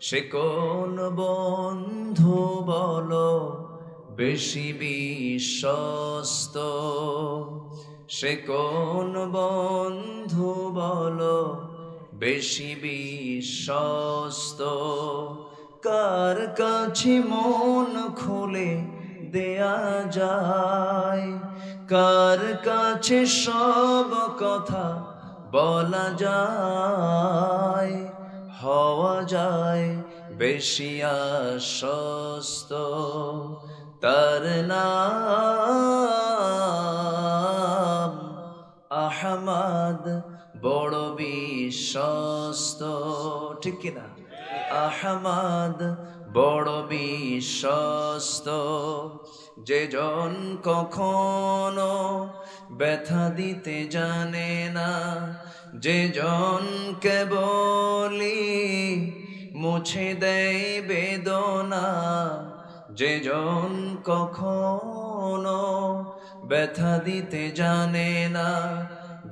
সে কোন বন্ধু বলো বেশি বিশ্বস্ত? সে কোন বন্ধু বলো বেশি বিশ্বস্ত? কার কাছে মন খুলে দেয়া যায়, কার কাছে সব কথা বলা যায়, হওয়া যায় বেশি আশ্বস্ত? তার নাম আহমদ, বড় বিশ্বস্ত। ঠিক কিনা? আহমদ বড় বিশ্বস্ত। যে জন কখনো ব্যথা দিতে জানে না, যে জন কেবলি মুছে দেয় বেদনা, যে জন কখনো ব্যথা দিতে জানে না,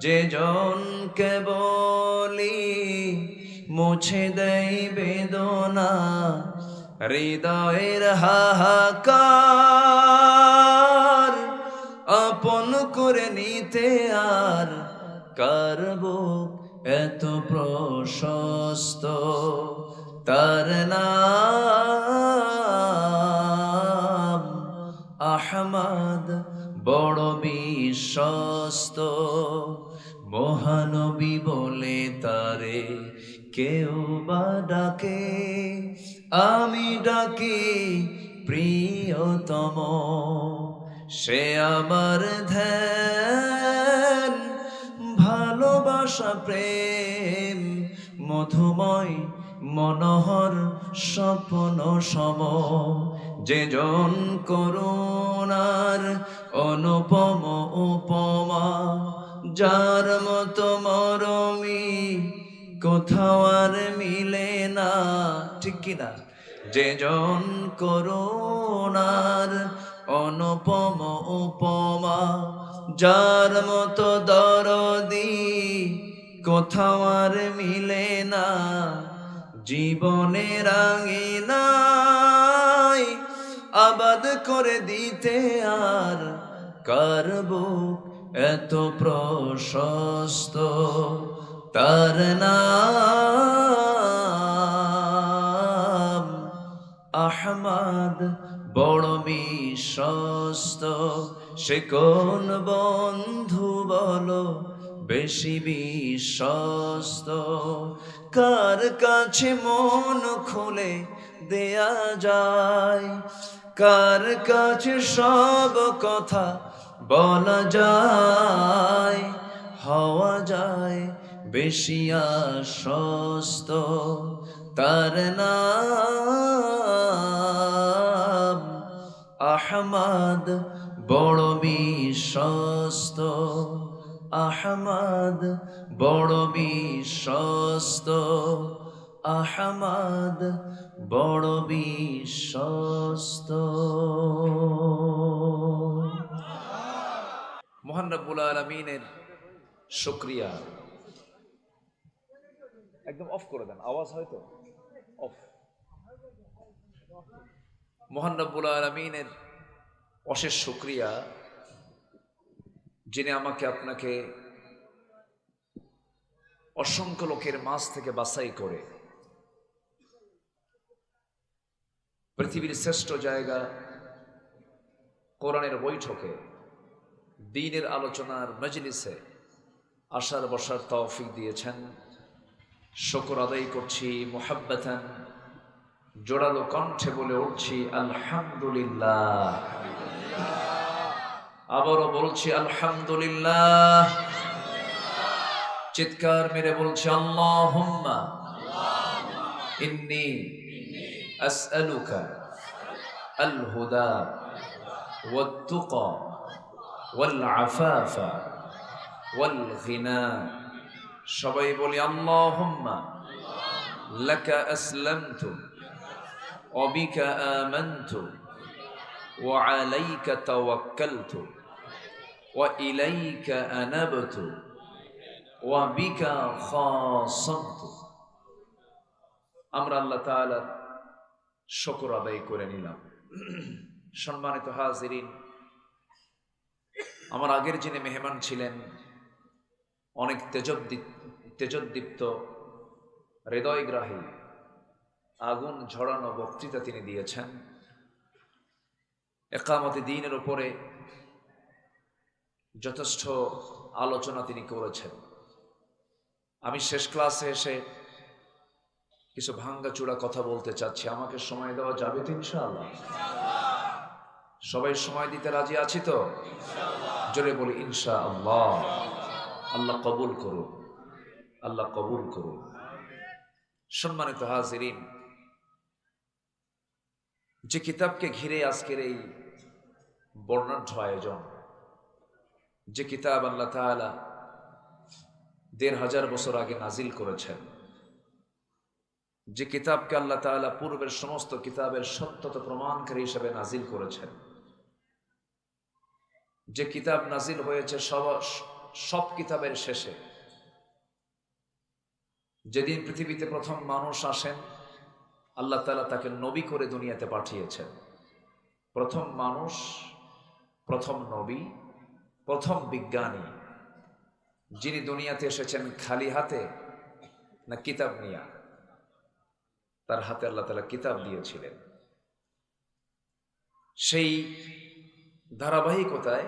যে জন কেবলি মুছে দেয় বেদনা, হৃদয়ের হাহাকার আপন করে নিতে আর কার বুক এত প্রশস্ত? তার নাম আহমদ, বড় বিশ্বস্ত। মহানবী বলে তারে কেউ বা ডাকে, আমি ডাকি প্রিয়তম। সে আমার ধ্যান, ভালোবাসা, প্রেম, মধুময় মনোহর স্বপ্ন সম। যে জন করুণার অনুপম উপমা, যার মতো মরমি কোথাও আর মিলে না। ঠিক কিনা? যে জন করুণার অনুপম উপমা, যার মতো দরদি কোথাও আর মিলে না। জীবনের আঙিনায় আবাদ করে দিতে আর কার বুক এত প্রশস্ত? তার নাম আহমদ, বড় বিশ্বস্ত। সে কোন বন্ধু বলো বেশি বিশ্বস্ত? কার কাছে মন খুলে দেয়া যায়, কার কাছে সব কথা বলা যায়, হওয়া যায় বেশি আশ্বস্ত? তার নাম আহমদ, বড় বিশ্বস্ত। আহমদ বড় বিশ্বস্ত। আহমদ বড় বিশ্বস্ত। মহান রব্বুল আলামিনের শুকরিয়া। একদম অফ করে দেন, আওয়াজ হয়তো অফ। মহান রব্বুল আলামিনের অশেষ শুকরিয়া, যিনি আমাকে আপনাকে অসংখ্য লোকের মাঝ থেকে বাছাই করে পৃথিবীর শ্রেষ্ঠ জায়গা কোরআনের বৈঠকে, দ্বীনের আলোচনার মজলিসে আসার বসার তৌফিক দিয়েছেন। শুকর আদায় করছি মুহাব্বাতান, জোরালো কণ্ঠে বলে উঠছি আলহামদুলিল্লাহ। আবারও বলছি আলহামদুলিল্লাহ। চিৎকার মেরে বলছি আল্লাহুম্মা ইন্নী আসআলুকা আল হুদা ওয়াত তুকা ওয়াল আফাফা ওয়াল গিনা। সবাই বলি আল্লাহুম্মা লাকা আসলামতু ওয়া বিকা আমানতু ওয়া আলাইকা তাওয়াক্কালতু ওয়া ইলাইকা আনাবতু ওয়া বিকা খাসামতু। আমরা আল্লাহ তাআলার শুকর আদায় করে নিলাম। সম্মানিত হাজিরিন, আমার আগের যিনি মেহমান ছিলেন, অনেক তেজোদ্দীপ্ত হৃদয়গ্রাহী আগুন ঝরানো বক্তৃতা তিনি দিয়েছেন। ইকামতে দ্বীনের উপরে যথেষ্ট আলোচনা তিনি করেছেন। আমি শেষ ক্লাসে এসে কিছু ভাঙ্গাচূড়া কথা বলতে চাচ্ছি। আমাকে সময় দেওয়া যাবে তো ইনশাআল্লাহ? সবাই সময় দিতে রাজি আছি তো? জোরে বলি ইনশাআল্লাহ। আল্লাহ কবুল করুন, আল্লাহ কবুল করুন। সম্মানিত হাজিরিন, যে কিতাবকে ঘিরে আজকের এই বর্ণাঢ্য আয়োজন, যে কিতাব আল্লাহ তাআলা ১৫০০ বছর আগে নাজিল করেছেন, যে কিতাবকে আল্লাহ তাআলা পূর্বের সমস্ত কিতাবের সত্যতা প্রমাণকারী হিসেবে নাজিল করেছেন, যে কিতাব নাজিল হয়েছে সব কিতাবের শেষে, যেদিন পৃথিবীতে প্রথম মানুষ আসেন, আল্লাহ তাআলা তাকে নবী করে দুনিয়াতে পাঠিয়েছেন। প্রথম মানুষ, প্রথম নবী, প্রথম বিজ্ঞানী, যিনি দুনিয়াতে এসেছেন খালি হাতে না কিতাব নিয়ে? তার হাতে আল্লাহ তাআলা কিতাব দিয়েছিলেন। সেই ধারাবাহিকতায়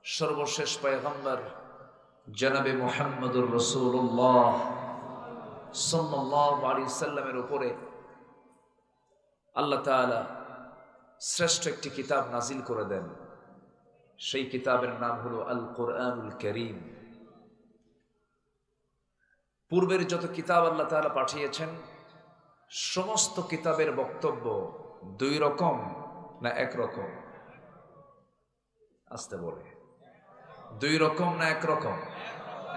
সর্বশেষ পয়গম্বর জনাবে মুহাম্মদুর রাসূলুল্লাহ সাল্লাল্লাহু আলাইহি সাল্লামের উপরে আল্লাহ তাআলা শ্রেষ্ঠ একটি কিতাব নাজিল করে দেন। সেই কিতাবের নাম হলো আল কোরআনুল কারীম। পূর্বের যত কিতাব আল্লাহ তাআলা পাঠিয়েছেন, সমস্ত কিতাবের বক্তব্য দুই রকম না এক রকম? আসতে বলে, দুই রকম না এক রকম?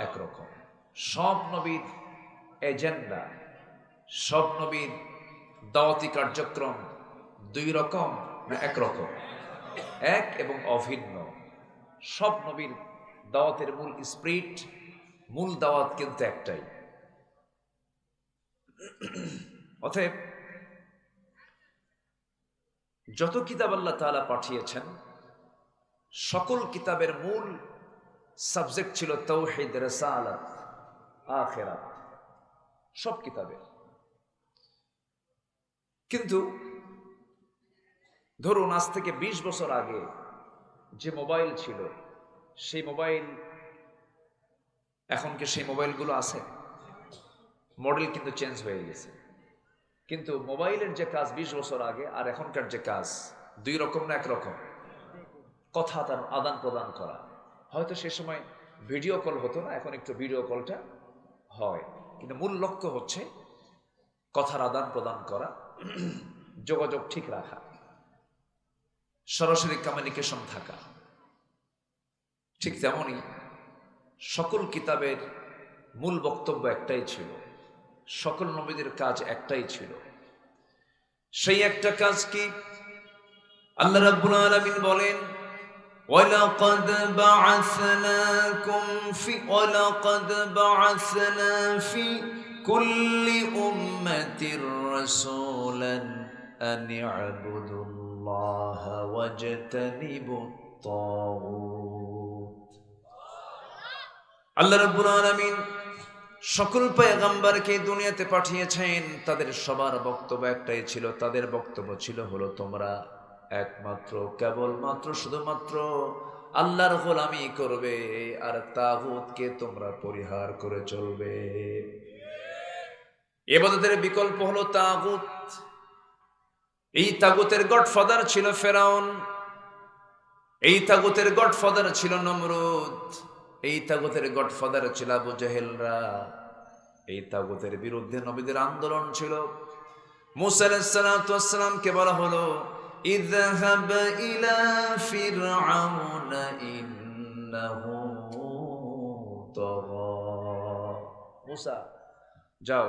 এক রকম। সব নবীর এজেন্ডা, সব নবীর দাওয়াতি কার্যক্রম দুই রকম না এক রকম? এক এবং অভিন্ন। সব নবীর দাওয়াতের মূল স্পিরিট, মূল দাওয়াত কিন্তু একটাই। অতএব যত কিতাব আল্লাহ তাআলা পাঠিয়েছেন, সকল কিতাবের মূল সাবজেক্ট ছিল তাওহীদ, রিসালাত, আখিরাত, সব কিতাবের। কিন্তু ধরুন আজ থেকে ২০ বছর আগে যে মোবাইল ছিল, সেই মোবাইল, এখন কি সেই মোবাইলগুলো আছে? মডেল কিন্তু চেঞ্জ হয়ে গেছে, কিন্তু মোবাইলের যে কাজ ২০ বছর আগে আর এখনকার যে কাজ দুই রকম না এক রকম? কথা তার আদান প্রদান করা, হয়তো সে সময় ভিডিও কল হতো না, এখন একটু ভিডিও কলটা হয়, কিন্তু মূল লক্ষ্য হচ্ছে কথার আদান প্রদান করা, যোগাযোগ ঠিক রাখা, সরাসরি কমিউনিকেশন থাকা। ঠিক তেমনই সকল কিতাবের মূল বক্তব্য একটাই ছিল, সকল নবীদের কাজ একটাই ছিল। সেই একটা কাজ কি? আল্লাহ রাব্বুল আলামিন বলেন, وَلَقَدْ بَعَثْنَا فِي كُلِّ أُمَّةٍ رَسُولًا أَنِ اعْبُدُوا اللَّهَ وَاجْتَنِبُوا الطَّاغُوتَ। আল্লাহ রাব্বুল আলামিন সকল পয়গম্বরকে দুনিয়াতে পাঠিয়েছেন, তাদের সবার বক্তব্য একটাই ছিল। তাদের বক্তব্য ছিল হলো, তোমরা একমাত্র, কেবলমাত্র, শুধুমাত্র আল্লাহর গোলামি করবে আর তাগুতকে তোমরা পরিহার করে চলবে। ইবাদতের বিকল্প হলো তাগুত। এই তাগুতের গডফাদার ছিল ফেরাউন, এই তাগুতের গডফাদার ছিল নমরুদ, এই তাগুতের গডফাদার ছিল আবু জেহেলরা। এই তাগুতের বিরুদ্ধে নবীদের আন্দোলন ছিল। মুসা আলাইহিস সালাতু ওয়াস সালামকে বলা হলো, ইযহাব ইলা ফিরআউন ইন্নাহু তাগা। মুসা, যাও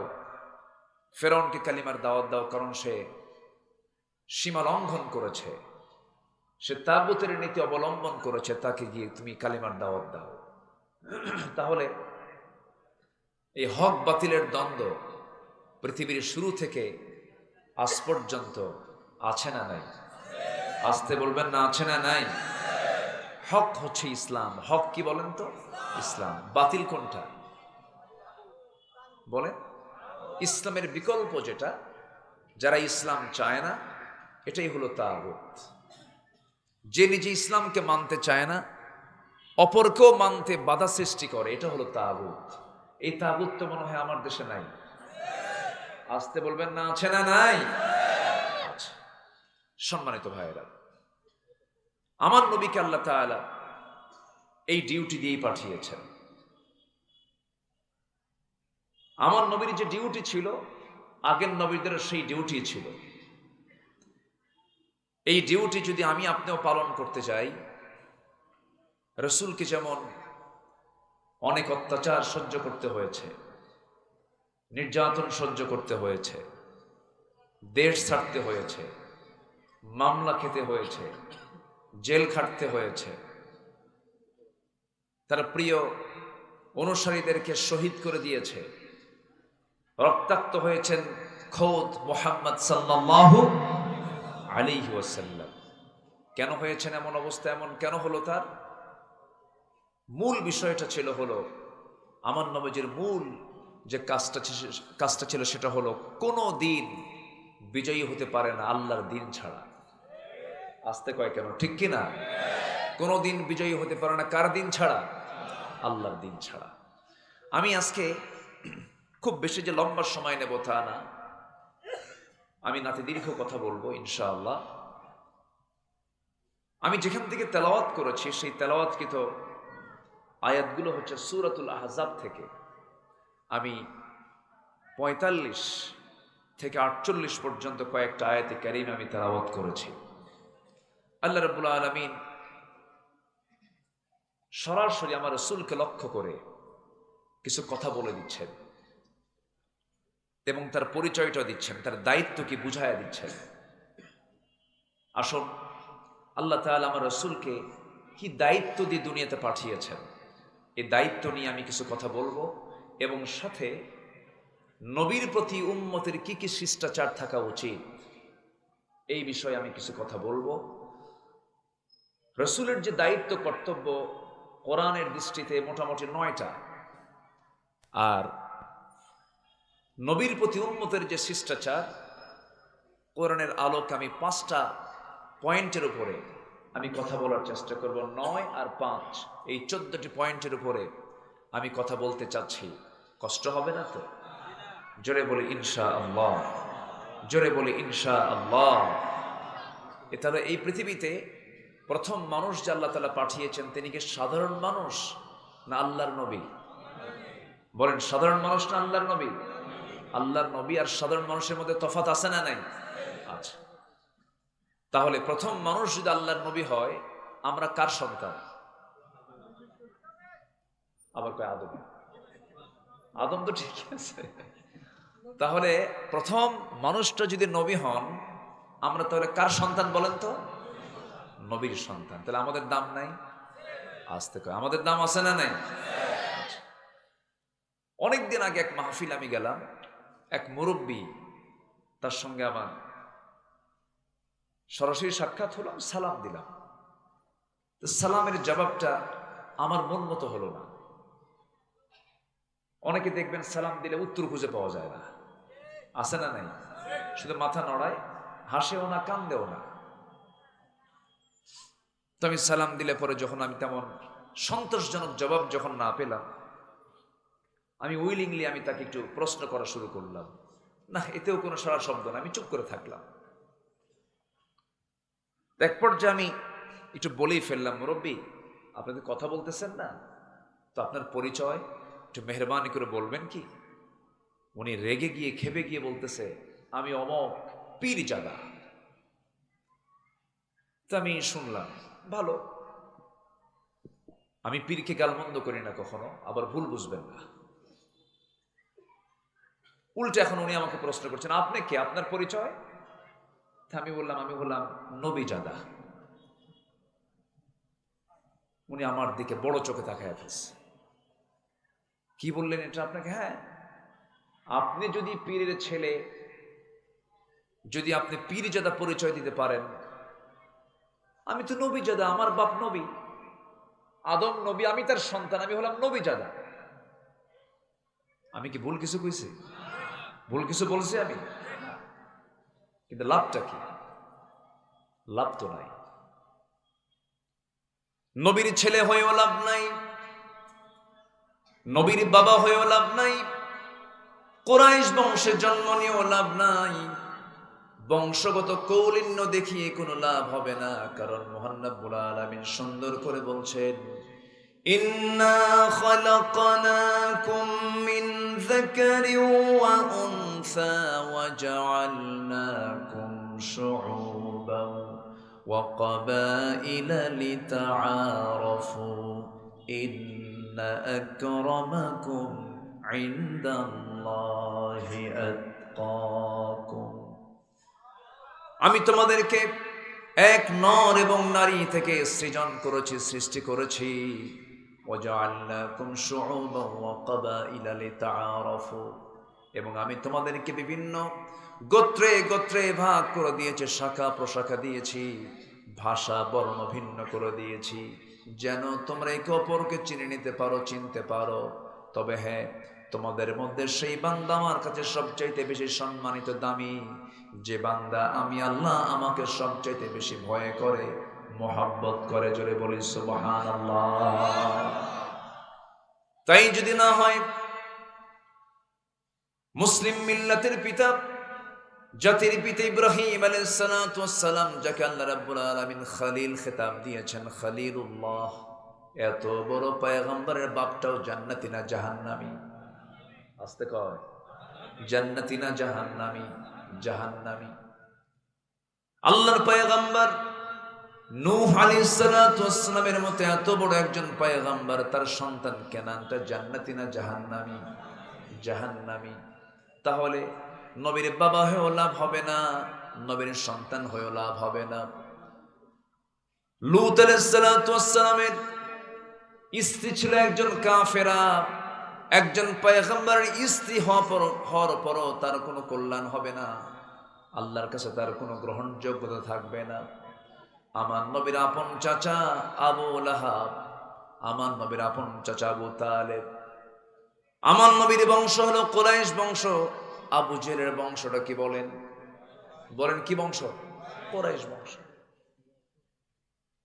ফেরাউনকে কালিমার দাওয়াত দাও, কারণ সে সীমা লঙ্ঘন করেছে, সে তাগুতের নীতি অবলম্বন করেছে, তাকে গিয়ে তুমি কালিমার দাওয়াত দাও। তাহলে এই হক বাতিলের দ্বন্দ্ব পৃথিবীর শুরু থেকে আজ পর্যন্ত আছে না নাই? আসতে বলবেন না, আছে না নাই? হক হচ্ছে ইসলাম। হক কি বলেন তো? ইসলাম। বাতিল কোনটা বলেন? ইসলামের বিকল্প যেটা, যারা ইসলাম চায় না, এটাই হলো তাগুত। যে নিজে ইসলামকে মানতে চায় না, অপরকেও মানতে বাধা সৃষ্টি করে, এটা হলো তাগুত। এই তাগুত তো মনে হয় আমার দেশে নাই। আসতে বলবেন না, আছে না নাই? আচ্ছা, সম্মানিত ভাইয়েরা, আমার নবীকে আল্লাহ তাআলা এই ডিউটি দিয়েই পাঠিয়েছেন। আমার নবীর যে ডিউটি ছিল, আগের নবীদের সেই ডিউটি ছিল। এই ডিউটি যদি আমি আপনিও পালন করতে যাই, রসুলকে যেমন অনেক অত্যাচার সহ্য করতে হয়েছে, নির্যাতন সহ্য করতে হয়েছে, দেশ ছাড়তে হয়েছে, মামলা খেতে হয়েছে, জেল খাটতে হয়েছে, তার প্রিয় অনুসারীদেরকে শহীদ করে দিয়েছে, রক্তাক্ত হয়েছেন খোদ মুহাম্মদ সাল্লাল্লাহু আলাইহি ওয়াসাল্লাম। কেন হয়েছেন এমন অবস্থা? এমন কেন হলো? তার মূল বিষয়টা ছিল হলো, আমার নবীজির মূল যে কাজটা ছিল সেটা হলো, কোনো দিন বিজয়ী হতে পারে না আল্লাহর দিন ছাড়া। আসতে কয় কেন? ঠিক কি না? কোনো দিন বিজয়ী হতে পারে না কার দিন ছাড়া? আল্লাহর দিন ছাড়া। আমি আজকে খুব বেশি যে লম্বা সময় নেব তা না, আমি নাতে দীর্ঘ কথা বলবো ইনশাআল্লাহ। আমি যেখান থেকে তেলাওয়াত করেছি সেই তেলাওয়াতকৃত আয়াতগুলো হচ্ছে সূরাতুল আহজাব থেকে। আমি ৪৫ থেকে ৪৮ পর্যন্ত কয়েকটা আয়াতে কারীম আমি তেলাওয়াত করেছি। আল্লাহ রাব্বুল আলামিন সরাসরি আমার রাসূলকে লক্ষ্য করে কিছু কথা বলে দিচ্ছেন এবং তার পরিচয়টা দিচ্ছেন, তার দায়িত্ব কি বুঝাইয়া দিচ্ছেন। আসুন, আল্লাহ তাআলা আমার রাসূলকে কি দায়িত্ব দিয়ে দুনিয়াতে পাঠিয়েছেন, এই দায়িত্ব নিয়ে আমি কিছু কথা বলবো এবং সাথে নবীর প্রতি উম্মতের কি কি শিষ্টাচার থাকা উচিত এই বিষয়ে আমি কিছু কথা বলবো। রাসূলের যে দায়িত্ব কর্তব্য কোরআনের দৃষ্টিতে মোটামুটি 9টা, আর নবীর প্রতি উম্মতের যে শিষ্টাচার কোরআনের আলোকে আমি 5টা পয়েন্টের উপরে আমি কথা বলার চেষ্টা করব। 9 আর 5 এই 14টি পয়েন্টের উপরে আমি কথা বলতে চাচ্ছি। কষ্ট হবে না তো? জোরে বলি ইনশাআল্লাহ, জোরে বলি ইনশাআল্লাহ। তাহলে এই পৃথিবীতে প্রথম মানুষ যে আল্লাহ তাআলা পাঠিয়েছেন, তিনি কি সাধারণ মানুষ না আল্লাহর নবী? বলেন, সাধারণ মানুষ না আল্লাহর নবী? আল্লাহর নবী আর সাধারণ মানুষের মধ্যে তফাৎ আছে না নাই? আচ্ছা, তাহলে প্রথম মানুষ যদি আল্লাহর নবী হয়, আমরা কার সন্তান? আবার কয় আদম। আদম তো ঠিক আছে। তাহলে প্রথম মানুষটা যদি নবী হন, আমরা তাহলে কার সন্তান বলেন তো? নবীর সন্তান। তাহলে আমাদের দাম নাই? আসতে কয় আমাদের দাম আছে না নাই? অনেকদিন আগে এক মাহফিল আমি গেলাম, এক মুরব্বী, তার সঙ্গে আমার সরাসরি সাক্ষাৎ হলো, সালাম দিলাম। তো সালামের জবাবটা আমার মন মতো হলো না। অনেকে দেখবেন সালাম দিলে উত্তর খুঁজে পাওয়া যায় না, আছে না নাই? শুধু মাথা নড়ায়, হাসেও না, কান্দেও না। তো আমি সালাম দিলে পরে যখন আমি তেমন সন্তোষজনক জবাব যখন না পেলাম, আমি উইলিংলি আমি তাকে একটু প্রশ্ন করা শুরু করলাম। না, এতেও কোনো সারা শব্দ না, আমি চুপ করে থাকলাম। এক পর্যায়ে আমি একটু বলেই ফেললাম, মুরব্বী আপনাদের কথা বলতেছেন না তো, আপনার পরিচয় একটু মেহরবানি করে বলবেন কি? উনি রেগে গিয়ে খেপে গিয়ে বলতেছে, আমি অমক পীর জাদা। তো আমি শুনলাম, ভালো, আমি পীরকে গালমন্দ করি না কখনো, আবার ভুল বুঝবেন না। উল্টে এখন উনি আমাকে প্রশ্ন করছেন, আপনি কে, আপনার পরিচয়? আমি বললাম নবী জাদা। উনি আমার দিকে বড় চোখে তাকায় ফেলছে। কি বললেন এটা আপনাকে? হ্যাঁ, আপনি যদি পীরের ছেলে, যদি আপনি পীরজাদা পরিচয় দিতে পারেন, আমি তো নবীজাদা, আমার বাপ নবী, আদম নবী, আমি তার সন্তান, আমি হলাম নবীজাদা, আমি কি ভুল কিছু কইছি? ভুল কিছু বলছি আমি? কিন্তু লাভটা কি? লাভ তো নাই। নবীর ছেলে হয়েও লাভ নাই, নবীর বাবা হয়েও লাভ নাই, কুরাইশ বংশে জন্ম নিয়েও লাভ নাই, বংশগত কৌলিন্য দেখিয়ে কোনো লাভ হবে না। কারণ মহান রব্বুল আলামিন সুন্দর করে বলছেন, ইন্না খালাকনাকুম মিন যাকারিন ওয়া উনসা ওয়া জাআলনাকুম শুউবান ওয়া ক্বাবাইলা লিতাআরাফু ইন্না আকরামাকুম ইনদাল্লাহি আতকাকুম। আমি তোমাদেরকে এক নর এবং নারী থেকে সৃজন করেছি, সৃষ্টি করেছি। ওয়াজআলনাকুম শুউবান ওয়া ক্বাবাইলা লিতাআরাফু, এবং আমি তোমাদেরকে বিভিন্ন গোত্রে গোত্রে ভাগ করে দিয়েছি, শাখা প্রশাখা দিয়েছি, ভাষা বর্ণ ভিন্ন করে দিয়েছি, যেন তোমরা একে অপরকে চিনে নিতে পারো, চিনতে পারো। তবে হ্যাঁ, তোমাদের মধ্যে সেই বান্দা আমার কাছে সবচাইতে বেশি সম্মানিত, দামি, যে বান্দা আমি আল্লাহ আমাকে সবচাইতে বেশি ভয় করে, মহব্বত করে। জোরে বলি সুবহানাল্লাহ। তাই যদি না হয়, মুসলিম মিল্লাতের পিতা, জাতির পিতা ইব্রাহিম আলাইহিস সালাতু ওয়াস সালাম, যাকে আল্লাহ রাব্বুল আলামিন খলিল খেতাব দিয়েছেন, খলিলুল্লাহ, এত বড় পয়গম্বরের বাপটাও জান্নাতি না জাহান্নামী? আস্তে কয়, জান্নাতি না জাহান্নামী? জাহান্নামী। আল্লাহর পয়গম্বর নূহ আলাইহিস সালাতু ওয়াস সালামের মতো এত বড় একজন পয়গম্বর, তার সন্তান কেনানটা জান্নাতি না জাহান্নামী? জাহান্নামী। তাহলে নবীর বাবা হয়েও লাভ হবে না, নবীর সন্তান হয়েও লাভ হবে না। লূত আলাইহিস সালাতু ওয়াস সালামের স্ত্রী ছিল একজন কাফেরা, একজন পয়গম্বরের স্ত্রী হওয়ার পরও তার কোনো কল্যাণ হবে না, আল্লাহর কাছে তার কোনো গ্রহণযোগ্যতা থাকবে না। আমার নবীর আপন চাচা আবু লাহাব, আমার নবীর আপন চাচা আবু তালেব, আমার নবীর বংশ হলো কুরাইশ বংশ। আবু জেহেলের বংশটা কি বলেন? বলেন কি বংশ? কুরাইশ বংশ।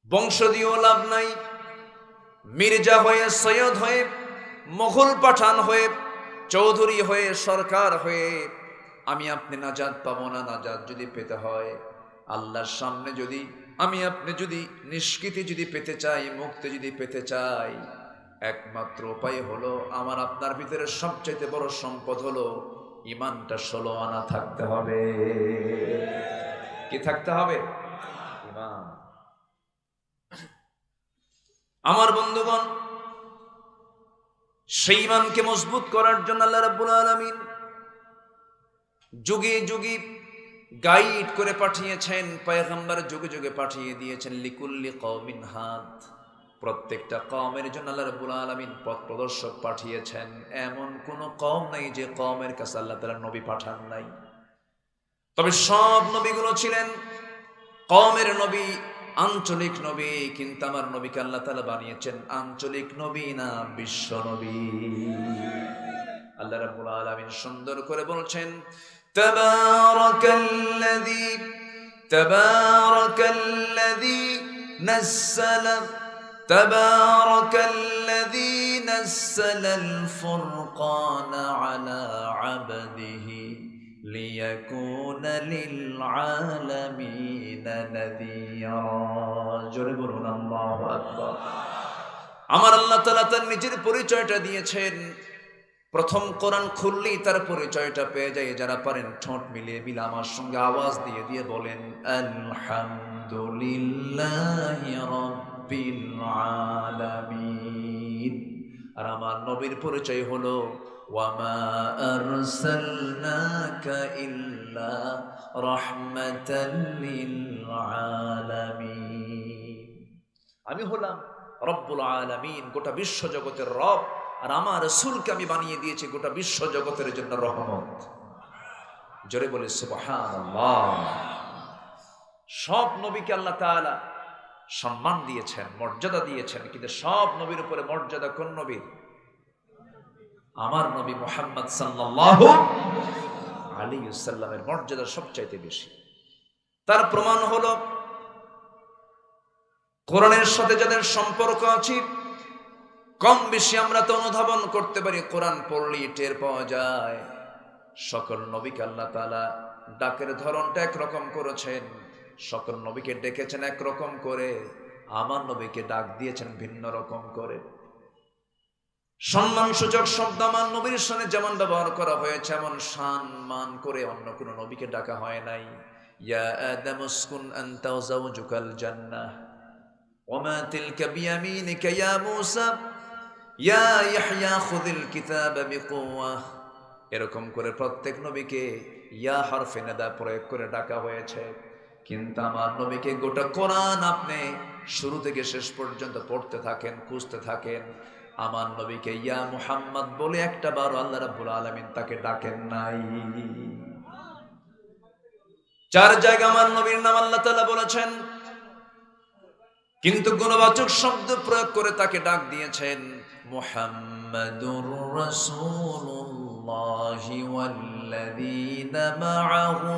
বংশ দিয়েও লাভ নাই। মির্জা হয়ে, সৈয়দ হয়ে, মোগল পাঠান হয়ে, চৌধুরী হয়ে, সরকার হয়ে আমি আপনি নাজাত পাবো না। নাজাত যদি পেতে হয়, আল্লাহর সামনে যদি আমি আপনি যদি নিষ্কৃতি যদি পেতে চাই, মুক্তি যদি পেতে চাই, একমাত্র উপায় হলো, আমার আপনার ভিতরে সবচেয়ে বড় সম্পদ হলো ইমানটা 16 আনা থাকতে হবে। কি থাকতে হবে? ইমান। আমার বন্ধুগণ, সেই ইমানকে মজবুত করার জন্য আল্লাহ রাব্বুল আলামিন যুগে যুগে গাইড করে পাঠিয়েছেন, পয়গম্বর যুগে যুগে পাঠিয়ে দিয়েছেন। লিকুল্লি কওমিন হাদ, প্রত্যেকটা কওমের জন্য আল্লাহ রাব্বুল আলামিন পথ প্রদর্শক পাঠিয়েছেন। এমন কোন কওম নাই যে কওমের কাছে আল্লাহ তাআলা নবী পাঠান নাই। তবে সব নবীগুলো ছিলেন কওমের নবী, আঞ্চলিক নবী। কিন্তু আমার নবীকে আল্লাহ তাআলা বানিয়েছেন আঞ্চলিক নবী না, বিশ্ব নবী। আল্লাহ রাব্বুল আলামিন সুন্দর করে বলছেন, তাবারাকাল্লাযী নাযালাল ফুরকানা আলা আবদিহি লিয়াকুনা লিল আলামিনা নাযীরা। জোরে বলুন আল্লাহু আকবার। আমার আল্লাহ তাআলা তার নিজের পরিচয়টা দিয়েছেন। প্রথম কোরআন খুললেই তার পরিচয়টা পেয়ে যায়। যারা পারেন ঠোঁট মিলিয়ে মিলে আমার সঙ্গে আওয়াজ দিয়ে দিয়ে বলেন, আলহামদুলিল্লাহি রাব্বিল আলামিন। আর আমার নবীর পরিচয় হলো, ওয়ামা আরসালনাকা ইল্লা রাহমাতাল লিল আলামিন। আমি হলাম রব্বুল আলামিন, গোটা বিশ্ব জগতের রব। আর আমার রাসূলকে আমি বানিয়ে দিয়েছি গোটা বিশ্ব জগতের জন্য রহমত। জোরে বলে সুবহানাল্লাহ। সব নবীকে আল্লাহ তাআলা সম্মান দিয়েছেন, মর্যাদা দিয়েছেন, কিন্তু সব নবীর উপরে মর্যাদা কোন নবীর? আমার নবী মুহাম্মদ সাল্লাল্লাহু আলাইহি ওয়াসাল্লামের মর্যাদা সবচাইতে বেশি। তার প্রমাণ হলো কোরআনের সাথে যাদের সম্পর্ক আছে কম বেশি আমরা তো অনুধাবন করতে পারি, কোরআন পড়লেই টের পাওয়া যায় সকল নবীকে আল্লাহ তাআলা ডাকের ধরনটা একরকম করেছেন, সকল নবীকে ডেকেছেন একরকম করে, আমার নবীকে ডাক দিয়েছেন ভিন্ন রকম করে। সম্মানসূচক শব্দ আমার নবীর সামনে যেমন ব্যবহার করা হয়েছে এমন সম্মান করে অন্য কোন নবীকে ডাকা হয় নাই। ইয়া আদম উসকুন আনতা ওয়া যাওজুকাল জান্নাহ ওয়া মা তিলকা বিয়ামিনিকা ইয়া মূসা ইয়া ইয়াহইয়া খুযিল কিতাবা বিকুওয়া। এরকম করে প্রত্যেক নবীকে ইয়া হরফে নিদা প্রয়োগ করে ডাকা হয়েছে, কিন্তু আমার নবীকে গোটা কোরআন আপনি শুরু থেকে শেষ পর্যন্ত পড়তে থাকেন, খুঁজতে থাকেন, আমার নবীকে ইয়া মুহাম্মদ বলে একটা বারও আল্লাহ রাব্বুল আলামিন তাকে ডাকেন নাই। 4 জায়গা আমার নবীর নাম আল্লাহ তাআলা বলেছেন, কিন্তু গুণবাচক শব্দ প্রয়োগ করে তাকে ডাক দিয়েছেন মুহাম্মাদুর রাসূলুল্লাহি ওয়াল্লাযীনা মাআহু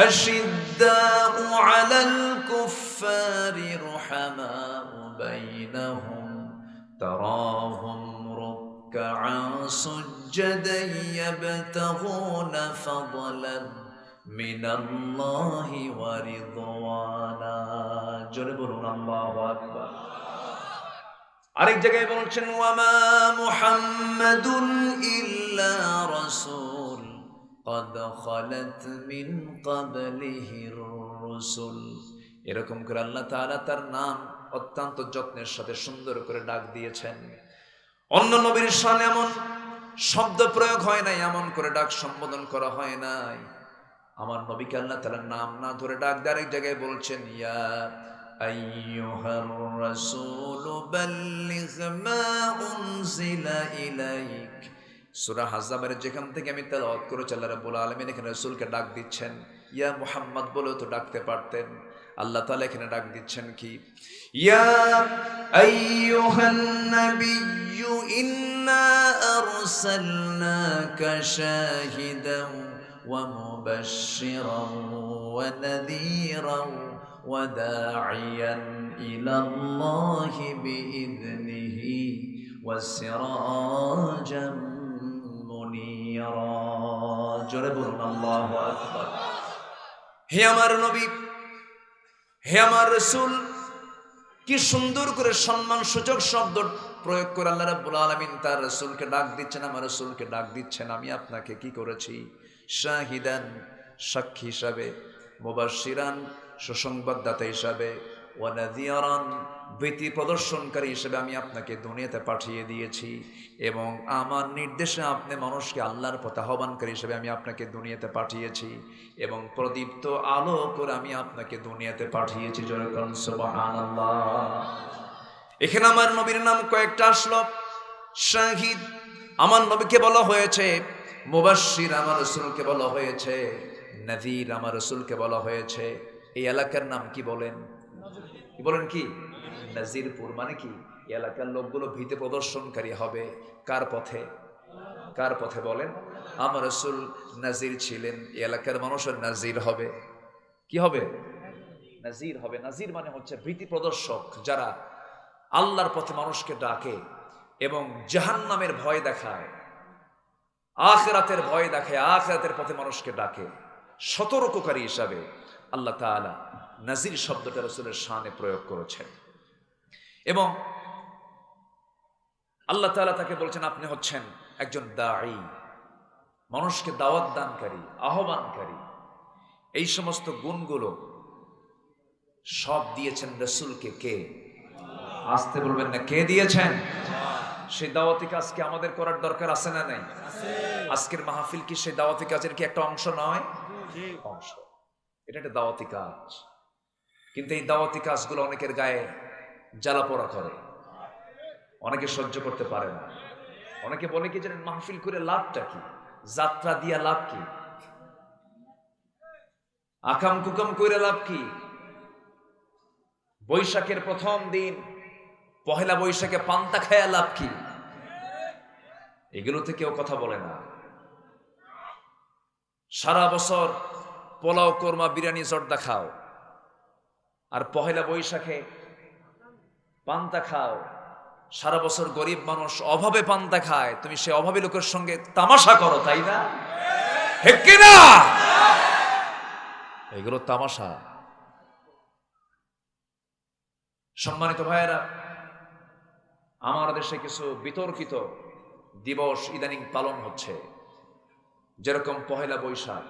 আশিদ্দাউ আলাল কুফফারি রুহামাউ বাইনাহুম তারাহুম রুকআন সুজ্জাদান ইয়াবতাগুনা ফাদলান মিনাল্লাহি ওয়া রিদওয়ানা। জোরে বলুন আল্লাহু আকবার। আরেক জায়গায় বলছেন ওয়ামা মুহাম্মাদুন ইল্লা রাসূল قد خلت من قبله الرسل। এরকম করে আল্লাহ তাআলা তার নাম অত্যন্ত যত্নের সাথে সুন্দর করে ডাক দিয়েছেন। অন্য নবীর শানে এমন শব্দ প্রয়োগ হয় নাই, এমন করে ডাক সম্বোধন করা হয় নাই। আমার নবীকে আল্লাহ তাআলার নাম না ধরে ডাক দিয়ে আরেক জায়গায় বলছেন ইয়া আইয়ুহার রাসূল বাল্লিগ মা উনজিলা ইলাইক। সূরা হাজাবের যেখান থেকে আমি তেলাওয়াত করেছি আল্লাহ রাব্বুল আলামিন এখানে রাসূলকে ডাক দিচ্ছেন ইয়া মুহাম্মদ বলেও তো ডাকতে পারতেন, আল্লাহ তাআলা এখানে ডাক দিচ্ছেন কি ইয়া আইয়ুহান নাবিয়্যু ইন্না আরসালনাকা শাহিদান ওয়া মুবাশশিরান ওয়া নাযীরান ওয়া দাঈয়ান ইলাল্লাহি বিইذনিহি ওয়া সিরাজাম মুনীরা। জোরে বলুন আল্লাহু আকবার। হে আমার নবী, হে আমার রাসূল, কি সুন্দর করে সম্মানসূচক শব্দ প্রয়োগ করে আল্লাহ রাব্বুল আলামিন তার রাসূলকে ডাক দিচ্ছেন, আমার রাসূলকে ডাক দিচ্ছেন আমি আপনাকে কি করেছি শাহিদান সাক্ষী হিসাবে, মুবাশশিরান সুসংবাদদাতা হিসাবে, ওয়া নাযীরান ভীতি প্রদর্শনকারী হিসেবে আমি আপনাকে দুনিয়াতে পাঠিয়ে দিয়েছি, এবং আমার নির্দেশে আপনি মানুষকে আল্লাহর পথে আহ্বানকারী হিসেবে আমি আপনাকে দুনিয়াতে পাঠিয়েছি, এবং প্রদীপ্ত আলো করে আমি আপনাকে দুনিয়াতে পাঠিয়েছি। জোরে বলুন সুবহানাল্লাহ। এখানে আমার নবীর নাম কয়েকটা আসলো। শাহিদ আমার নবীকে বলা হয়েছে, মুবাশশির আমার রাসূলকে বলা হয়েছে, নাযীর আমার রাসূলকে বলা হয়েছে। এই এলাকার নাম কি বলেন? কি বলেন? কি নাজিরপুর মানে কি? এই এলাকার লোকগুলো ভীতি প্রদর্শনকারী হবে কার পথে? কার পথে বলেন? আমার রাসূল নাজির ছিলেন, এই এলাকার মানুষের নাজির হবে। কি হবে? নাজির হবে। নাজির মানে হচ্ছে ভীতি প্রদর্শক, যারা আল্লাহর পথে মানুষকে ডাকে এবং জাহান্নামের ভয় দেখায়, আখিরাতের ভয় দেখায়, আখিরাতের পথে মানুষকে ডাকে, সতর্ককারী হিসাবে আল্লাহ তাআলা নাজির শব্দটা রাসূলের শানে প্রয়োগ করেছেন। এবং আল্লাহ তাআলা তাকে বলছেন আপনি হচ্ছেন একজন দাঈ, মানুষকে দাওয়াত দানকারী, আহ্বানকারী। এই সমস্ত গুণগুলো সব দিয়েছেন রাসূলকে। কে? আসতে বলবেন না, কে দিয়েছেন? সেই দাওয়াতি কাজকে আমাদের করার দরকার আছে না নাই? আজকের মাহফিল কি সেই দাওয়াতি কাজের কি একটা অংশ নয়? অংশ। এটা একটা দাওয়াতি কাজ, কিন্তু এই দাওয়াতি কাজগুলো অনেকের গায়ে জ্বালা পোড়া করে, অনেকে সহ্য করতে পারে না। অনেকে বলে কি জানেন, মাহফিল করে লাভটা কি, যাত্রা দিয়া লাভ কি, আকাম কুকাম করে লাভ কি? বৈশাখের প্রথম দিন পহেলা বৈশাখে পান্তা খায়া লাভ কি? এগুলোতে কেউ কথা বলে না। সারা বছর পোলাও কোরমা বিরিয়ানি জর্দা খাও, আর পহেলা বৈশাখে পান্তা খাও। সারা বছর গরিব মানুষ অভাবে পান্তা খায়, তুমি সে অভাবী লোকের সঙ্গে তামাশা করো, তাই না? ঠিক কিনা? এগুলো তামাশা। সম্মানিত ভাইয়েরা, আমার দেশে কিছু বিতর্কিত দিবস ইদানিং পালন হচ্ছে, যেরকম পহেলা বৈশাখ,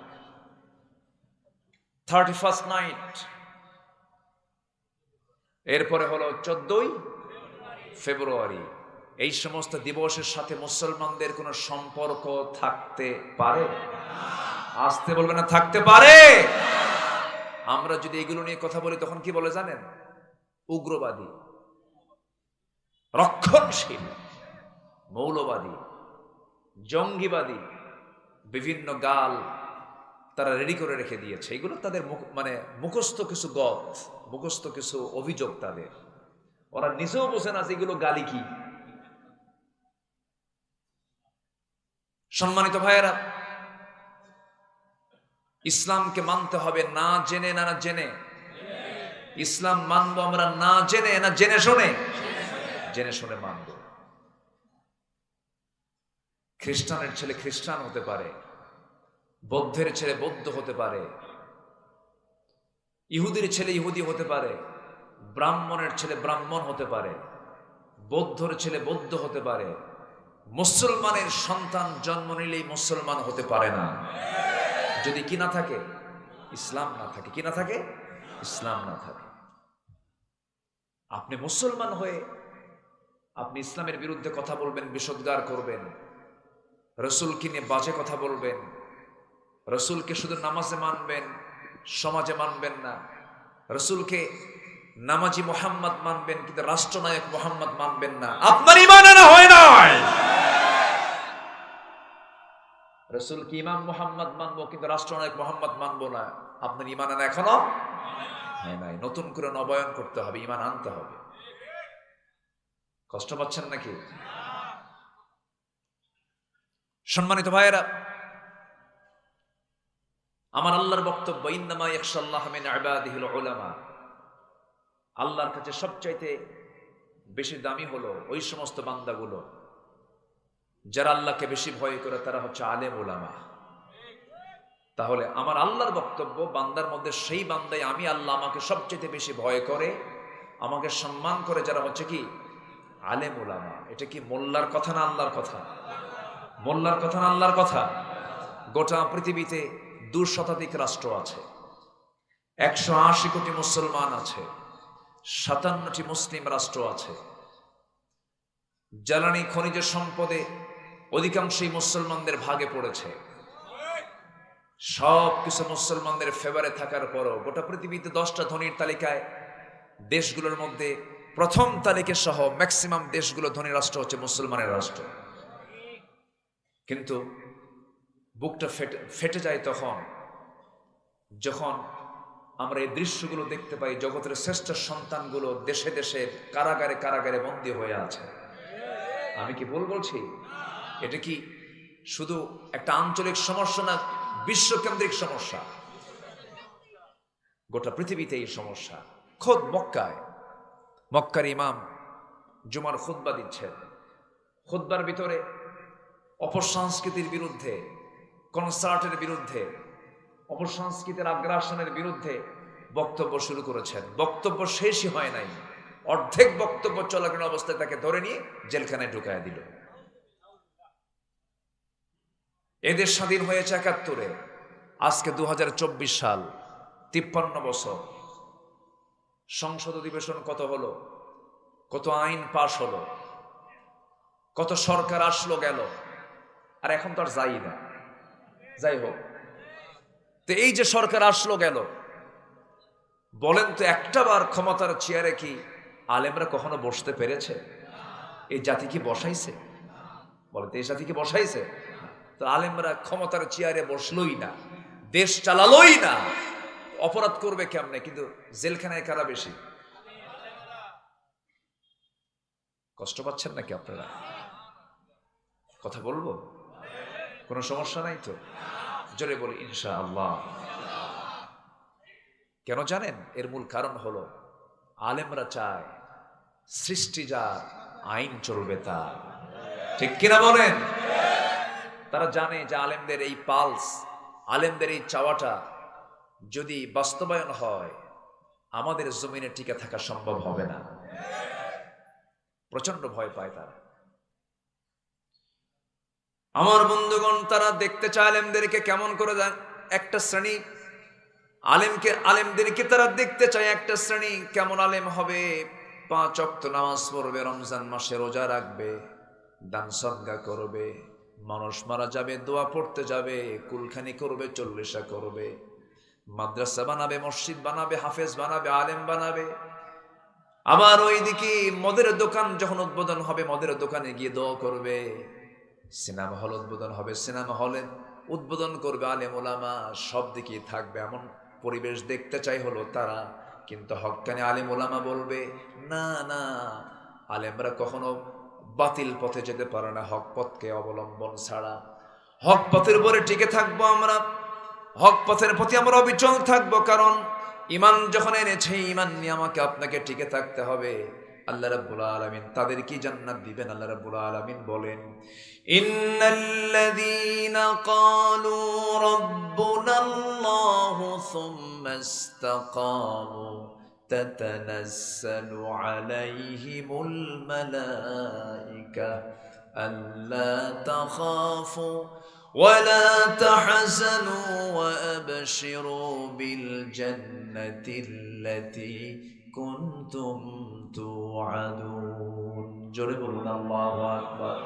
31st নাইট, এরপরে হলো 14ই ফেব্রুয়ারি। এই সমস্ত দিবসের সাথে মুসলমানদের কোনো সম্পর্ক থাকতে পারে? আসতে বলবে না, থাকতে পারে। আমরা যদি এগুলো নিয়ে কথা বলি তখন কি বলে জানেন? উগ্রবাদী, রক্ষণশীল, মৌলবাদী, জঙ্গিবাদী, বিভিন্ন গাল তারা রেডি করে রেখে দিয়েছে। এগুলো তাদের মানে মুখস্থ কিছু গত, মুখস্থ কিছু অভিযোগ তাদের। ওরা নিজেও বোঝে না যে এগুলো গালি কি। সম্মানিত ভাইয়েরা, ইসলামকে মানতে হবে না জেনে না জেনে। ইসলাম মানবো আমরা না জেনে না জেনে শুনে? জেনে শুনে মানবো। খ্রিস্টানের ছেলে খ্রিস্টান হতে পারে, বৌদ্ধের ছেলে বৌদ্ধ হতে পারে, ইহুদির ছেলে ইহুদি হতে পারে, ব্রাহ্মণের ছেলে ব্রাহ্মণ হতে পারে, বৌদ্ধর ছেলে বৌদ্ধ হতে পারে। মুসলমানের সন্তান জন্ম নিলেই মুসলমান হতে পারে না যদি কি না থাকে? ইসলাম না থাকে। কি না থাকে? ইসলাম না থাকে। আপনি মুসলমান হয়ে আপনি ইসলামের বিরুদ্ধে কথা বলবেন, বিষোদ্গার করবেন, রসুলকে নিয়ে বাজে কথা বলবেন, রসুলকে শুধু নামাজে মানবেন, সমাজে মানবেন না। রসুলকে নামাজি মোহাম্মদ মানবেন কিন্তু রাষ্ট্রনায়ক মোহাম্মদ মানবেন না। আপনার ঈমান আনা হয় নাই। রসুলকে ইমাম মোহাম্মদ মানবো কিন্তু রাষ্ট্রনায়ক মোহাম্মদ মানবো না, আপনার ঈমান আনা এখনো হয় নাই। নতুন করে নবায়ন করতে হবে, ঈমান আনতে হবে। কষ্ট পাচ্ছেন নাকি? সম্মানিত ভাইয়েরা, আমার আল্লাহর বক্তব্য, ইন্নামা ইয়াখশাল্লাহ মিন ইবাদিহিল উলামা। আল্লাহর কাছে সবচাইতে বেশি দামি হলো ওই সমস্ত বান্দাগুলো যারা আল্লাহকে বেশি ভয় করে, তারা হচ্ছে আলেম উলামা। তাহলে আমার আল্লাহর বক্তব্য, বান্দার মধ্যে সেই বান্দাই আমি আল্লাহ আমাকে সবচাইতে বেশি ভয় করে, আমাকে সম্মান করে, যারা হচ্ছে কি আলেম উলামা। এটা কি মোল্লার কথা না আল্লাহর কথা? মোল্লার কথা না আল্লাহর কথা? গোটা পৃথিবীতে 2 শতাধিক রাষ্ট্র আছে, 180 কোটি মুসলমান আছে, 57টি মুসলিম রাষ্ট্র আছে। জ্বালানি খনিজ সম্পদে অধিকাংশই মুসলমানদের ভাগে পড়েছে। সব কিছু মুসলমানদের ফেভারে থাকার পরও গোটা পৃথিবীতে 10টা ধনীর তালিকায় দেশগুলোর মধ্যে প্রথম তালিকা সহ ম্যাক্সিমাম দেশগুলো ধনী রাষ্ট্র হচ্ছে মুসলমানের রাষ্ট্র। কিন্তু বুকটা ফেটে যায় যখন আমরা এই দৃশ্যগুলো দেখতে পাই, জগতের শ্রেষ্ঠ সন্তানগুলো দেশে দেশে কারাগারে কারাগারে বন্দী হয়ে আছে। আমি কি ভুল বলছি? এটা কি শুধু একটা আঞ্চলিক সমস্যা না, বিশ্বকেন্দ্রিক সমস্যা? গোটা পৃথিবীতে এই সমস্যা। খোদ মক্কার ইমাম জুমার খুতবা দিচ্ছেন, খুতবার ভিতরে অপসংস্কৃতির বিরুদ্ধে, কনসার্টের বিরুদ্ধে, অপসংস্কৃতির আগ্রাসনের বিরুদ্ধে বক্তব্য শুরু করেছেন। বক্তব্য শেষই হয় নাই, অর্ধেক বক্তব্য চলাকালীন অবস্থায় তাকে ধরে নিয়ে জেলখানায় ঢুকায় দিল। এদের স্বাধীন হয়েছে 71-এ, আজকে 2024 সাল, 53 বছর। সংসদ অধিবেশন কত হলো, কত আইন পাশ হলো, কত সরকার আসলো গেল, আর এখন তো আর যাই না। যাই হোক, তো এই যে সরকার আসলো গেল, বলেন তো একটা বার ক্ষমতার চেয়ারে কি আলেমরা কখনো বসতে পেরেছে? এই জাতি কি বসাইছে? বলে দেশ জাতিকে বসাইছে? তো আলেমরা ক্ষমতার চেয়ারে বসলোই না, দেশ চালালোই না, অপরাধ করবে কেমনে? কিন্তু জেলখানায় কারা বেশি? কষ্ট পাচ্ছেন নাকি আপনারা? কথা বলবো? কোনো সমস্যা নাই তো? জোরে বলি ইনশাআল্লাহ। কেন জানেন? এর মূল কারণ হলো আলেমরা চায় সৃষ্টি যার, আইন চলবে তার। ঠিক কিনা বলেন? তারা জানে যে আলেমদের এই পালস, আলেমদের এই চাওয়াটা যদি বাস্তবায়ন হয়, আমাদের জমিনে টিকে থাকা সম্ভব হবে না। প্রচন্ড ভয় পায় তারা। আমার বন্ধুগণ, তারা দেখতে চায় আলেমদেরকে কেমন করে দেন। একটা শ্রেণী আলেমদেরকে তারা দেখতে চায় একটা শ্রেণী কেমন আলেম হবে, 5 ওয়াক্ত নামাজ পড়বে, রমজান মাসে রোজা রাখবে, দান সদকা করবে, মানুষ মারা যাবে দোয়া পড়তে যাবে, কুলখানি করবে, চল্লিশা করবে, মাদ্রাসা বানাবে, মসজিদ বানাবে, হাফেজ বানাবে, আলেম বানাবে। আবার ওইদিকে মদের দোকান যখন উদ্বোধন হবে, মদের দোকানে গিয়ে দোয়া করবে। সিনেমা হল উদ্বোধন হবে, সিনেমা হলে উদ্বোধন করবে আলেম ওলামা, সব দিকে থাকবে। এমন পরিবেশ দেখতে চাই হলো তারা। কিন্তু হক্কানি আলেম ওলামা বলবে না না, আলেমরা কখনো বাতিল পথে যেতে পারে না হক পথকে অবলম্বন ছাড়া। হক পথের উপরে টিকে থাকবো আমরা, হক পথের প্রতি আমরা অবিচল থাকবো। কারণ ঈমান যখন এনেছে, ঈমান নিয়ে আমাকে আপনাকে টিকে থাকতে হবে। আল্লাহ রাব্বুল আলামিন তাদের কি জান্নাত দিবেন? আল্লাহ রাব্বুল আলামিন বলেন, ইন্নাল্লাযীনা ক্বালু রাব্বুনাল্লাহু সুম্মা ইসতাকামু তাতানাজ্জালু আলাইহিমুল মালায়েকা আল্লা তাখাফু ولا تحزنوا وأبشروا بالجنة التي كنتم توعدون জোরে বলুন আল্লাহু আকবার।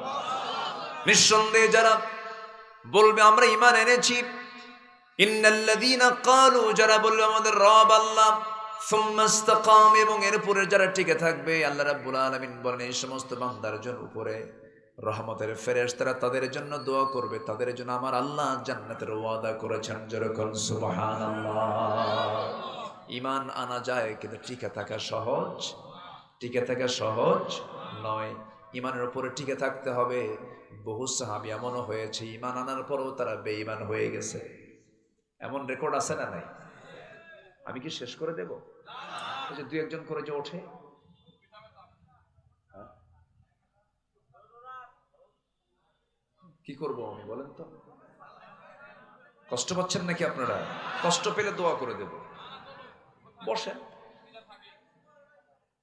নিঃসন্দেহে যারা বলবে আমরা ঈমান এনেছি, ইন্নাল্লাযীনা ক্বালু, যারা বলবে আমাদের রব আল্লাহ, সুম্মা ইসতাকামু, এবং এরপরে যারা টিকে থাকবে, আল্লাহ রাব্বুল আলামিন বলেন এই সমস্ত বান্দার জন্য উপরে রহমতের ফেরেশতারা তাদের জন্য দোয়া করবে, তাদের জন্য আমার আল্লাহ জান্নাতের ওয়াদা করেছেন। যেরকম সুবহানাল্লাহ। ঈমান আনা যায়, কিন্তু টিকে থাকা সহজ, টিকে থাকা সহজ নয়। ঈমানের উপরে টিকে থাকতে হবে। বহু সাহাবী এমনও হয়েছে ঈমান আনার পরও তারা বেঈমান হয়ে গেছে। এমন রেকর্ড আছে না নাই? আমি কি শেষ করে দেব? এই যে 2-1 করে যে ওঠে, কি করব আমি বলেন তো? কষ্ট পাচ্ছেন নাকি আপনারা? কষ্ট পেলে দোয়া করে দেব। বসেন।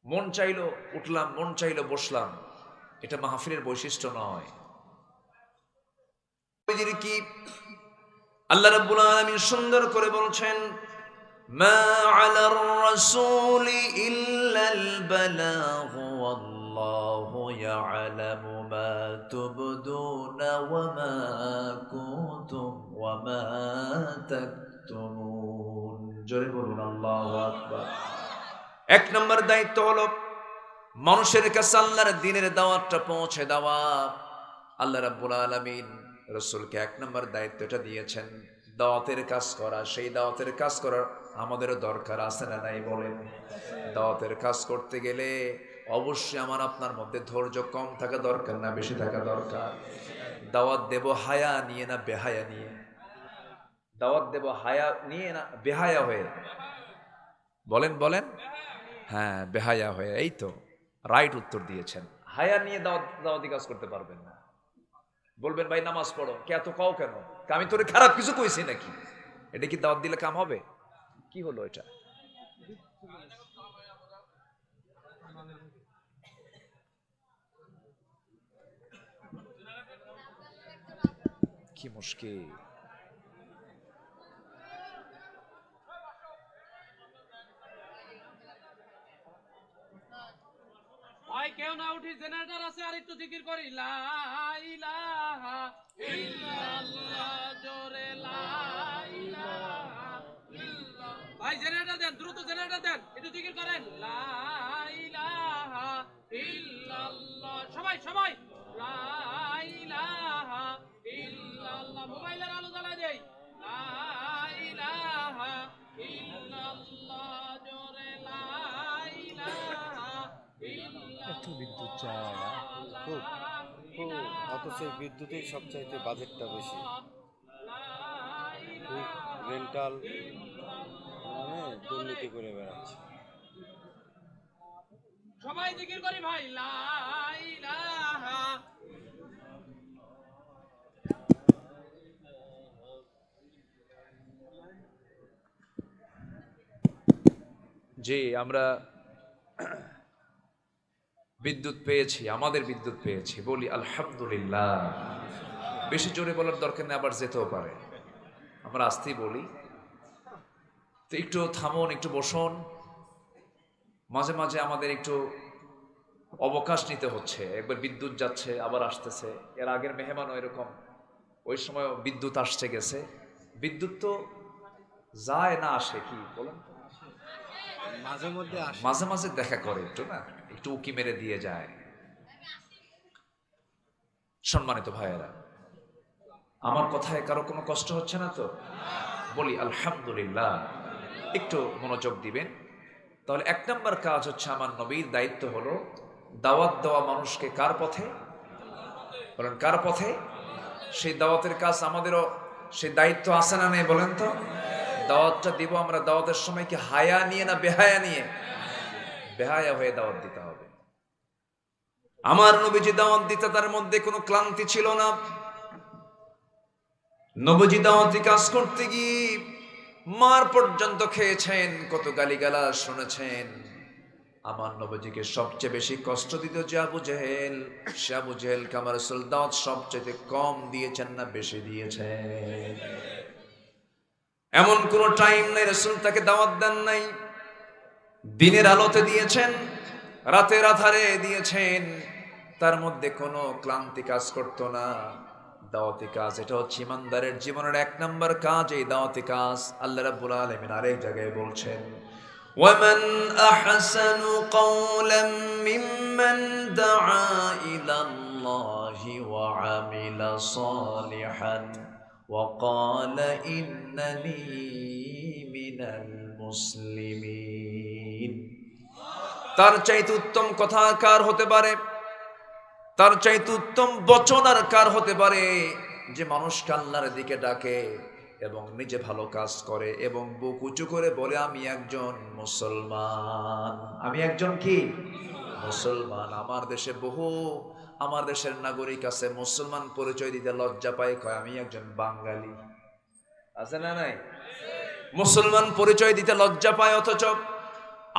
মন চাইলো উঠলাম, মন চাইলো বসলাম, এটা মাহফিলের বৈশিষ্ট্য নয়। কি আল্লাহ রাব্বুল আলামিন সুন্দর করে বলছেন, মা আলার রাসূলি ইল্লাল বালাগ ওয়াল্লাহু ইয়ালামু মা তুবদুনা ওয়া মা কুনতুম ওয়া মা তাকতুমুন। জোরে বলুন আল্লাহু আকবার। 1 নম্বর দায়িত্ব হলো মানুষের কাছে আল্লাহর দ্বীনের দাওয়াতটা পৌঁছে দেওয়া। আল্লাহ রাব্বুল আলামিন রাসূলকে 1 নম্বর দায়িত্বটা দিয়েছেন, দাওয়াতের কাজ করা। সেই দাওয়াতের কাজ করার আমাদেরও দরকার আছে না নাই বলেন? দাওয়াতের কাজ করতে গেলে অবশ্যই আমার আপনার মধ্যে ধৈর্য কম থাকা দরকার না বেশি থাকা দরকার? দাওয়াত দেব হায়া নিয়ে না বেহায়া নিয়ে? দাওয়াত দেব হায়া নিয়ে না বেহায়া হয়ে? বলেন বলেন। হ্যাঁ, বেহায়া হয়ে। এই তো রাইট উত্তর দিয়েছেন। হায়া নিয়ে দাওয়াতি কাজ করতে পারবেন না। বলবেন ভাই নামাজ পড়ো, কে এত কও কেন? আমি তোরে খারাপ কিছু কইছি নাকি? এটা কি দাওয়াত দিলে কাম হবে? কি হলো এটা? কি মুশকিল। ভাই কেউ না উঠি, জেনারেটর আছে, আর একটু জিকির করি লা ইলাহা ইল্লাল্লাহ, জোরে লা ইলাহা ইল্লাল্লাহ। ভাই জেনারেটর দেন, দ্রুত জেনারেটর দেন, একটু জিকির করেন লা ইলাহা ইল্লাল্লাহ। সবাই সবাই লা ইলাহা খুব খুব অথচ এই বিদ্যুতেই সবচাইতে বাজেটটা বেশি। রেন্টাল মানে দুর্নীতি করে বেড়াচ্ছে। সবাই জিকির করি ভাই লা ইলাহা। জি, আমরা বিদ্যুৎ পেয়েছি, আমাদের বিদ্যুৎ পেয়েছি, বলি আলহামদুলিল্লাহ। বেশি জোরে বলার দরকার নেই, আবার যেতেও পারে, আমরা আস্তেই বলি। তো একটু থামুন, একটু বসুন। মাঝে মাঝে আমাদের একটু অবকাশ নিতে হচ্ছে। একবার বিদ্যুৎ যাচ্ছে আবার আসতেছে। এর আগের মেহমানও এরকম, ওই সময় বিদ্যুৎ আসছে গেছে। বিদ্যুৎ তো যায় না আসে, কি বলেন? মাঝে মধ্যে আসে। মাঝে মাঝে দেখা করে, একটু না, একটু উকি মেরে দিয়ে যায়। সম্মানিত ভাইয়েরা, আমার কথায় কারো কোনো কষ্ট হচ্ছে না তো? বলি আলহামদুলিল্লাহ। একটু মনোযোগ দিবেন। তাহলে এক নম্বর কাজ হচ্ছে, আমার নবীর দায়িত্ব হলো দাওয়াত দেওয়া মানুষকে কার পথে? বলেন কার পথে? সেই দাওয়াতের কাজ আমাদেরও সেই দায়িত্ব আছে না নেই বলেন তো? দাওয়াতটা দিব আমরা, দাওয়াতের সময় কি হায়া নিয়ে না বেহায়া নিয়ে? বেহায়া হয়ে দাওয়াত দিতে হবে। আমার নবীজি দাওয়াত দিতে তার মধ্যে কোনো ক্লান্তি ছিল না। নবীজি দাওয়াতি কাজ করতে গিয়ে মার পর্যন্ত খেয়েছেন, কত গালিগালাজ শুনেছেন। আমার নবীজিকে সবচেয়ে বেশি কষ্ট দিত যে আবু জেহেল। সে আবু জেহেলকে আমার রাসূল দাওয়াত সবচেয়ে কম দিয়েছেন না বেশি দিয়েছেন? এমন কোন টাইম নাই রাসূল তাকে দাওয়াত দেন নাই। দিনের আলোতে দিয়েছেন, রাতের আধারে দিয়েছেন, তার মধ্যে কোনো ক্লান্তি কাজ করতো না। দাওয়াতি কাজ এটা হচ্ছে ইমানদারের জীবনের এক নাম্বার কাজ। এই দাওয়াতি কাজ আল্লাহ রাব্বুল আলামিন আরেক জায়গায় বলছেন, ওয়ামান আহসানু কওলাম মিম্মান দাআ ইলাল্লাহি ওয়া আমিলা সালিহান ওয়া ক্বালা ইন্নানি মিনাল মুসলিমিন। তার চাইতে উত্তম কথা কার হতে পারে? তার চাইতে উত্তম বচন আর কার হতে পারে? যে মানুষকে আল্লাহর দিকে ডাকে এবং নিজে ভালো কাজ করে এবং বুক উঁচু করে বলে আমি একজন মুসলমান। আমি একজন কি? মুসলমান। আমার দেশের নাগরিক আছে মুসলমান পরিচয় দিতে লজ্জা পায়, কয় আমি একজন বাঙালি। আছে না নাই? মুসলমান পরিচয় দিতে লজ্জা পায়। অথচ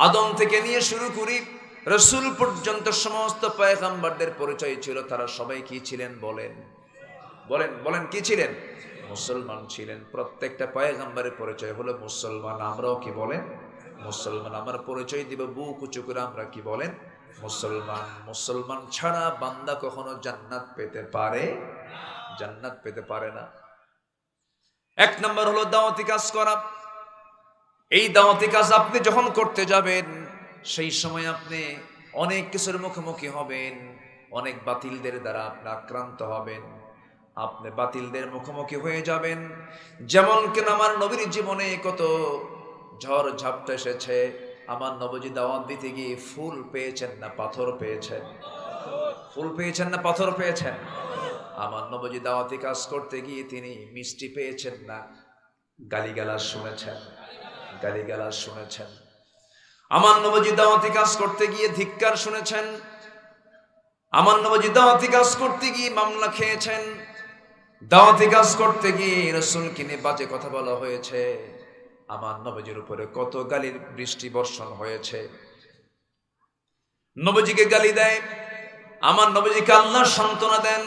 আদম থেকে নিয়ে শুরু করি রাসূল পর্যন্ত সমস্ত পয়গম্বরদের পরিচয় ছিল, তারা সবাই কি ছিলেন বলেন? বলেন বলেন কি ছিলেন? মুসলমান ছিলেন। প্রত্যেকটা পয়গম্বরের পরিচয় হলো মুসলমান। আমরাও কি বলেন? মুসলমান। আমার পরিচয় দিব বুক উঁচু করে, আমরা কি বলেন? মুসলমান। মুসলমান ছাড়া বান্দা কখনো জান্নাত পেতে পারে? জান্নাত পেতে পারে না। এক নম্বর হলো দাওয়াতি কাজ করা। এই দাওয়াতি কাজ আপনি যখন করতে যাবেন, সেই সময় আপনি অনেক কিছুর মুখোমুখি হবেন, অনেক বাতিলদের দ্বারা আপনি আক্রান্ত হবেন। আপনি বাতিলদের মুখোমুখি হয়ে যাবেন। যেমন কেন আমার নবীর জীবনে কত ঝড় ঝাপটা এসেছে। আমার নবীজি দাওয়াত দিতে গিয়ে ফুল পেয়েছেন না পাথর পেয়েছেন? ফুল পেয়েছেন না পাথর পেয়েছেন? আমার নবীজি দাওয়াতি কাজ করতে গিয়ে তিনি মিষ্টি পেয়েছেন না গালিগালাজ শুনেছেন? গালিগালাজ শুনেছেন। আমার নবীজি দাওয়াতি কাজ করতে গিয়ে ধিক্কার শুনেছেন। আমার নবীজি দাওয়াতি কাজ করতে গিয়ে মামলা খেয়েছেন। দাওয়াতি কাজ করতে গিয়ে রাসূলকে নিয়ে বাজে কথা বলা হয়েছে। আমার নবীজির উপরে কত গালির বৃষ্টি বর্ষণ হয়েছে। নবীজিকে গালি দেয়, আমার নবীজিকে আল্লাহ সান্ত্বনা দেন।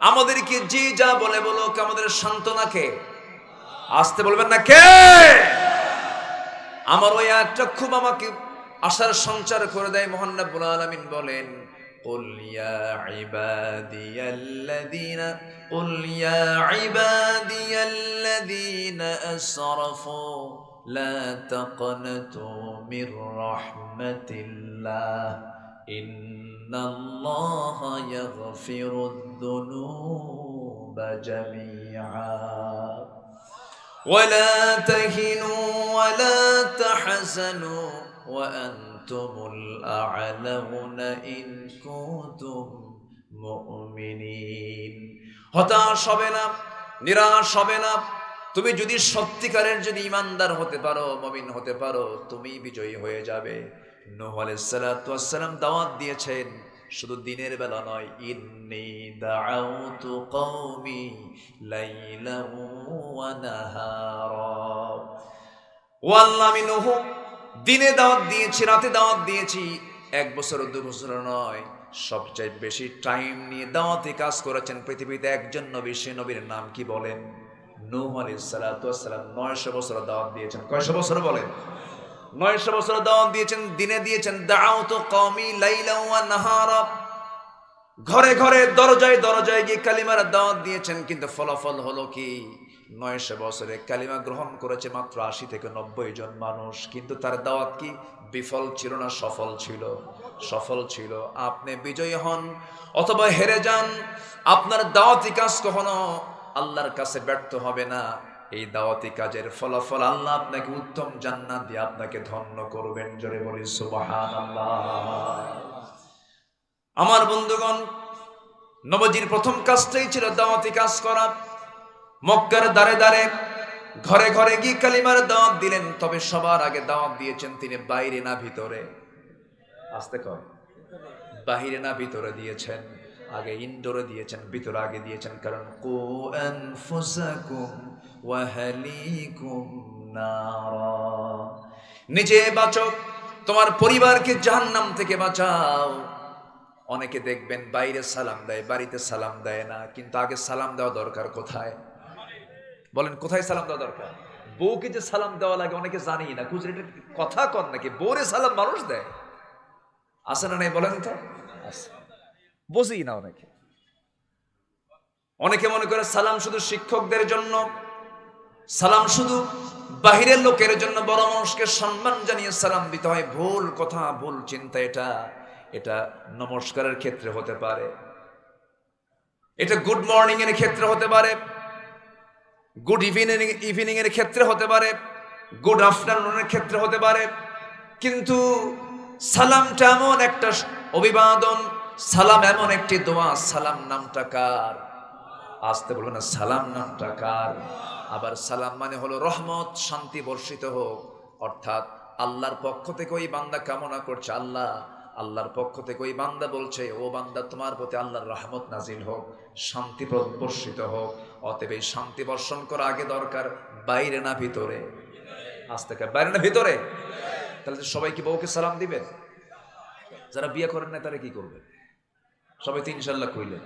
আমাদেরকে যে যা বলে বলুক, আমাদের সান্ত্বনাকে আসতে বলবেন না কে? আমার ওই একটা খুব আমাকে আশার সঞ্চার করে দেয়। মহান রব্বুল আলামিন বলেন, قل يا عبادي الذين أسرفوا لا تقنطوا من رحمة الله إن الله يغفر الذنوب جميعا ولا تهنوا ولا تحزنوا وأنتم আনতুমুল আ'লাউনা ইন কুনতুম মুমিনিন। হতাশ হবে না, নিরাশ হবে না। তুমি যদি সত্যিকারের যদি ঈমানদার হতে পারো, মুমিন হতে পারো, তুমি বিজয়ী হয়ে যাবে। নূহ আলাইহিস সালাতু ওয়াস সালাম দাওয়াত দিয়েছেন শুধু দিনের বেলা নয়, ইন্নী দাআউতু কওমি লাইলান ওয়া নাহারা। ও আল্লাহ, আমি নূহ দিনে দাওয়াত দিয়েছি, রাতে দাওয়াত দিয়েছি, 1 বছর 2 বছর নয়, সবচেয়ে বেশি টাইম নিয়ে দাওয়াতি কাজ করেছেন পৃথিবীতে একজন নবী। সে নবীর নাম কি বলেন? নূহ আলাইহিস সালাতু ওয়াস সালাম 900 বছর দাওয়াত দিয়েছেন। কয়শো বছর বলেন? 900 বছর দাওয়াত দিয়েছেন, দিনে দিয়েছেন। দাআউতু কওমি লাইলান ওয়া নাহারা, ঘরে ঘরে দরজায় দরজায় গিয়ে কালিমার দাওয়াত দিয়েছেন। কিন্তু ফলাফল হলো কি? 900 বছরে কালিমা গ্রহণ করেছে মাত্র 80 থেকে 90 জন মানুষ। কিন্তু তার দাওয়াত কি বিফল ছিল না সফল ছিল? সফল ছিল। আপনি বিজয়ী হন অথবা হেরে যান, আপনার দাওয়াতি কাজ কখনো আল্লাহর কাছে ব্যর্থ হবে না। এই দাওয়াতি কাজের ফলাফল আল্লাহ আপনাকে উত্তম জান্নাত দিয়ে আপনাকে ধন্য করবেন। জোরে বলি সুবহানাল্লাহ। আমার বন্ধুগণ, নবীজির প্রথম কাজটাই ছিল দাওয়াতি কাজ করা। মক্কার দ্বারে দ্বারে ঘরে ঘরে গিয়ে কালিমার দাওয়াত দিলেন। তবে সবার আগে দাওয়াত দিয়েছেন তিনি বাইরে না ভিতরে? আসতে কয়, বাহিরে না ভিতরে দিয়েছেন? আগে ইনডোরে দিয়েছেন, ভিতরে আগে দিয়েছেন। কারণ কু আনফুসাকুম ওয়া আহলিকুম নারা, নিজে বাঁচো, তোমার পরিবারকে জাহান্নাম থেকে বাঁচাও। অনেকে দেখবেন বাইরে সালাম দেয়, বাড়িতে সালাম দেয় না। কিন্তু আগে সালাম দেওয়া দরকার কোথায়? বলেন কোথায় সালাম দেওয়া দরকার? বউকে যে সালাম দেওয়া লাগে অনেকে জানি না। খুঁজে এটা কথা কর নাকি? বউরে সালাম মানুষ দেয়, আছে না নাই বলেন তো? বুঝি না অনেকে। অনেকে মনে করে সালাম শুধু শিক্ষকদের জন্য, সালাম শুধু বাহিরের লোকের জন্য। বড় মানুষকে সম্মান জানিয়ে সালাম দিতে হয়। ভুল কথা, ভুল চিন্তা। এটা নমস্কারের ক্ষেত্রে হতে পারে, এটা গুড মর্নিং এর ক্ষেত্রে হতে পারে, গুড ইভিনিং এর ক্ষেত্রে হতে পারে, গুড আফটারনুনের ক্ষেত্রে হতে পারে। কিন্তু সালামটা এমন একটা অভিবাদন, সালাম এমন একটি দোয়া। সালাম নামটা কার? আসতে বলবে না, সালাম নামটা কার? আবার সালাম মানে হলো রহমত, শান্তি বর্ষিত হোক। অর্থাৎ আল্লাহর পক্ষ থেকে ওই বান্দা কামনা করছে, আল্লাহর পক্ষ থেকে ওই বান্দা বলছে, ও বান্দা তোমার প্রতি আল্লাহর রহমত নাজিল হোক, শান্তি বর্ষিত হোক। অতএব এই শান্তি বর্ষণ করা আগে দরকার বাইরে না ভিতরে? আসতে কার? বাইরে না ভিতরে? তাহলে সবাই কি বউকে সালাম দিবে? যারা বিয়ে করেন না তারা কি করবে? সবাই তো ইনশাল্লাহ কইলে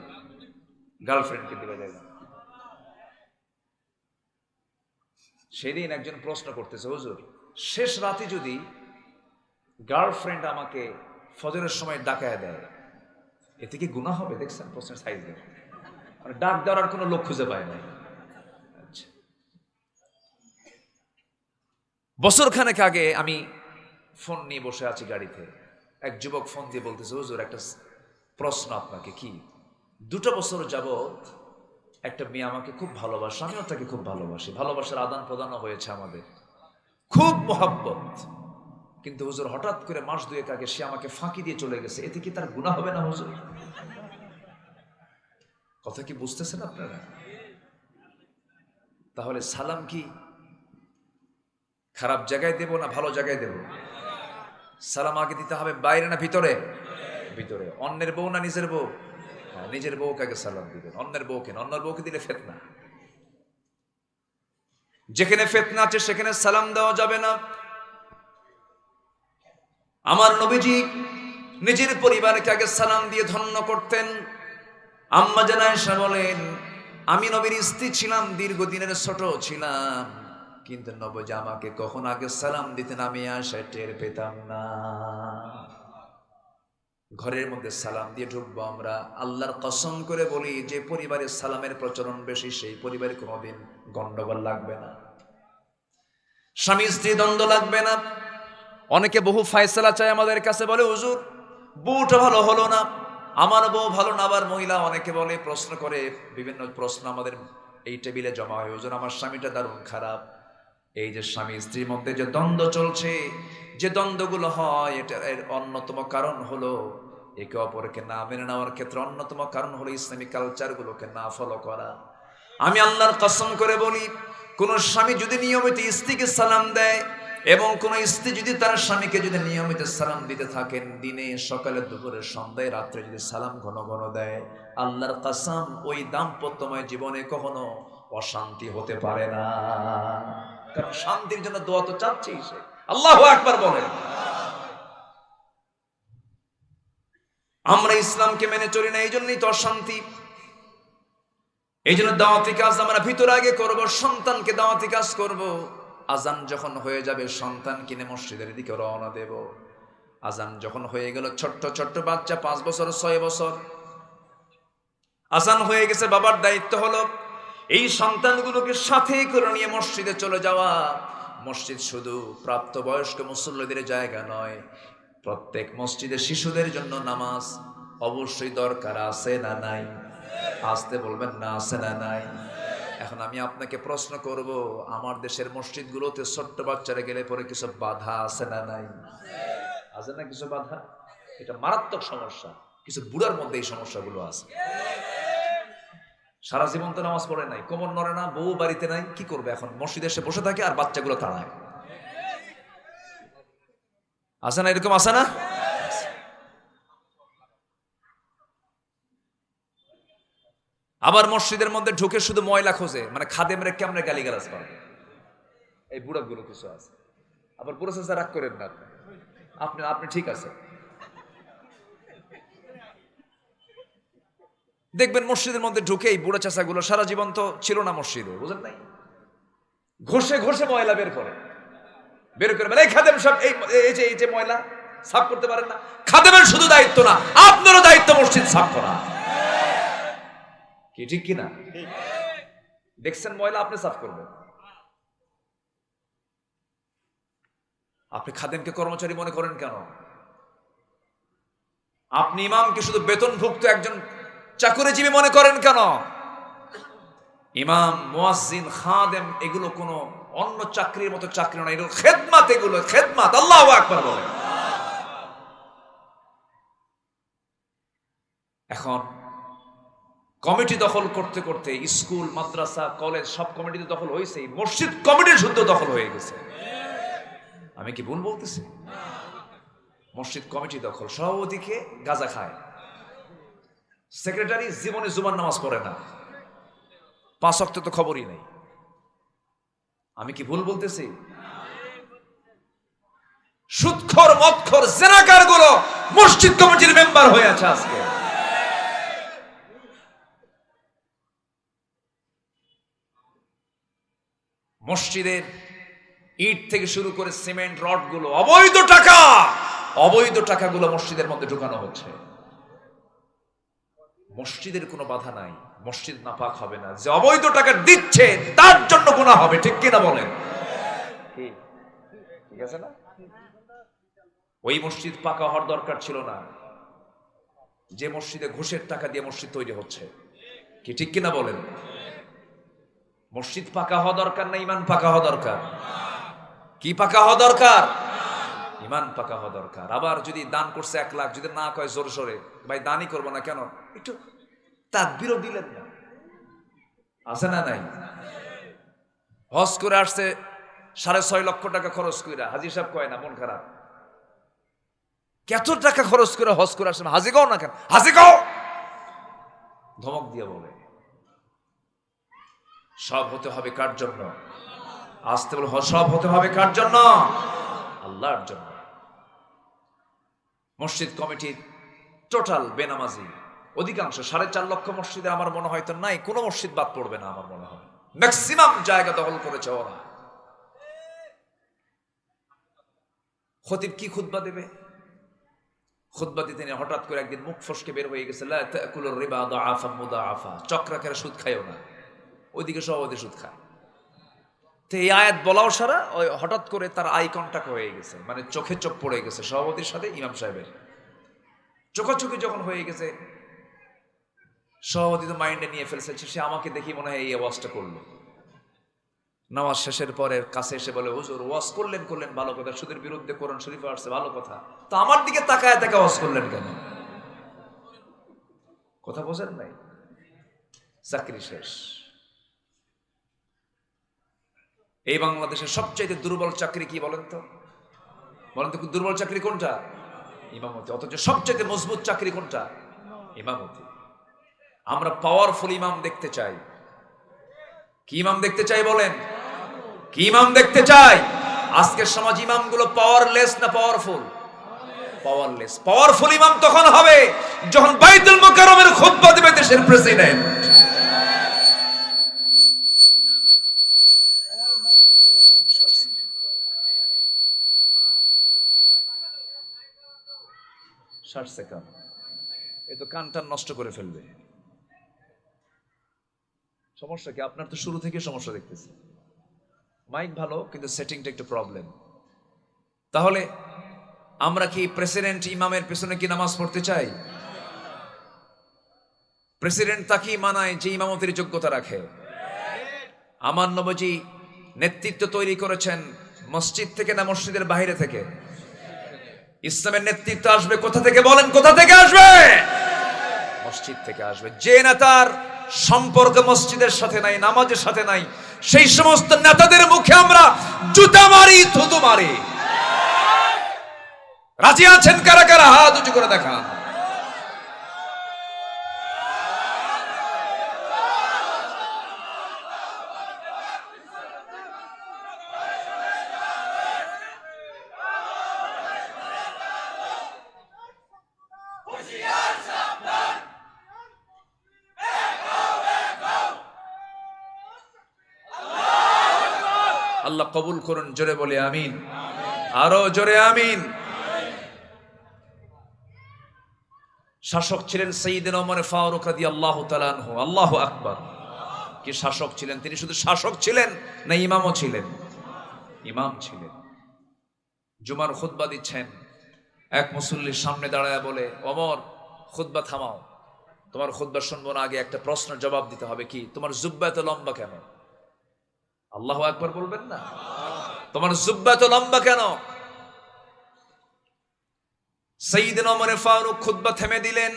গার্লফ্রেন্ডকে দিবে যাবে। সেদিন একজন প্রশ্ন করতেছে, হুজুর শেষ রাতে যদি গার্লফ্রেন্ড আমাকে ফজরের সময় ডাকায় দেয়, এতে কি গুনাহ হবে? দেখছেন প্রশ্নের সাইজ? মানে ডাক দেওয়ার আর কোনো লোক খুঁজে পায় না। আচ্ছা, বছর খানেক আগে আমি ফোন নিয়ে বসে আছি গাড়িতে, এক যুবক ফোন দিয়ে বলতেছে, হুজুর একটা প্রশ্ন আপনাকে। কি? 2 বছর যাবত একটা মেয়ে আমাকে খুব ভালোবাসে, আমিও তাকে খুব ভালোবাসি, ভালোবাসার আদান প্রদানও হয়েছে আমাদের, খুব মহব্বত। কিন্তু হুজুর হঠাৎ করে মাস 2 আগে সে আমাকে ফাঁকি দিয়ে চলে গেছে, এতে কি তার গুনাহ হবে না হুজুর? কথা কি বুঝতেছেন আপনারা? তাহলে সালাম কি খারাপ জায়গায় দেব না ভালো জায়গায় দেব? সালাম আগে দিতে হবে বাইরে না ভিতরে? ভিতরে। অন্যের বউ না নিজের বউ? হ্যাঁ, নিজের বউকে আগে সালাম দিবেন, অন্যের বউকে না। অন্যের বউকে দিলে ফিতনা। যেখানে ফিতনা আছে সেখানে সালাম দেওয়া যাবে না। আমার নবীজি নিজের পরিবারকে আগে সালাম দিয়ে ধন্য করতেন। আম্মা জান আয়েশা বলেন, আমি নবীর স্ত্রী ছিলাম, দীর্ঘদিনের ছোট ছিলাম, কিন্তু নবীজি আমাকে কখন আগে সালাম দিতেন আমি আয়েশা টের পেতাম না। ঘরের মধ্যে সালাম দিয়ে ঢুকবো আমরা, আল্লাহর কসম করে বলি, যে পরিবারের সালামের প্রচলন বেশি সেই পরিবারে কোনোদিন গন্ডগোল লাগবে না, স্বামী স্ত্রী দ্বন্দ্ব লাগবে না। অনেকে বহু ফায়সালা চায় আমাদের কাছে, বলে হুজুর বউটা ভালো হলো না, আমার বউ ভালো না। আবার মহিলা অনেকে বলে, প্রশ্ন করে, বিভিন্ন প্রশ্ন আমাদের এই টেবিলে জমা হয়, হুজুর আমার স্বামীটা দারুণ খারাপ, এই যে স্বামী স্ত্রীর মধ্যে যে দ্বন্দ্ব চলছে, যে দ্বন্দ্বগুলো হয়, এর অন্যতম কারণ হলো একে অপরকে না মেনে নেওয়ার ক্ষেত্রে অন্যতম কারণ হলো ইসলামিক কালচারগুলোকে না ফলো করা। আমি আল্লাহর কসম করে বলি, কোন স্বামী যদি নিয়মিত স্ত্রীকে সালাম দেয় এবং কোন স্ত্রী যদি তার স্বামীকে যদি নিয়মিত সালাম দিতে থাকেন, দিনে সকালে দুপুরে সন্ধ্যায় রাত্রে যদি সালাম ঘন ঘন দেয়, আল্লাহর কসম ওই দাম্পত্যময় জীবনে কখনো অশান্তি হতে পারে না। কারণ শান্তির জন্য দোয়া তো চাচ্ছেই সে। আল্লাহু আকবার বলেন। আমরা ইসলামকে মেনে চলি না, এই জন্যই তো অশান্তি। এই জন্য দাওয়াতি কাজ আমরা ভিতর আগে করব, সন্তানকে দাওয়াতি কাজ করব। আজান যখন হয়ে যাবে সন্তান কিনে মসজিদের দিকে রওনা দেব। আজান যখন হয়ে গেল, ছোট্ট ছোট্ট বাচ্চা 5 বছর 6 বছর, আজান হয়ে গেছে, বাবার দায়িত্ব হলো এই সন্তানগুলোকে সাথে করে নিয়ে মসজিদে চলে যাওয়া। মসজিদ শুধু প্রাপ্তবয়স্ক মুসল্লিদের জায়গা নয়, প্রত্যেক মসজিদে শিশুদের জন্য নামাজ অবশ্যই দরকার, আছে না নাই? আসতে বলবেন না, আছে না নাই? এখন আমি আপনাকে প্রশ্ন করব, আমার দেশের মসজিদগুলোতে ছোট্ট বাচ্চারা গেলে পরে কিছু বাধা আছে না নাই? আছে না কিছু বাধা? এটা মারাত্মক সমস্যা। কিছু বুড়ার মধ্যে এই সমস্যাগুলো আছে। সারা জীবন তো নামাজ পড়ে নাই, কোমর নড়ে না, বউ বাড়িতে নাই, কি করবে? এখন মসজিদে এসে বসে থাকে আর বাচ্চাগুলো তাড়ায়। আছে না এরকম? আছে না? আবার মসজিদের মধ্যে ঢুকে শুধু ময়লা খোঁজে, মানে খাদেমরে কেমনে গালিগালাজ করে, এই বুড়াগুলো কিছু আছে। আবার বুড়ো চাচা রাগ করেন না, আপনি আপনি ঠিক আছে। দেখবেন মসজিদের মধ্যে ঢুকে এই বুড়ো চাচাগুলো সারা জীবন তো ছিল না মসজিদে, বুঝেন নাই, ঘষে ঘষে ময়লা বের করে বলে এই খাদেম সব এই যে ময়লা সাফ করতে পারেন না। খাদেমের শুধু দায়িত্ব না, আপনারও দায়িত্ব মসজিদ সাফ করা। কি ঠিক কিনা? দেখছেন ময়লা, আপনি সাফ করবেন। আপনি খাদেমকে কর্মচারী মনে করেন কেন? আপনি ইমামকে শুধু বেতনভুক্ত একজন চাকরিজীবী মনে করেন কেন? ইমাম, মুয়াজ্জিন, খাদেম এগুলো কোনো অন্য চাকরির মতো চাকরি না, এগুলো খেদমাত, এগুলো খেদমাত। আল্লাহু আকবার বলেন। এখন কমিটি দখল করতে করতে স্কুল, মাদ্রাসা, কলেজ সব কমিটিতে দখল হয়েছে, মসজিদ কমিটির শুদ্ধ দখল হয়ে গেছে। আমি কি ভুল বলতেছি? মসজিদ কমিটি দখল, সভাপতিকে গাঁজা খায়, সেক্রেটারি জীবনে জুমার নামাজ পড়ে না, 5 ওয়াক্ত তো খবরই নেই। আমি কি ভুল বলতেছি? সুদখোর, মদখোর, জেনাকার গুলো মসজিদ কমিটির মেম্বার হয়ে আছে আজকে। মসজিদের ইট থেকে শুরু করে সিমেন্ট রড গুলো, অবৈধ টাকাগুলো মসজিদের মধ্যে ঢুকানো হচ্ছে। মসজিদের কোনো বাধা নাই, মসজিদ নাপাক হবে না। যে অবৈধ টাকা দিচ্ছে তার জন্য গুনাহ হবে, ঠিক কিনা বলেন? ঠিক আছে না? ওই মসজিদ পাকা হওয়ার দরকার ছিল না, যে মসজিদে ঘুষের টাকা দিয়ে মসজিদ তৈরি হচ্ছে। কি ঠিক কিনা বলেন? মসজিদ পাকা হওয়া দরকার না ইমান পাকা হওয়া দরকার? কি পাকা হওয়া দরকার? ইমান পাকা হওয়া দরকার। আবার যদি দান করছে 1 লাখ, যদি না কয় জোরে সোরে, ভাই দানই করবো না কেন, একটু তাকবীরও দিলেন না, আছে না নাই? হজ করে আসছে 6.5 লক্ষ টাকা খরচ করে, হাজি সাহেব কয় না মন খারাপ, কত টাকা খরচ করে হজ করে আসছেন, হাজি গাও না কেন? হাজি গাও, ধমক দিয়ে বলে। সব হতে হবে কার জন্য? আসতে বলে সব হতে হবে কার জন্য? আল্লাহর জন্য। মসজিদ কমিটি টোটাল বেনামাজি, অধিকাংশ 4.5 লক্ষ মসজিদে আমার মনে হয় তো নাই কোনো মসজিদ বাদ পড়বে না, আমার মনে হয় ম্যাক্সিমাম জায়গা দখল করেছে ওরা। খতিব কি খুতবা দেবে? খুতবা দিতে নিয়ে হঠাৎ করে একদিন মুখ ফসকে বের হয়ে গেছে, লা তাকুলুর রিবা দাআফা মুদাআফা, চক্রাকারে সুদ খায়ও না। ওইদিকে সভাপতি সুদ খায়। তো এই আয়াত বলাও সারা ওই হঠাৎ করে তার আই কন্টাক্ট হয়ে গেছে, মানে চোখে চোখ পড়ে গেছে সভাপতির সাথে ইমাম সাহেবের। চোখাচোখি যখন হয়ে গেছে, সভাপতি তো মাইন্ডে নিয়ে ফেলছে, সে আমাকে দেখি মনে হয় এই আওয়াজটা করলো। নামাজ শেষের পরে কাছে এসে বলে, হুজুর ওয়াজ করলেন ভালো কথা, সুদের বিরুদ্ধে কোরআন শরীফে আসছে ভালো কথা, তো আমার দিকে তাকায় তাকায় ওয়াজ করলেন কেন? কথা বোঝেন নাই? চাকরি শেষ। এই বাংলাদেশের সবচাইতে দুর্বল চাকরি কি বলেন তো? বলেন তো দুর্বল চাকরি কোনটা? ইমামতি। অথচ সবচাইতে মজবুত চাকরি কোনটা? ইমামতি। আমরা পাওয়ারফুল ইমাম দেখতে চাই। কি ইমাম দেখতে চাই বলেন? কি ইমাম দেখতে চাই? আজকের সমাজ ইমামগুলো পাওয়ারলেস না পাওয়ারফুল? পাওয়ারলেস। পাওয়ারফুল ইমাম তখন হবে যখন বাইতুল মুকাররমের খুতবা দেবে দেশের প্রেসিডেন্ট। এ তো কানটা নষ্ট করে ফেলবে। সমস্যা কি? আপনার তো শুরু থেকে সমস্যা দেখতেছি। মাইক ভালো, কিন্তু সেটিংটা একটু প্রবলেম। তাহলে আমরা কি প্রেসিডেন্ট ইমামের পেছনে কি নামাজ পড়তে চাই? প্রেসিডেন্ট তাকেই মানায় যে ইমামতির যোগ্যতা রাখে। আমার নবীজি নেতৃত্ব তৈরি করেছেন মসজিদ থেকে না মসজিদের বাইরে থেকে? ইসলামের নেতৃত্ব আসবে কোথা থেকে বলেন? কোথা থেকে আসবে? মসজিদ থেকে আসবে। যে নেতার সম্পর্ক মসজিদের সাথে নাই, নামাজের সাথে নাই, সেই সমস্ত নেতাদের মুখে আমরা জুতা মারি, থুতু মারি। রাজি আছেন কারা কারা? হাত উঁচু করে দেখান। আল্লাহ কবুল করুন। জোরে বলে আমিন। আরো জোরে আমিন। শাসক ছিলেন সাইয়েদনা ওমর ফারুক রাদিয়াল্লাহু তাআলা আনহু। আল্লাহু আকবার। কি শাসক ছিলেন! তিনি শুধু শাসক ছিলেন না ইমামও ছিলেন? ইমাম ছিলেন। জুমার খুতবা দিচ্ছেন, এক মুসল্লির সামনে দাঁড়ায় বলে, ওমর খুতবা থামাও, তোমার খুতবা শুনবো না, আগে একটা প্রশ্নের জবাব দিতে হবে। কি? তোমার জুব্বা এত লম্বা কেন? আল্লাহু আকবার বলবেন না? তোমার জুব্বা এত লম্বা কেন? সাইয়েদনা ওমর ফারুক খুতবা থেমে দিলেন।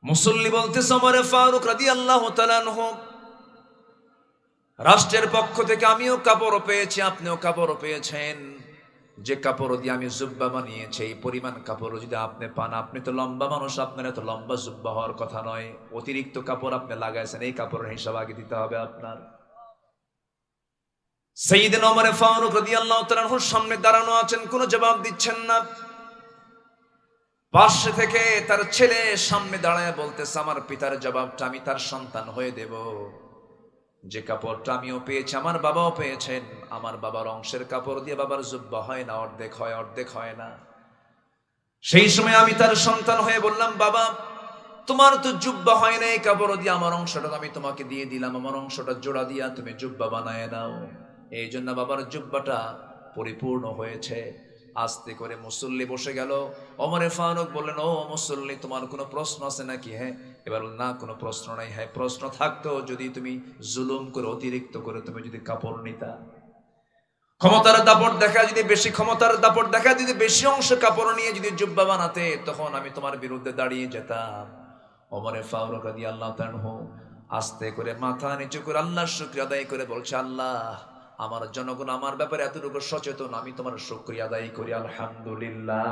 মুসল্লি বলতেছে, ওমর ফারুক রাদিয়াল্লাহু তাআলা আনহু, রাষ্ট্রের পক্ষ থেকে আমিও কাপড় পেয়েছি, আপনিও কাপড় পেয়েছেন। যে কাপড় দিয়ে আমি জুব্বা বানিয়েছি, এই পরিমাণ কাপড় যদি আপনি পান, আপনি তো লম্বা মানুষ, আপনার এত লম্বা জুব্বা হওয়ার কথা নয়। অতিরিক্ত কাপড় আপনি লাগাইছেন, এই কাপড়ের হিসাব আগে দিতে হবে আপনার। সাইয়েদনা ওমর ফারুক রাদিয়াল্লাহু তাআলা আনহুর সামনে দাঁড়ানো আছেন, কোনো জবাব দিচ্ছেন না। পাশে থেকে তার ছেলে সামনে দাঁড়ায় বলতেছে, আমার পিতার জবাবটা আমি তার সন্তান হয়ে দেব। যে কাপড়টা আমিও পেয়েছি, আমার বাবাও পেয়েছেন। আমার বাবার অংশের কাপড় দিয়ে বাবার জুব্বা হয় না, অর্ধেক হয়, অর্ধেক হয় না। সেই সময় আমি তার সন্তান হয়ে বললাম, বাবা তোমার তো জুব্বা হয় না, এই কাপড় দিয়ে আমার অংশটা আমি তোমাকে দিয়ে দিলাম, আমার অংশটা জোড়া দিয়া তুমি জুব্বা বানায় নাও। এই জন্য বাবার জুব্বাটা পরিপূর্ণ হয়েছে। আস্তে করে মুসল্লি বসে গেল। ওমর ফারুক বললেন, ও মুসল্লি, তোমার কোনো প্রশ্ন আছে নাকি? হ্যাঁ। এবার না, কোনো প্রশ্ন নাই। হ্যাঁ, প্রশ্ন থাকতো যদি তুমি জুলুম করে, অতিরিক্ত করে তুমি যদি কাপড় নিতা, ক্ষমতার দাপট দেখা, যদি বেশি ক্ষমতার দাপট দেখা, যদি বেশি অংশ কাপড় নিয়ে যদি জুব্বা বানাতে, তখন আমি তোমার বিরুদ্ধে দাঁড়িয়ে যেতাম। ওমর ফারুক রাদিয়াল্লাহু তাআলা আনহু আস্তে করে মাথা নিচু করে আল্লাহর শুকরিয়া আদায় করে বলছে, আল্লাহ আমার জনগণ আমার ব্যাপারে এতটুকু সচেতন, আমি তোমার শুকরিয়া আদায় করি, আলহামদুলিল্লাহ।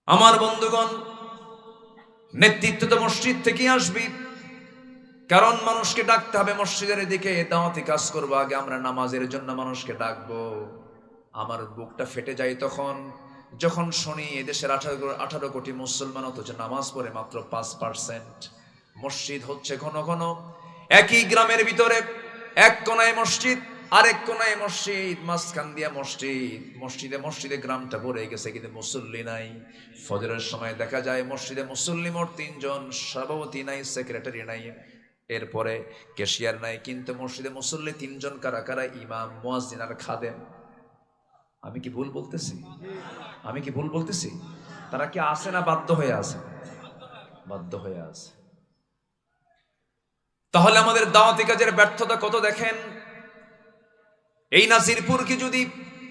আমার বন্ধুগণ, নেতৃত্ব তো মসজিদ থেকে আসবে, কারণ মানুষকে ডাকতে হবে মসজিদের দিকে, দাওয়াতি কাজ করবো। আগে আমরা নামাজের জন্য মানুষকে ডাকবো। আমার বুকটা ফেটে যায় তখন যখন শুনি এদেশের 18 কোটি মুসলমান, অথচ নামাজ পড়ে মাত্র 5%। মসজিদ হচ্ছে ঘন ঘন। একই গ্রামের ভিতরে এক কোনায় মসজিদ, আরেক কোনায় মসজিদ, মাঝখান দিয়া মসজিদ। মসজিদে মসজিদে গ্রামটা ভরে গেছে, কিন্তু মুসল্লি নাই। ফজরের সময় দেখা যায় মসজিদে মুসল্লি মোট 3 জন, সভাপতি নাই, সেক্রেটারি নাই, এরপরে ক্যাশিয়ার নাই, কিন্তু মসজিদে মুসল্লি 3 জন। কারা কারা? ইমাম, মুয়াজ্জিন আর খাদেম। আমি কি ভুল বলতেছি? আমি কি ভুল বলতেছি? তারা কি আসে না বাধ্য হয়ে আছে? বাধ্য হয়ে আছে। তাহলে আমাদের দাওয়াতি কাজের ব্যর্থতা কত দেখেন। এই নাজিরপুরকে যদি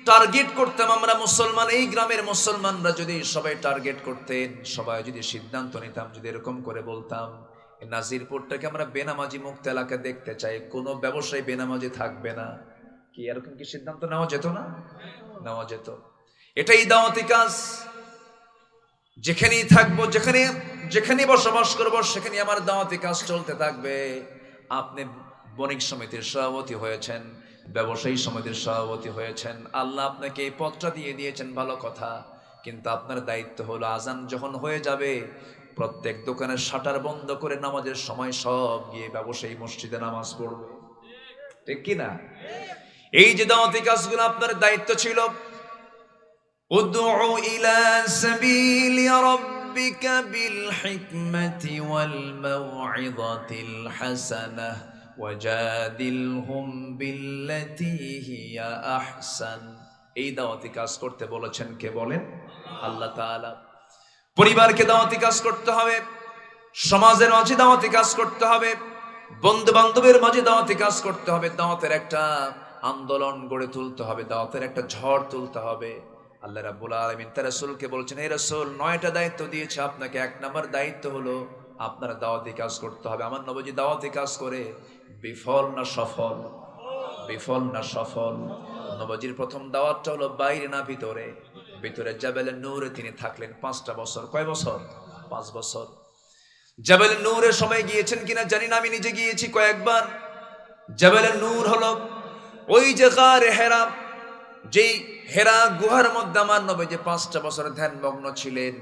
টার্গেট করতাম আমরা মুসলমান, এই গ্রামের মুসলমানরা যদি সবাই টার্গেট করতেন, সবাই যদি সিদ্ধান্ত নিতাম, যদি এরকম করে বলতাম এই নাজিরপুরটাকে আমরা বেনামাজি মুক্ত এলাকা দেখতে চাই, কোনো ব্যবসায়ী বেনামাজি থাকবে না, কি এরকম কি সিদ্ধান্ত নেওয়া যেত না? নেওয়া যেত। এটাই দাওয়াতি কাজ। যেখানেই থাকবো, যেখানে বসবাস করবো, সেখানে আমার দাওয়াতি কাজ চলতে থাকবে। আপনি বণিক সমিতির সভাপতি হয়েছেন, ব্যবসায়ী সমিতির সভাপতি হয়েছেন, আল্লাহ আপনাকে এই পদটা দিয়ে দিয়েছেন, ভালো কথা। কিন্তু আপনার দায়িত্ব হলো আজান যখন হয়ে যাবে প্রত্যেক দোকানের শাটার বন্ধ করে নামাজের সময় সব গিয়ে ব্যবসায়ী মসজিদে নামাজ পড়বে, ঠিক কি না? এই যে দাওয়াতি কাজগুলো আপনার দায়িত্ব ছিল। উদউ ইলা সাবিলি রাব্বিকা বিল হিকমাতি ওয়াল মাউইযাতিল হাসানাহ ওয়াজাদিলহুম বিল্লাতী হিয়া আহসান। এই দাওয়াতি কাজ করতে বলেছেন কে বলেন? আল্লাহ তাআলা। পরিবারকে দাওয়াতি কাজ করতে হবে, সমাজের মাঝে দাওয়াতি কাজ করতে হবে, বন্ধু বান্ধবের মাঝে দাওয়াতি কাজ করতে হবে, দাওয়াতের একটা আন্দোলন গড়ে তুলতে হবে, দাওয়াতের একটা ঝড় তুলতে হবে। আল্লাহ রাব্বুল আলামিন তার রাসূলকে বলছেন, হে রাসূল 9টা দায়িত্ব দিয়েছে আপনাকে, 1 নম্বর দায়িত্ব হলো আপনার দাওয়াতি কাজ করতে হবে। আমার নবীজি দাওয়াতি কাজ করে বিফল না সফল? বিফল না সফল? নবীজির প্রথম দাওয়াতটা হলো বাইরে না ভিতরে। ভিতরে জাবেলে নূরে তিনি থাকলেন 5টা বছর। কয় বছর? 5 বছর। জাবেলে নূরের সময় গিয়েছেন কিনা জানি না, আমি নিজে গিয়েছি কয়েকবার। জাবেলে নূর হলো ওই যে গারে হেরা, যেই হেরা গুহার মধ্যে আমার নবীজি 5টা বছর ধ্যানমগ্ন ছিলেন।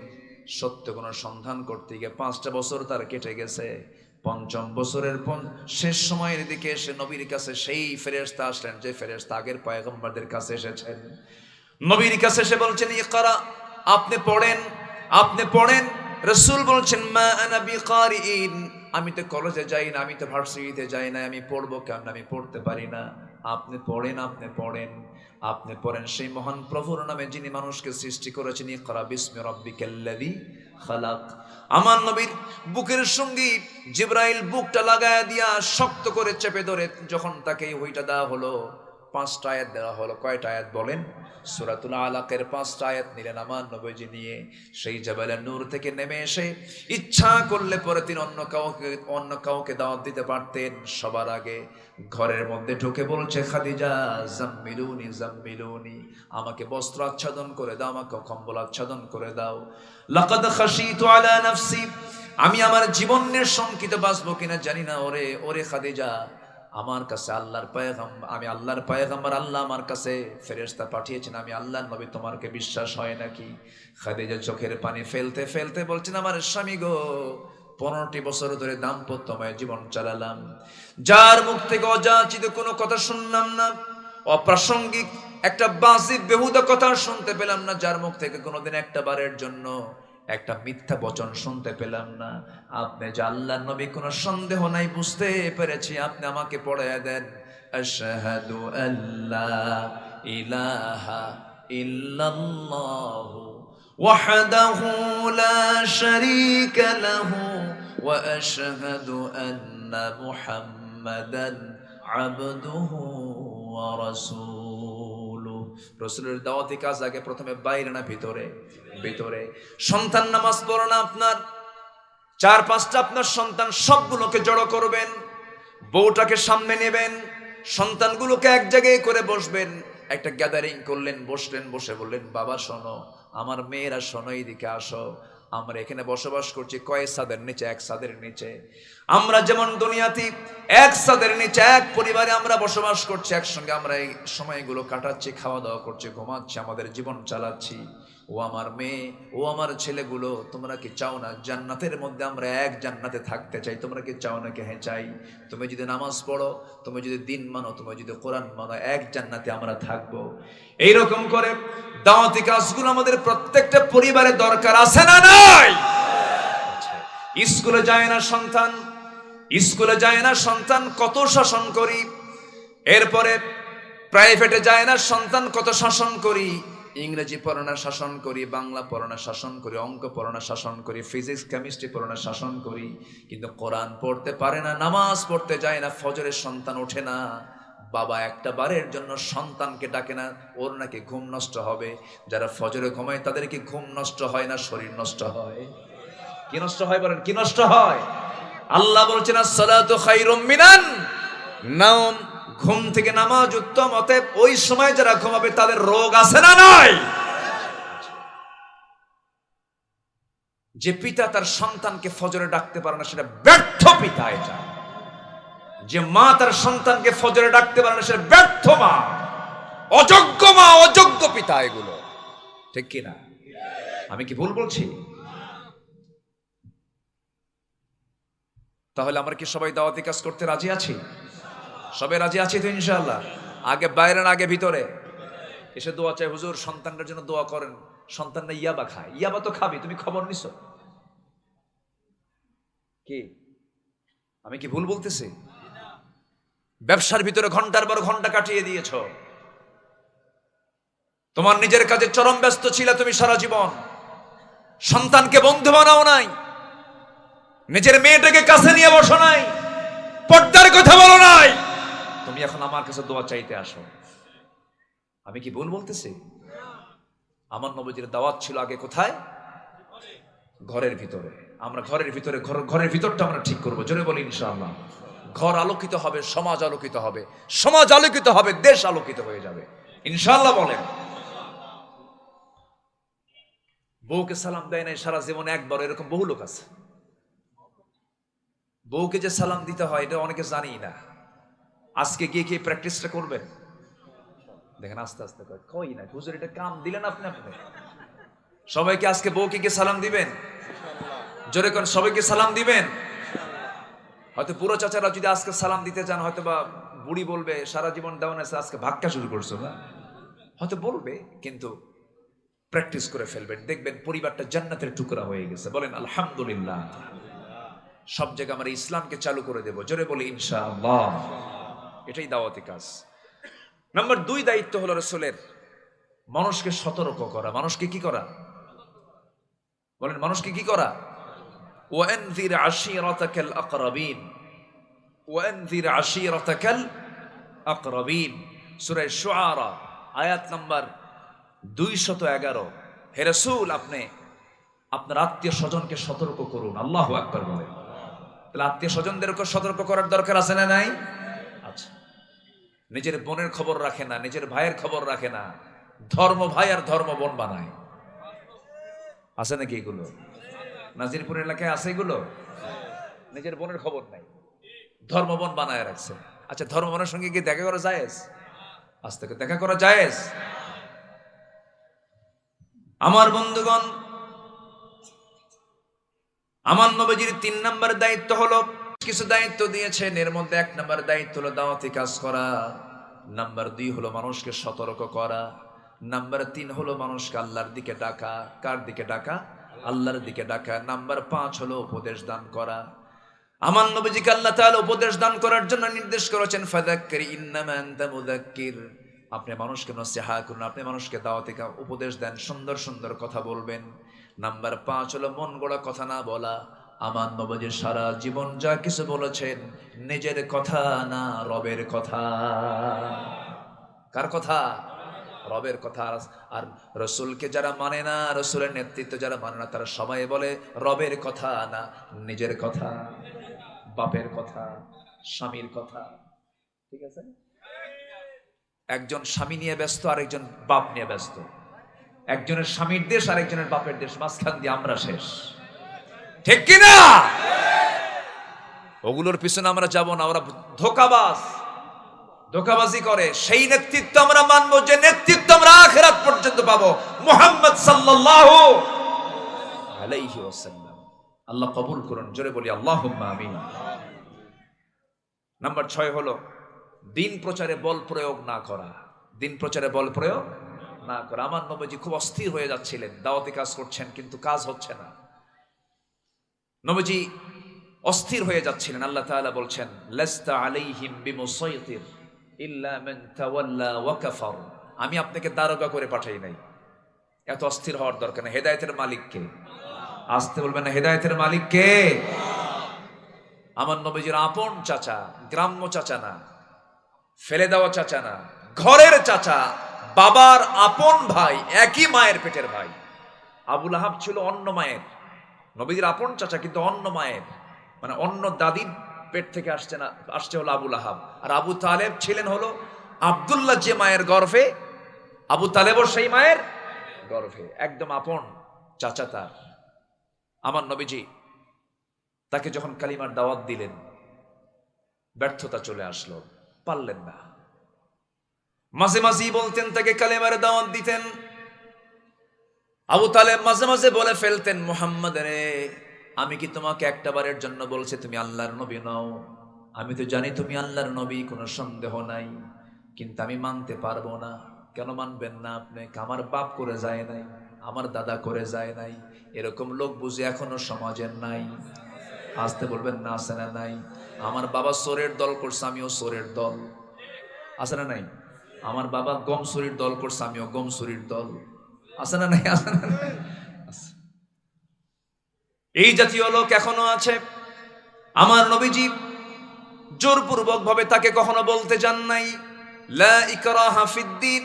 সত্য কোনো সন্ধান করতে গিয়ে 5টা বছর তার কেটে গেছে। 5ম বছরের শেষ সময়ের দিকে এসে নবীর কাছে সেই ফেরেশতা আসলেন যে ফেরেশতা আগের পয়গম্বরদের কাছে এসেছেন। নবীর কাছে এসে বলছেন, ইকরা, আপনি পড়েন, আপনি পড়েন। রাসূল বলছেন, মা আনা বিকারিইন, আমি তো কলেজে যাই না, আমি তো ভার্সিটিতে যাই না, আমি পড়বো কেমন? আমি পড়তে পারি না। আপনি পড়েন, আপনি পড়েন, আপনি পড়েন সেই মহান প্রভুর নামে যিনি মানুষকে সৃষ্টি করেছেন। ইকরা বিসমি রাব্বিকাল্লাযী খালাক। আমার নবীর বুকের সঙ্গে জিবরাইল বুকটা লাগায় দিয়া শক্ত করে চেপে ধরে যখন তাকে ওইটা দেওয়া হলো, 5টা আয়াত দেওয়া হলো। কয়টা আয়াত বলেন? সূরাতুল আলাকের 5টা আয়াত নিলেন আমার নবীজি নিয়ে। সেই জাবালে নূর থেকে নেমে এসে ইচ্ছা করলে পরে তিনি অন্য কাউকে দাওয়াত দিতে পারতেন। সবার আগে ঘরের মধ্যে ঢুকে বলছে, খাদিজা জাম্মিলুনি জাম্মিলুনি, আমাকে বস্ত্র আচ্ছাদন করে দাও, আমাকে কম্বল আচ্ছাদন করে দাও। লাকাদ খাশিতু আলা নাফসি, আমি আমার জীবনের শঙ্কিত বাঁচবো কিনা জানি না। ওরে ওরে খাদিজা, আমার কাছে আল্লাহর পয়গম্বর, আমি আল্লাহর পয়গম্বর, আল্লাহ আমার কাছে ফেরেশতা পাঠিয়েছেন, আমি আল্লাহর নবী, তোমাকে বিশ্বাস হয় নাকি? খাদিজা চোখের পানি ফেলতে ফেলতে বলছেন, আমার স্বামী গো, 15টি বছর ধরে দাম্পত্যময় জীবন চালালাম, যার মুখ থেকে অযাচিত কোনো কথা শুনলাম না, অপ্রাসঙ্গিক একটা বাজে বেহুদা কথা শুনতে পেলাম না, যার মুখ থেকে কোনোদিন একটা বারের জন্য একটা মিথ্যা বচন শুনতে পেলাম না। আপনি যে আল্লাহর নবী কোনো সন্দেহ নাই, বুঝতে পেরেছি। আপনি আমাকে পড়ায়া দেন, আশহাদু আল্লা ইলাহা ইল্লাল্লাহু ওয়াহদাহু লা শারীকা লাহু ওয়া আশহাদু আন্না মুহাম্মাদান আবদুহু ওয়া রাসূলুহু। রাসূলের দাওয়াতি কাজ আগে প্রথমে বাইরে না ভিতরে? ভিতরে। সন্তান নামাজ পড়ে না, আপনার 4-5টা আপনার সন্তান, সবগুলোকে জড়ো করবেন, বউটাকে সামনে নেবেন, সন্তানগুলোকে এক জায়গায় করে বসবেন, একটা গ্যাদারিং করলেন, বসলেন, বসে বললেন, বাবা শোনো, আমার মেয়েরা শোনো, এইদিকে আসো, আমরা এখানে বসবাস করছি কয় ছাদের নিচে? 1 ছাদের নিচে। আমরা যেমন দুনিয়াতে 1 ছাদের নিচে এক পরিবারে আমরা বসবাস করছি, একসঙ্গে আমরা এই সময়গুলো কাটাচ্ছি, খাওয়া দাওয়া করছি, ঘুমাচ্ছি, আমাদের জীবন চালাচ্ছি। ও আমার মেয়ে, ও আমার ছেলেগুলো, তোমরা কি চাও না জান্নাতের মধ্যে আমরা এক জান্নাতে থাকতে চাই? তোমরা কি চাও নাকি? হ্যাঁ চাই। তুমি যদি নামাজ পড়ো, তুমি যদি দিন মানো, তুমি যদি কোরআন মানো, এক জান্নাতে আমরা থাকবো। এইরকম করে দাওয়াতি কাজগুলো আমাদের প্রত্যেকটা পরিবারে দরকার আছে না নাই? স্কুলে যায় না সন্তান, স্কুলে যায় না সন্তান, কত শাসন করি। এরপরে প্রাইভেটে যায় না সন্তান, কত শাসন করি। ইংরেজি পড়ানোর শাসন করি, বাংলা পড়ানোর শাসন করি, অঙ্ক পড়ানোর শাসন করি, ফিজিক্স কেমিস্ট্রি পড়ানোর শাসন করি, কিন্তু কোরআন পড়তে পারে না, নামাজ পড়তে যায় না, ফজরের সন্তান ওঠে না। বাবা একটা বারের জন্য সন্তানকে ডাকে না, ওর নাকি ঘুম নষ্ট হবে। যারা ফজরে ঘুমায় তাদের কি ঘুম নষ্ট হয় না শরীর নষ্ট হয়? কি নষ্ট হয় বলেন, কি নষ্ট হয়? আল্লাহ বলছেন আসসালাতু খায়রুম মিনান নাওম, ঘুম থেকে নামাজ উত্তম। অতএব ওই সময় যারা ঘুমাবে তাদের রোগ আছে না নাই? যে পিতা তার সন্তানকে ফজরে ডাকতে পারে না সেটা ব্যর্থ পিতা। এটা যে মা তার সন্তানকে ফজরে ডাকতে পারে না সেটা ব্যর্থ মা, অযোগ্য মা, অযোগ্য পিতা। এগুলো ঠিক কিনা? আমি কি ভুল বলছি? তাহলে আমরা কি সবাই দাওয়াতি কাজ করতে রাজি আছি? সবাই রাজি আছি তো ইনশাআল্লাহ? আগে বাইরে না আগে ভিতরে? এসে দোয়া চাই, হুজুর সন্তানদের জন্য দোয়া করেন, সন্তানরা ইয়াবা খায়। ইয়াবা তো খাবি, তুমি খবর নিছো কি? আমি কি ভুল বলতেছি? ব্যবসার ভিতরে ঘন্টার পর ঘন্টা কাটিয়ে দিয়েছ, তোমার নিজের কাজে চরম ব্যস্ত ছিলে তুমি সারা জীবন, সন্তানকে বন্ধু বানাও নাই, নিজের মেয়েটাকে কাছে নিয়ে বসো নাই, পর্দার কথা বলো নাই, তুমি এখন আমার কাছে দোয়া চাইতে আসো। আমি কি ভুল বলতেছি? আমার নবীজির দাওয়াত ছিল আগে কোথায়? ঘরের ভিতরে। আমরা ঘরের ভিতরে, ঘরের ভিতরটা আমরা ঠিক করবো। জোরে বলি ইনশাআল্লাহ। ঘর আলোকিত হবে, সমাজ আলোকিত হবে, সমাজ আলোকিত হবে, দেশ আলোকিত হয়ে যাবে ইনশাআল্লাহ। বলেন, বউকে সালাম দেয় নাই সারা জীবনে একবার, এরকম বহু লোক আছে। বউকে যে সালাম দিতে হয় এটা অনেকে জানি না। আজকে গিয়ে কি প্র্যাকটিসটা করবেন? দেখেন আস্তে আস্তে কই না, হুজুর এটা কাম দিলেন আপনি। সবাইকে আজকে বউকে গিয়ে সালাম দিবেন? জোরে কোন সবাইকে সালাম দিবেন? হয়তো পুরো চাচারা যদি আজকে সালাম দিতে চান, হয়তো বা বুড়ি বলবে সারা জীবন দেওয়া আছে, আজকে ভাগ্যা শুরু করছো না, হয়তো বলবে, কিন্তু প্র্যাকটিস করে ফেলবেন, দেখবেন পরিবারটা জান্নাতের টুকরা হয়ে গেছে। বলেন আলহামদুলিল্লাহ। সব জায়গায় আমরা ইসলামকে চালু করে দেব। জোরে বলি ইনশাআল্লাহ। এটাই দাওয়াতি কাজ। নাম্বার 2 দায়িত্ব হলো রাসূলের মানুষকে সতর্ক করা। মানুষকে কি করা? বলেন, মানুষকে কি করা? ওয়ানযির আশীরাতাকাল আকরাবিন, ওয়ানযির আশীরাতাকাল আকরাবিন। সূরা শুআরা আয়াত নাম্বার 211। হে রাসূল, আপনি আপনার আত্মীয় স্বজনকে সতর্ক করুন। আল্লাহু আকবার বলেন। তাহলে আত্মীয় স্বজনদেরকে সতর্ক করার দরকার আছে না নাই? আচ্ছা, নিজের বোনের খবর রাখে না, নিজের ভাইয়ের খবর রাখে না, ধর্ম ভাই আর ধর্ম বোন বানায়। আছে নাকি এগুলো? নাজিরপুর এলাকায় আছে এগুলো? নিজের বোনের খবর নাই, ধর্ম বোন বানায় রাখছে। আচ্ছা, ধর্ম বোনের সঙ্গে গিয়ে দেখা করা জায়েজ? আজ থেকে দেখা করা জায়েজ? আমার বন্ধুগণ, আমার নবীজির 3 নম্বর দায়িত্ব হলো, কিছু দায়িত্ব দিয়েছেন, এর মধ্যে 1 নম্বর দায়িত্ব হলো দাওয়াতি কাজ করা, নাম্বার 2 হলো মানুষকে সতর্ক করা, নাম্বার 3 হলো মানুষকে আল্লাহর দিকে ডাকা। কার দিকে ডাকা? আল্লাহর দিকে ডাকা। নাম্বার 5 হলো উপদেশ দান করা। আমার নবীজিকে আল্লাহ তাআলা উপদেশ দান করার জন্য নির্দেশ করেছেন, ফাযাক্কির ইন্নামা আনতা মুযাক্কির। আপনি মানুষকে নসিহত করুন, আপনি মানুষকে দাওয়াতি উপদেশ দেন, সুন্দর সুন্দর কথা বলবেন। নাম্বার 5 হলো মন গড়া কথা না বলা। আমার নবীজি সারা জীবন যা কিছু বলেছেন নিজের কথা না, রবের কথা। কার কথা? রবের কথা। আর রসুলকে যারা মানে না, রসুলের নেতৃত্ব যারা মানে না, তারা সবাই বলে রবের কথা না, নিজের কথা, বাপের কথা, স্বামীর কথা। ঠিক আছে? একজন স্বামী নিয়ে ব্যস্ত, আরেকজন বাপ নিয়ে ব্যস্ত। একজনের স্বামীর দেশ, আরেকজনের বাপের দেশ, মাঝখান দিয়ে আমরা শেষ। ঠিক কিনা? ওগুলোর পিছনে আমরা যাব না। ওরা ধোঁকাবাজ, ধোঁকাবাজি করে। সেই নেতৃত্ব আমরা মানবো যে নেতৃত্ব আমরা আখিরাত পর্যন্ত পাবো, মুহাম্মদ সাল্লাল্লাহু আলাইহি ওয়াসাল্লাম। আল্লাহ কবুল করুন। জোরে বলি আল্লাহুম্মা আমিন। নাম্বার 6 হলো দিন প্রচারে বল প্রয়োগ না করা। দিন প্রচারে বল প্রয়োগ না করা। আমার নবীজি খুব অস্থির হয়ে যাচ্ছিলেন, দাওয়াতি কাজ করছেন কিন্তু কাজ হচ্ছে না। নবীজি অস্থির হয়ে যাচ্ছিলেন। আল্লাহ তাআলা বলছেন, লাস্তা আলাইহিম বিমুসাইতির ইল্লা মান তাওয়াল্লা ওয়া কাফার। আমি আপনাকে দারোগা করে পাঠাই নাই, এত অস্থির হওয়ার দরকার নেই। হেদায়েতের মালিক কে? আসতে বলবেন না, হেদায়েতের মালিক কে? আমার নবীজির আপন চাচা, গ্রাম্য চাচা না, ফেলে দেওয়া চাচা না, ঘরের চাচা, বাবার আপন ভাই, একই মায়ের পেটের ভাই। আবু লাহাব ছিল অন্য মায়ের, নবীজির আপন চাচা কিন্তু অন্য মায়ের, মানে অন্য দাদির পেট থেকে আসছে হলো আবু লাহাব। আর আবু তালেব ছিলেন হলো আব্দুল্লাহ যে মায়ের গর্ভে, আবু তালেবও সেই মায়ের গর্ভে, একদম আপন চাচা তার। আমার নবীজি তাকে যখন কালিমার দাওয়াত দিলেন, ব্যর্থতা চলে আসলো, পারলেন না। মাঝে মাঝেই বলতেন তাকে কালিমার দাওয়াত দিতেন। আবু তালেব মাঝে মাঝে বলে ফেলতেন, মুহাম্মদ রে, আমি কি তোমাকে একটা বারের জন্য বলছি তুমি আল্লাহর নবী নও? আমি তো জানি তুমি আল্লাহর নবী, কোনো সন্দেহ নাই, কিন্তু আমি মানতে পারবো না। কেন মানবেন না আপনি? আমার বাপ করে যায় নাই, আমার দাদা করে যায় নাই, এরকম লোক বুঝি এখনো সমাজের নাই। আসতে বলবেন না, আছে না নাই? আমার বাবা সোরের দল করছে, আমিও সোরের দল, আছে না নাই? আমার বাবা গমসুরির দল করছে, আমিও গমসুরির দল, আছে না নাই? আছে না নাই? এই জাতীয় লোক এখনো আছে। আমার নবীজি জোরপূর্বক ভাবে তাকে কখনো বলতে চান নাই লা ইকরাহা ফিদ্দিন,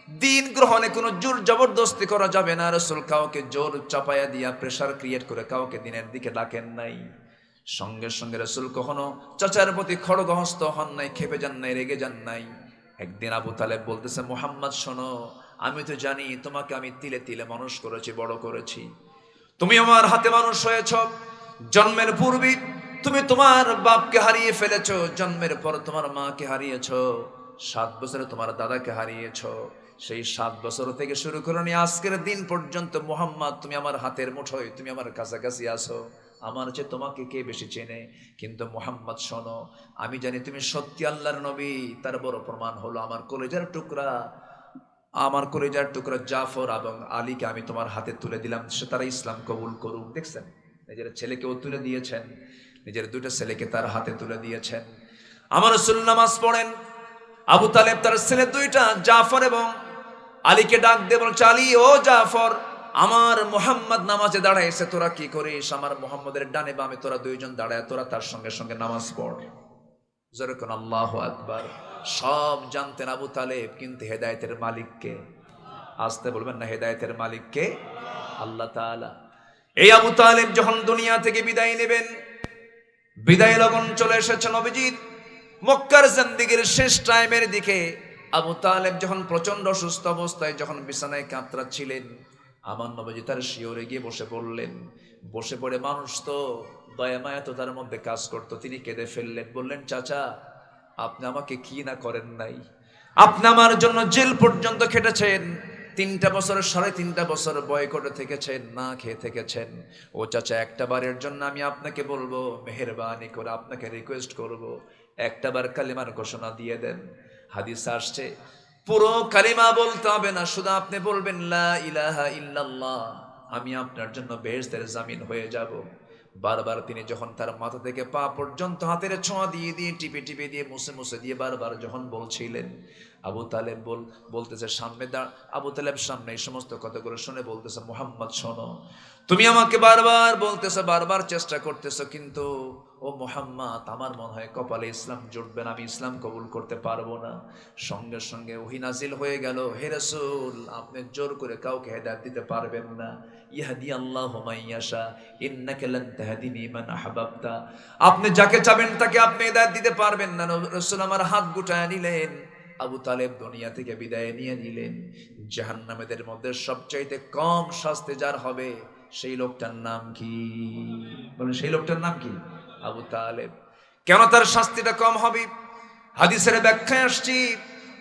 দিন গ্রহণে কোনো জোর জবরদস্তি করা যাবে না। রাসূল কাউকে জোর চাপায়া দিয়া, প্রেসার ক্রিয়েট করে কাউকে দিনের দিকে ডাকেন নাই। সঙ্গে সঙ্গে রাসূল কখনো চাচার প্রতি খড়গহস্ত হন নাই, খেপে যান নাই, রেগে যান নাই। একদিন আবু তালেব বলতেছে, মুহাম্মদ শোনো, আমি তো জানি তোমাকে আমি তিলে তিলে মানুষ করেছি, বড় করেছি, তুমি আমার হাতে মানুষ হয়েছ। জন্মের পূর্বে তুমি তোমার বাপকে হারিয়ে ফেলেছ, জন্মের পর তোমার মাকে হারিয়েছ, 7 বছরে তোমার দাদাকে হারিয়েছ। সেই 7 বছর থেকে শুরু করে নিয়ে আজকের দিন পর্যন্ত মুহাম্মদ তুমি আমার হাতের মুঠোয়, তুমি আমার কাছাকাছি আছো। আমার চেয়ে তোমাকে কে বেশি চেনে? কিন্তু মুহাম্মদ শোনো, আমি জানি তুমি সত্যি আল্লাহর নবী, তার বড় প্রমাণ হলো আমার কলেজার টুকরা জাফর এবং আলীকে আমি তোমার হাতে তুলে দিলাম, সে তারা ইসলাম কবুল করুক। দেখছেন, নিজের ছেলেকেও তুলে দিয়েছেন, নিজের 2টা ছেলেকে তার হাতে তুলে দিয়েছেন। আমার রাসূল নামাজ পড়েন, আবু তালেব তার ছেলে 2টা জাফর এবং আলীকে ডাক দিয়ে বলছে, আলী ও জাফর, আমার মুহাম্মদ নামাজে দাঁড়াইছে, তোরা কি করিস? আমার মুহাম্মদের ডানে বামে তোরা 2জন দাঁড়ায়, তোরা তার সঙ্গে সঙ্গে নামাজ পড়। যেরকম আল্লাহু আকবার। সব জানতেন আবু তালেব, কিন্তু হেদায়েতের মালিককে? আসতে বলবেন না, হেদায়েতের মালিককে? আল্লাহ তাআলা। এই আবু তালেব যখন দুনিয়া থেকে বিদায় নেবেন, বিদায় লগন চলে এসেছে নবীজির। মক্কার জিন্দেগীর শেষ টাইমের দিকে আবু তালেব যখন প্রচন্ড অসুস্থ অবস্থায় যখন বিছানায় কাতরাচ্ছিলেন, আমার নবীজি তার শিয়রে গিয়ে বসে পড়লেন। বসে পড়ে, মানুষ তো দয়া মায়া তো তার মধ্যে কাজ করতো, তিনি কেঁদে ফেললেন, বললেন, চাচা আপনি আমাকে কি না করেন নাই? আপনি আমার জন্য জেল পর্যন্ত খেটেছেন, 3টা বছর 3.5 বছর বয়কটে থেকেছেন, না খেয়ে থেকেছেন। ও চাচা, একটা বারের জন্য আমি আপনাকে বলবো, মেহেরবানি করে আপনাকে রিকোয়েস্ট করব, একটা বার কালিমার ঘোষণা দিয়ে দেন। হাদিস আসছে, পুরো কালিমা বলতে হবে না, শুধু আপনি বলবেন লা ইলাহা ইল্লাল্লাহ, আমি আপনার জন্য বেহেশতের জামিন হয়ে যাব। বারবার তিনি যখন তার মাথা থেকে পা পর্যন্ত হাতের ছোঁয়া দিয়ে দিয়ে টিপে টিপে দিয়ে মুছে মুছে দিয়ে বারবার যখন বলছিলেন, আবু তালেব বলতেছে সামনে আবু তালেব সামনে এই সমস্ত কথাগুলো শুনে বলতেছে, মুহাম্মদ শোনো, তুমি আমাকে বারবার বলতেছো, বারবার চেষ্টা করতেছো, কিন্তু ও মুহাম্মদ, আমার মনে হয় কপালে ইসলাম জুটবে না, আমি ইসলাম কবুল করতে পারবো না। সঙ্গে সঙ্গে ওহী নাজিল হয়ে গেল, হে রাসূল, আপনি জোর করে কাউকে হেদায়েত দিতে পারবেন না। ইয়াহদি আল্লাহু মান ইয়াশা ইন্নাকা লান তাহদিনি মান আহবাবতা, আপনি যাকে চাবেন তাকে আপনি হেদায়েত দিতে পারবেন না। রাসূল আমার হাত গুটায় নিলেন, আবু তালেব দুনিয়া থেকে বিদায় নিয়ে নিলেন। জাহান্নামীদের মধ্যে সবচাইতে কম শাস্তি যার হবে, সেই লোকটার নাম কি? বলেন, সেই লোকটার নাম কি? আবু তালেব। কেন তার শাস্তিটা কম হবে? হাদিসের ব্যাখ্যায় আসছি,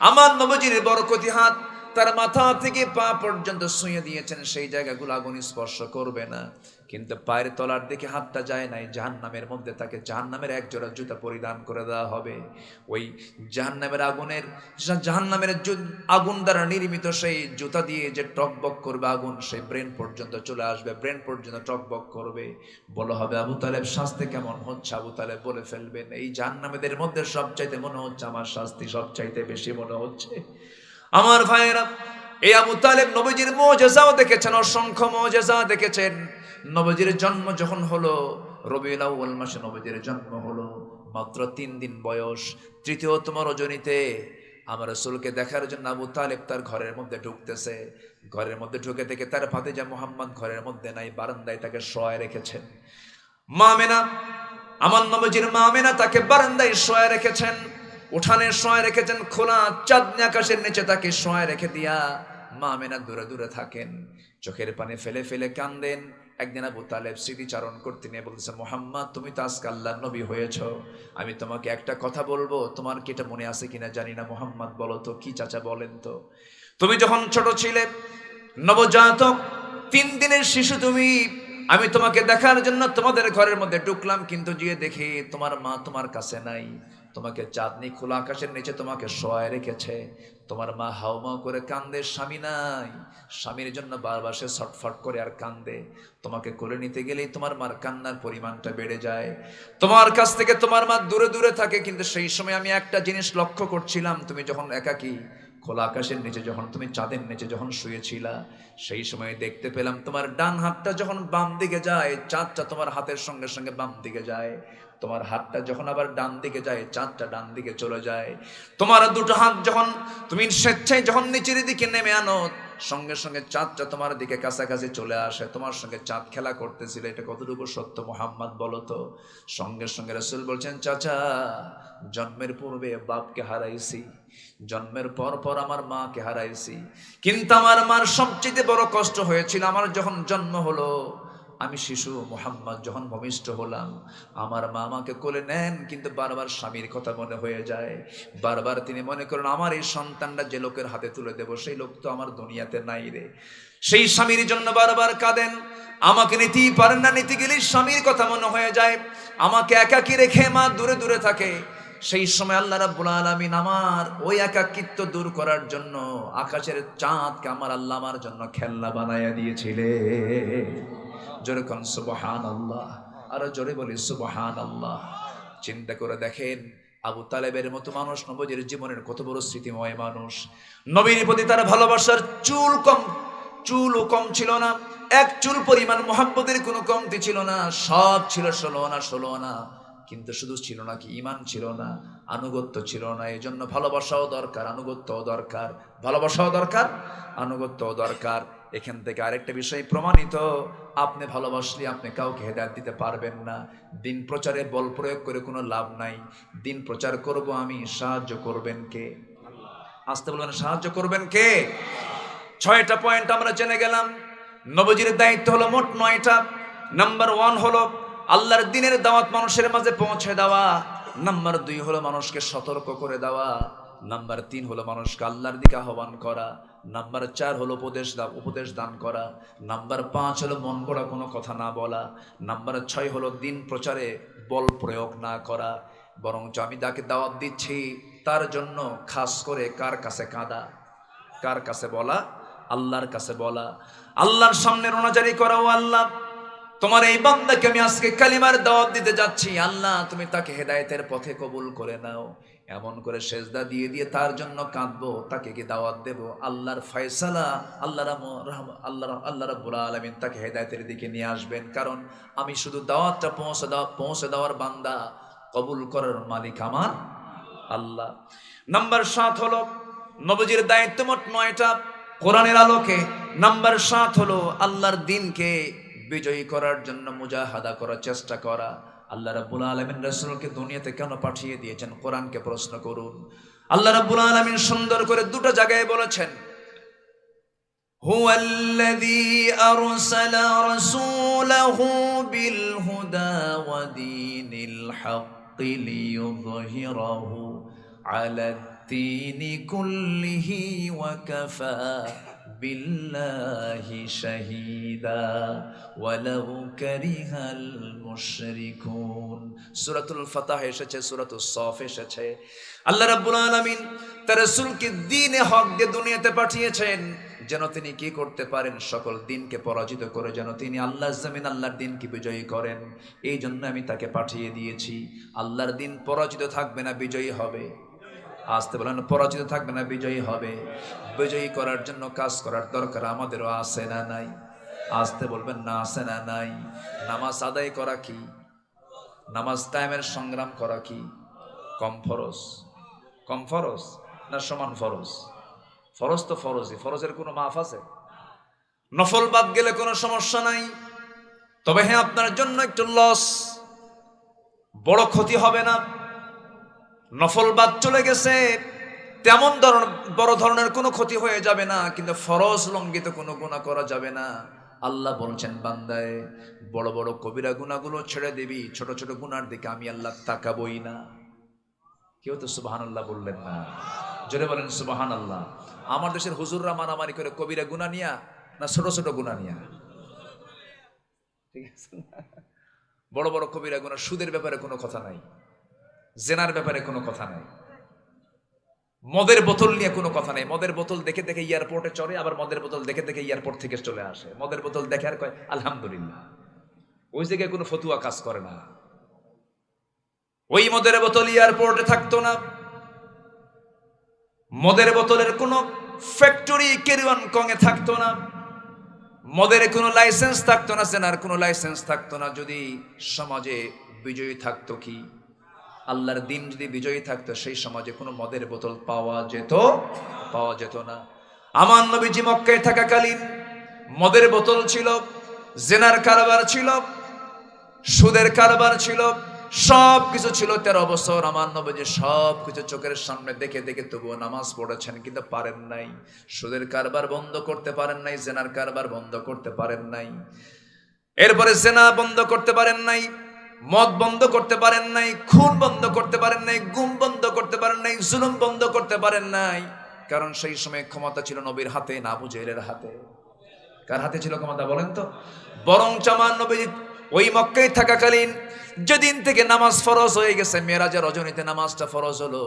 আমার নবীজির বরকতি হাত তার মাথা থেকে পা পর্যন্ত ছুঁয়ে দিয়েছেন, সেই জায়গাগুলো আগুন স্পর্শ করবে না, কিন্তু পায়ের তলার দিকে হাতটা যায় নাই। জাহান্নামের মধ্যে তাকে জাহান্নামের 1 জোড়া জুতা পরিধান করে দেওয়া হবে। ওই জাহান্নামের আগুন দ্বারা নির্মিত সেই জুতা দিয়ে যে টকবক করবে আগুন, সেই ব্রেন পর্যন্ত চলে আসবে, ব্রেন পর্যন্ত টকবক করবে। বলা হবে, আবু তালেব শাস্তি কেমন হচ্ছে? আবু তালেব বলে ফেলবেন, এই জাহান্নামীদের মধ্যে সবচাইতে মনে হচ্ছে আমার শাস্তি সবচাইতে বেশি মনে হচ্ছে। আমার ভাইয়েরা, এই আবু তালেব নবীজির মুজিজাও দেখেছেন, অসংখ্য মুজিজা দেখেছেন। নবীজির জন্ম যখন হলো, রবিউল আউয়াল মাসে নবীজির জন্ম হলো, মাত্র 3 দিন বয়স। তৃতীয়তম রজনীতে আমার রাসূলকে দেখার জন্য আবু তালেব তার ঘরের মধ্যে ঢুকতেছে। ঘরের মধ্যে ঢুকে দেখে তার ভাতিজা মুহাম্মদ ঘরের মধ্যে নাই, বারান্দায় তাকে শোয়ায় রেখেছেন। মা আমেনা, আমার নবীজির মা আমেনা তাকে বারান্দায় শোয়ায় রেখেছেন, উঠানে শোয়ায় রেখেছেন, খোলা চাঁদনি আকাশের নিচে তাকে শোয়ায় রেখে দিয়া মা আমেনা দূরে দূরে থাকেন, চোখের পানি ফেলে ফেলে কান্দেন। একদিন আবু তালেব স্মৃতিচারণ করতে নিয়ে বলতেছে, মুহাম্মদ তুমি তো আজকে আল্লাহর নবী হয়েছো, আমি তোমাকে একটা কথা বলবো, তোমার কি এটা মনে আছে কিনা জানি না। মুহাম্মদ বলো তো কি চাচা, বলেন তো। তুমি যখন ছোট ছিলে, নবজাতক 3 দিনের শিশু তুমি, আমি তোমাকে দেখার জন্য তোমাদের ঘরের মধ্যে ঢুকলাম, কিন্তু গিয়ে দেখি তোমার মা তোমার কাছে নাই, তোমাকে চাঁদনি খোলা আকাশের নিচে তোমাকে শোয়ায় রেখেছে। তোমার মা হাউমাউ করে কান্দে, স্বামী নাই, স্বামীর জন্য বারবার সে ছটফট করে আর কান্দে। তোমাকে কোলে নিতে গেলেই তোমার মার কান্নার পরিমাণটা বেড়ে যায়, তোমার কাছ থেকে তোমার মা দূরে দূরে থাকে। কিন্তু সেই সময় আমি একটা জিনিস লক্ষ্য করছিলাম, তুমি যখন একাকী খোলা আকাশের নিচে, যখন তুমি চাঁদের নিচে যখন শুয়েছিলা, সেই সময় দেখতে পেলাম তোমার ডান হাতটা যখন বাম দিকে যায়, চাঁদটা তোমার হাতের সঙ্গে সঙ্গে বাম দিকে যায়। তোমার হাতটা যখন আবার ডান দিকে যায়, চাঁদটা ডান দিকে চলে যায়। তোমার দুটো হাত যখন তুমি স্বেচ্ছায় যখন নিচের দিকে নেমে আনো, সঙ্গে সঙ্গে চাঁদটা তোমার দিকে কাছাকাছি চলে আসে। তোমার সঙ্গে চাঁদ খেলা করতেছিল, এটা কতটুকু সত্য মুহাম্মদ বলো তো। সঙ্গে সঙ্গে রাসূল বলছেন, চাচা জন্মের পূর্বে বাপকে হারাইছি, জন্মের পর পর আমার মাকে হারাইছি, কিন্তু আমার মার সবচেয়ে বড় কষ্ট হয়েছিল আমার যখন জন্ম হলো। আমি শিশু, মুহাম্মদ যখন ভূমিষ্ঠ হলাম, আমার মা আমাকে কোলে নেন, কিন্তু বারবার স্বামীর কথা মনে হয়ে যায়। বারবার তিনি মনে করেন, আমার এই সন্তানটা যে লোকের হাতে তুলে দেব, সেই লোক তো আমার দুনিয়াতে নাই রে। সেই স্বামীর জন্য বারবার কাঁদেন, আমাকে নিতেই পারেন না, নিতে গেলেই স্বামীর কথা মনে হয়ে যায়। আমাকে একাকী রেখে মা দূরে দূরে থাকে। সেই সময় আল্লাহ রাব্বুল আলামিন আমার ওই একাকিত্ব দূর করার জন্য আকাশের চাঁদকে আমার আল্লাহ আমার জন্য খেলনা বানায়া দিয়েছিলেন। জোরে কোন সুবহানাল্লাহ, আর জোরে বলি সুবহানাল্লাহ। চিন্তা করে দেখেন, আবু তালেবের মতো মানুষ নবীর জীবনের কত বড় স্মৃতিময় মানুষ। নবীর প্রতি তার ভালোবাসার চুলও কম ছিল না, এক চুল পরিমাণ মুহাব্বতের কোনো কমতি ছিল না। সব ছিল ষোলো আনা, কিন্তু শুধু ছিল না কি, ঈমান ছিল না, আনুগত্য ছিল না। এই জন্য ভালোবাসাও দরকার, আনুগত্যও দরকার, ভালোবাসাও দরকার, আনুগত্যও দরকার। এখান থেকে আরেকটা বিষয় প্রমাণিত, আপনি ভালোবাসলে আপনি কাউকে হেদায়েত দিতে পারবেন না। দিন প্রচারে বল প্রয়োগ করে কোনো লাভ নাই। দিন প্রচার করব আমি, সাহায্য করবেন কে? আসতে বলবেন, সাহায্য করবেন কে? 6টা পয়েন্ট আমরা জেনে গেলাম। নবীজির দায়িত্ব হলো মোট 9টা। নাম্বার 1 হলো আল্লাহর দ্বীনের দাওয়াত মানুষের মাঝে পৌঁছে দেওয়া। নাম্বার 2 হলো মানুষকে সতর্ক করে দেওয়া। নাম্বার 3 হলো মানুষকে আল্লাহর দিকে আহ্বান করা। নাম্বার 4 হলো উপদেশ দান করা। নাম্বার 5 হলো মন গড়া কোনো কথা না বলা। নাম্বার 6 হলো দিন প্রচারে বল প্রয়োগ না করা, বরঞ্চ আমি যাকে দাওয়াত দিচ্ছি তার জন্য খাস করে কার কাছে কাঁদা, কার কাছে বলা? আল্লাহর কাছে বলা, আল্লাহর সামনে রোনাজারি করা, ও আল্লাহ তোমার এই বান্দাকে আমি আজকে কালিমার দাওয়াত দিতে যাচ্ছি, আল্লাহ তুমি তাকে হেদায়েতের পথে কবুল করে নাও। এমন করে সেজদা দিয়ে দিয়ে তার জন্য কাঁদবো, তাকে কি দাওয়াত দেব? আল্লাহর ফয়সালা, আল্লাহ রাব্বুল আলামিন তাকে হেদায়েতের দিকে নিয়ে আসবেন। কারণ আমি শুধু দাওয়াতটা পৌঁছে দেওয়ার বান্দা, কবুল করার মালিক আমার আল্লাহ। নাম্বার 7 হলো নবীজির দায়িত্ব মোট 9টা কোরআনের আলোকে। নাম্বার 7 হলো আল্লাহর দ্বীনকে বিজয়ী করার জন্য মুজাহাদা করার চেষ্টা করা। আল্লাহ রাব্বুল আলামিন রাসূলকে দুনিয়াতে কেন পাঠিয়ে দিয়েছেন? কোরআনকে প্রশ্ন করুন। আল্লাহ রাব্বুল আলামিন সুন্দর করে দুটো জায়গায় বলেছেন, হুয়াল্লাযী আরসালা রাসূলাহু বিল হুদা ওয়া দীনিল হাক্কি লিইয়ুযহিরাহু আলাদ দীনি কুল্লিহি ওয়া কাফা বিল্লাহি শাহীদা ওয়ালাউ কারিহাল মুশরিকুন। সূরাতুল ফাতহ এসেছে, সূরাতুস সফ এসেছে। আল্লাহ রাব্বুল আলামিন তার রাসূলকে দ্বীনে হক দিয়ে দুনিয়াতে পাঠিয়েছেন, যেন তিনি কি করতে পারেন? সকল দ্বীনকে পরাজিত করে যেন তিনি আল্লাহর জমিন আল্লাহর দ্বীনকে বিজয়ী করেন। এই জন্য আমি তাকে পাঠিয়ে দিয়েছি। আল্লাহর দ্বীন পরাজিত থাকবে না, বিজয়ী হবে। আসতে বলেন, পরাজিত থাকবে না, বিজয়ী হবে। বিজয়ী করার জন্য কাজ করার দরকার আমাদেরও আছে না নাই? আসতে বলবেন না, আছে না নাই? নামাজ আদায় করা কি, নামাজ টাইমের সংগ্রাম করা কি কম ফরজ? কম ফরজ না সমান ফরজ? ফরজ তো ফরজই, ফরজের কোনো মাফ আছে? নফল বাদ গেলে কোনো সমস্যা নাই, তবে হ্যাঁ আপনার জন্য একটু লস, বড় ক্ষতি হবে না। নফল বাদ চলে গেছে, তেমন বড় ধরনের কোনো ক্ষতি হয়ে যাবে না, কিন্তু ফরজ লঙ্ঘিত কোনো গুনাহ করা যাবে না। আল্লাহ বলছেন, বান্দায় বড় বড় কবিরা গুনাহগুলো ছেড়ে দিবি, ছোট ছোট গুনার দিকে আমি আল্লাহ তাকাবই না। কেউ তো সুবহানাল্লাহ বললেন না? জোরে বলেন সুবহানাল্লাহ। আমার দেশের হুজুররা মারামারি করে কবিরা গুনাহ নিয়া না ছোট ছোট গুনাহ নিয়া? ঠিক আছে না? বড় বড় কবিরা গুনাহ, সুদের ব্যাপারে কোনো কথা নাই, জেনার ব্যাপারে কোনো কথা নাই, মদের বোতল নিয়ে কোনো কথা নাই। মদের বোতল দেখে দেখে এয়ারপোর্টে চড়ে, আবার মদের বোতল দেখে দেখে এয়ারপোর্ট থেকে চলে আসে। মদের বোতল দেখে আর কয় আলহামদুলিল্লাহ। ওই জায়গায় কোনো ফতুয়া কাজ করে না। ওই মদের বোতল এয়ারপোর্টে থাকতো না, মদের বোতলের কোনো ফ্যাক্টরি কেরিওয়ান কংয়ে থাকতো না, মদের কোনো লাইসেন্স থাকতো না, জেনার কোনো লাইসেন্স থাকতো না। যদি সমাজে বিজয়ী থাকতো কি, আল্লাহর দিন যদি বিজয়ী থাকতো, সেই সমাজে কোনো মদের বোতল পাওয়া যেত না। আমার নবীজি মক্কায় থাকাকালীন মদের বোতল ছিল, জেনার কারবার ছিল, সুদের কারবার ছিল, সব কিছু ছিল। 13 বছর আমার নবীজি সব কিছু চোখের সামনে দেখে দেখে তবুও নামাজ পড়েছেন, কিন্তু পারেন নাই। সুদের কারবার বন্ধ করতে পারেন নাই, জেনার কারবার বন্ধ করতে পারেন নাই, এরপরে জেনা বন্ধ করতে পারেন নাই, মদ বন্ধ করতে পারেন নাই, খুন বন্ধ করতে পারেন নাই, গুম বন্ধ করতে পারেন নাই, জুলুম বন্ধ করতে পারেন নাই। কারণ সেই সময় ক্ষমতা ছিল নবীর হাতে না আবু জেহেলের হাতে? কার হাতে ছিল ক্ষমতা বলেন তো? বরং আমার নবী ওই মক্কায় থাকাকালীন যেদিন থেকে নামাজ ফরজ হয়ে গেছে, মেরাজের রজনীতে নামাজটা ফরজ হলো,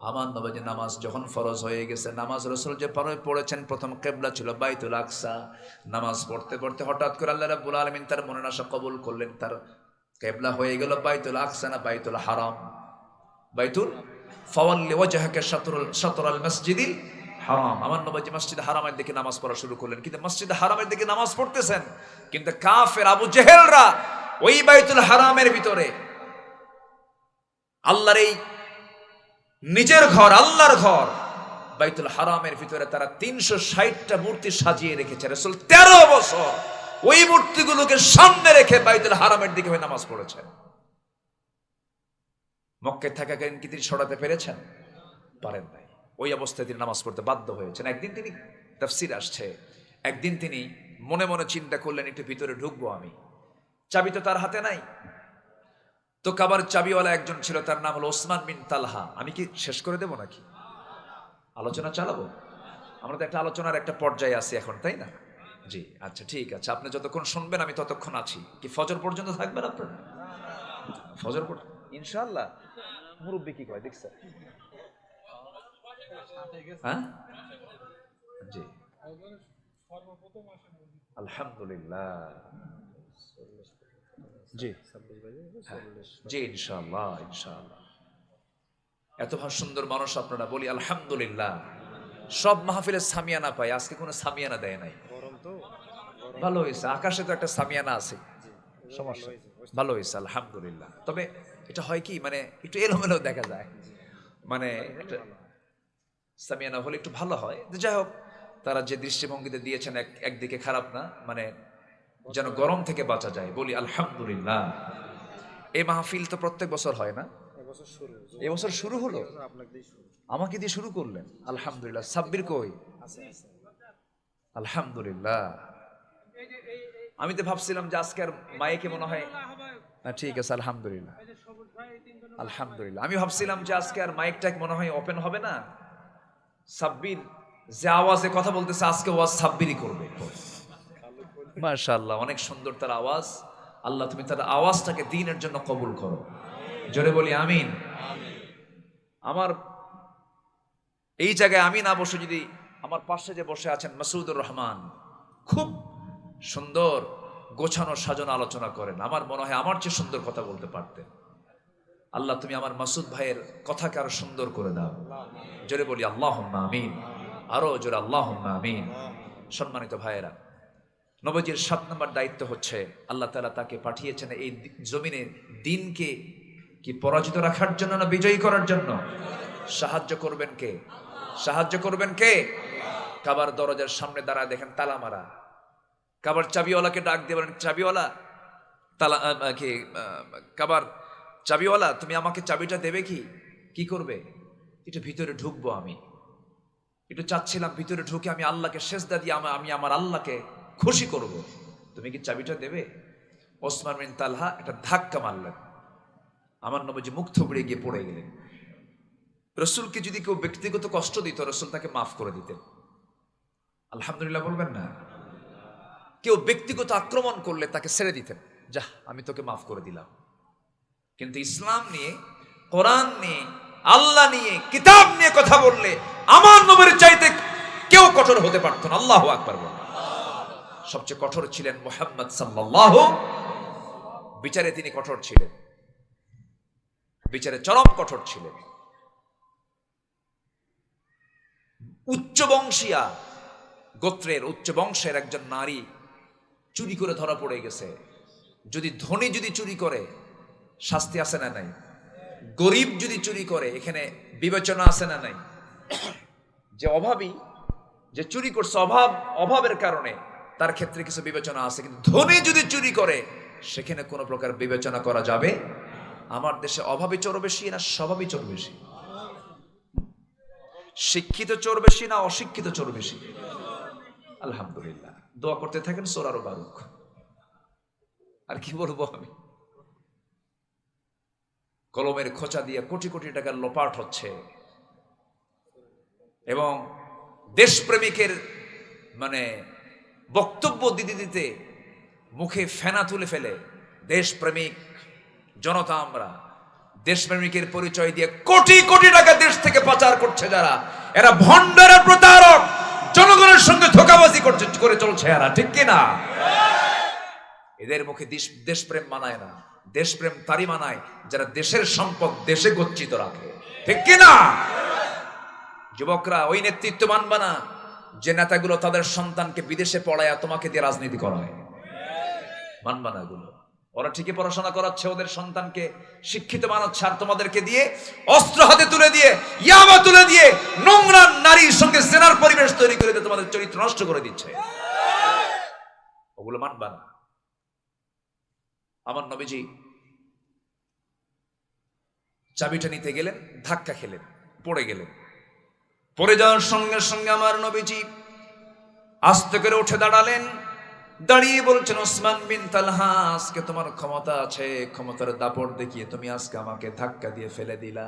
আমার নবীজি নামাজ যখন ফরজ হয়ে গেছে, নামাজ রাসূল যে পড়েছেন, প্রথম কিবলা ছিল বাইতুল আকসা। নামাজ পড়তে পড়তে হঠাৎ করে আল্লাহ রাব্বুল আলামিন তার মনের আশা কবুল করলেন, তার কিবলা হয়ে গেল বাইতুল আকসা না বাইতুল হারাম? বাইতুল ফাওয়াল্লি ওয়াজহাকা শাতরাল মসজিদিল হারাম। আমার নবীজি মসজিদ হারামের দিকে নামাজ পড়া শুরু করলেন, কিন্তু মসজিদ হারামের দিকে নামাজ পড়তেছেন, কিন্তু কাফের আবু জেহেলরা ওই বাইতুল হারামের ভিতরে আল্লাহর এই নিজের ঘর, আল্লাহর ঘর বাইতুল হারামের ভিতরে তারা 360টা মূর্তি সাজিয়ে রেখেছে। রাসূল 13 বছর ওই মূর্তিগুলোকে সামনে রেখে বাইতুল হারামের দিকে হয়ে নামাজ পড়েছেন। মক্কায় থাকাকালীন কি তিনি সরাতে পেরেছেন? পারেন নাই। ওই অবস্থায় তিনি নামাজ পড়তে বাধ্য হয়েছেন। একদিন তিনি, তাফসীর আসছে, একদিন তিনি মনে মনে চিন্তা করলেন, একটু ভিতরে ঢুকবো আমি। চাবি তো তার হাতে নাই, তো কাবার চাবিওয়ালা একজন ছিল, তার নাম হলো ওসমান বিন তালহা। আমি কি শেষ করে দেব নাকি? আলোচনা চালাবো? আমরা তো একটা আলোচনার একটা পর্যায়ে আছি এখন, তাই না? জি, আচ্ছা ঠিক আছে, আপনি যতক্ষণ শুনবেন আমি ততক্ষণ আছি। কি ফজর পর্যন্ত থাকবেন আপনারা? ফজর পর্যন্ত ইনশাআল্লাহ। মুরব্বি কি কয় দেখছেন? হ্যাঁ জি, আলহামদুলিল্লাহ। জি জি, ইনশাআল্লাহ ইনশাআল্লাহ। এত সুন্দর মানুষ আপনারা, বলি আলহামদুলিল্লাহ। সব মাহফিলে সামিয়ানা পাই, আজকে কোনো সামিয়ানা দেয় নাই। ভালো হয়েছে, আকাশে তো একটা সামিয়ানা আছে, সমস্যা ভালো হয়েছে আলহামদুলিল্লাহ। তবে এটা হয় কি, মানে একটু এলোমেলো দেখা যায়, মানে একটা সামিয়ানা হলে একটু ভালো হয়। যাই হোক, তারা যে দৃষ্টিভঙ্গিতে দিয়েছেন একদিকে খারাপ না, মানে যেন গরম থেকে বাঁচা যায়, বলি আলহামদুলিল্লাহ। এই মাহফিল তো প্রত্যেক বছর হয় না, এবছর শুরু হলো, আমাকে দিয়ে শুরু করলেন, আলহামদুলিল্লাহ। সাব্বির কই? আলহামদুলিল্লাহ। আমি তো ভাবছিলাম যে আজকে আর মাইকে মনে হয়, ঠিক আছে আলহামদুলিল্লাহ আলহামদুলিল্লাহ। আমি ভাবছিলাম যে আজকে আর মাইকটা মনে হয় ওপেন হবে না, সাব্বির যে আওয়াজে কথা বলতেছে আজকে ওয়াজ সাব্বিরই করবে। মাশাআল্লাহ, অনেক সুন্দর তার আওয়াজ। আল্লাহ তুমি তার আওয়াজটাকে দ্বীনের জন্য কবুল করো, জোরে বলি আমিন। আমার এই জায়গায় আমি না বসে, যদি আমার পাশে যে বসে আছেন মাসুদুর রহমান, খুব সুন্দর গোছানো সাজানো আলোচনা করেন, আমার মনে হয় আমার চেয়ে সুন্দর কথা বলতে পারতেন। আল্লাহ তুমি আমার মাসুদ ভাইয়ের কথাকে আরো সুন্দর করে দাও। জোরে বলি আল্লাহুম্মা আমিন, আরো জোরে আল্লাহুম্মা আমিন। সম্মানিত ভাইয়েরা, নবীজির 7 নম্বর দায়িত্ব হচ্ছে আল্লাহ তাআলা তাকে পাঠিয়েছেন এই জমিনে দিনকে কি পরাজিত রাখার জন্য না বিজয়ী করার জন্য? সাহায্য করবেন কে? সাহায্য করবেন কে? কাবার দরজার সামনে দাঁড়ায় দেখেন তালা মারা, কাবার চাবিওয়ালাকে ডাক দিয়ে বলেন, চাবিওয়ালা তালা কি কাবার চাবিওয়ালা তুমি আমাকে চাবিটা দেবে কি? কি করবে? একটু ভিতরে ঢুকবো, আমি একটু চাচ্ছিলাম ভিতরে ঢুকে আমি আল্লাহকে সেজদা দিয়ে আমি আমার আল্লাহকে খুশি করব, তুমি কি চাবিটা দেবে? ওসমান বিন তালহা একটা ধাক্কা মারলেন, আমার নবীজি মুখ থুবড়ে গিয়ে পড়ে গেলেন। রসুলকে যদি কেউ ব্যক্তিগত কষ্ট দিত, রসুল তাকে মাফ করে দিতেন। আলহামদুলিল্লাহ বলবেন না? কেউ ব্যক্তিগত আক্রমণ করলে তাকে ছেড়ে দিতেন, যা আমি তোকে মাফ করে দিলাম। কিন্তু ইসলাম নিয়ে, কোরআন নিয়ে, আল্লাহ নিয়ে, কিতাব নিয়ে কথা বললে আমার নবীর চাইতে কেউ কঠোর হতে পারত না। আল্লাহু আকবার বলেন। সবচেয়ে কঠোর ছিলেন মুহাম্মদ সাল্লাল্লাহু, বিচারে তিনি কঠোর ছিলেন, বিচারে চরম কঠোর ছিলেন। উচ্চ বংশীয়া গোত্রের, উচ্চ বংশের একজন নারী চুরি করে ধরা পড়ে গেছে। যদি ধনী যদি চুরি করে শাস্তি আছে না নাই? গরিব যদি চুরি করে এখানে বিবেচনা আছে না নাই? যে অভাবী, যে চুরি করছে অভাবের কারণে তার ক্ষেত্রে কিছু বিবেচনা আছে, কিন্তু ধনী যদি চুরি করে সেখানে কোনো প্রকার বিবেচনা করা যাবে? আমার দেশে অভাবী চোর বেশি না স্বভাবী চোর বেশি? শিক্ষিত চোর বেশি না অশিক্ষিত চোর বেশি? আলহামদুলিল্লাহ, দোয়া করতে থাকেন চোর আরো বাড়ুক। আর কি বলবো আমি? কলমের খোঁচা দিয়ে কোটি কোটি টাকার লোপাট হচ্ছে, এবং দেশপ্রেমিকের মানে বক্তব্য দিতে দিতে মুখে ফেনা তুলে ফেলে। দেশপ্রেমিক জনতা আমরা, দেশপ্রেমিকের পরিচয় দিয়ে কোটি কোটি টাকা দেশ থেকে পাচার করছে যারা, এরা ভণ্ডের প্রতারক, জনগণের সঙ্গে ধোঁকাবাজি করে চলছে এরা, ঠিক কিনা? এদের মুখে দেশপ্রেম মানায় না। দেশপ্রেম তারই মানায় যারা দেশের সম্পদ দেশে গচ্ছিত রাখে, ঠিক কিনা? যুবকরা, ওই নেতৃত্ব মানবা না যে নেতাগুলো তাদের সন্তানকে বিদেশে পড়ায় তোমাকে দিয়ে রাজনীতি করায়। মানবা না এগুলো। ওরা ঠিকই পড়াশোনা করাচ্ছে, ওদের সন্তানকে শিক্ষিত বানাচ্ছে, আর তোমাদেরকে দিয়ে অস্ত্র হাতে তুলে দিয়ে, ইয়াবা তুলে দিয়ে, নোংরা নারীর সঙ্গে জেনার পরিবেশ তৈরি করে দিয়ে তোমাদের চরিত্র নষ্ট করে দিচ্ছে। ওগুলো মানবা না। আমার নবীজি চাবিটা নিতে গেলেন, ধাক্কা খেলেন, পড়ে গেলেন। পড়ে যাওয়ার সঙ্গে সঙ্গে আমার নবীজি আস্তে করে উঠে দাঁড়ালেন, দাঁড়িয়ে বলছেন, ওসমান বিন তালহা, আজকে তোমার ক্ষমতা আছে, ক্ষমতার দাপট দেখিয়ে তুমি আজকে আমাকে ধাক্কা দিয়ে ফেলে দিলা,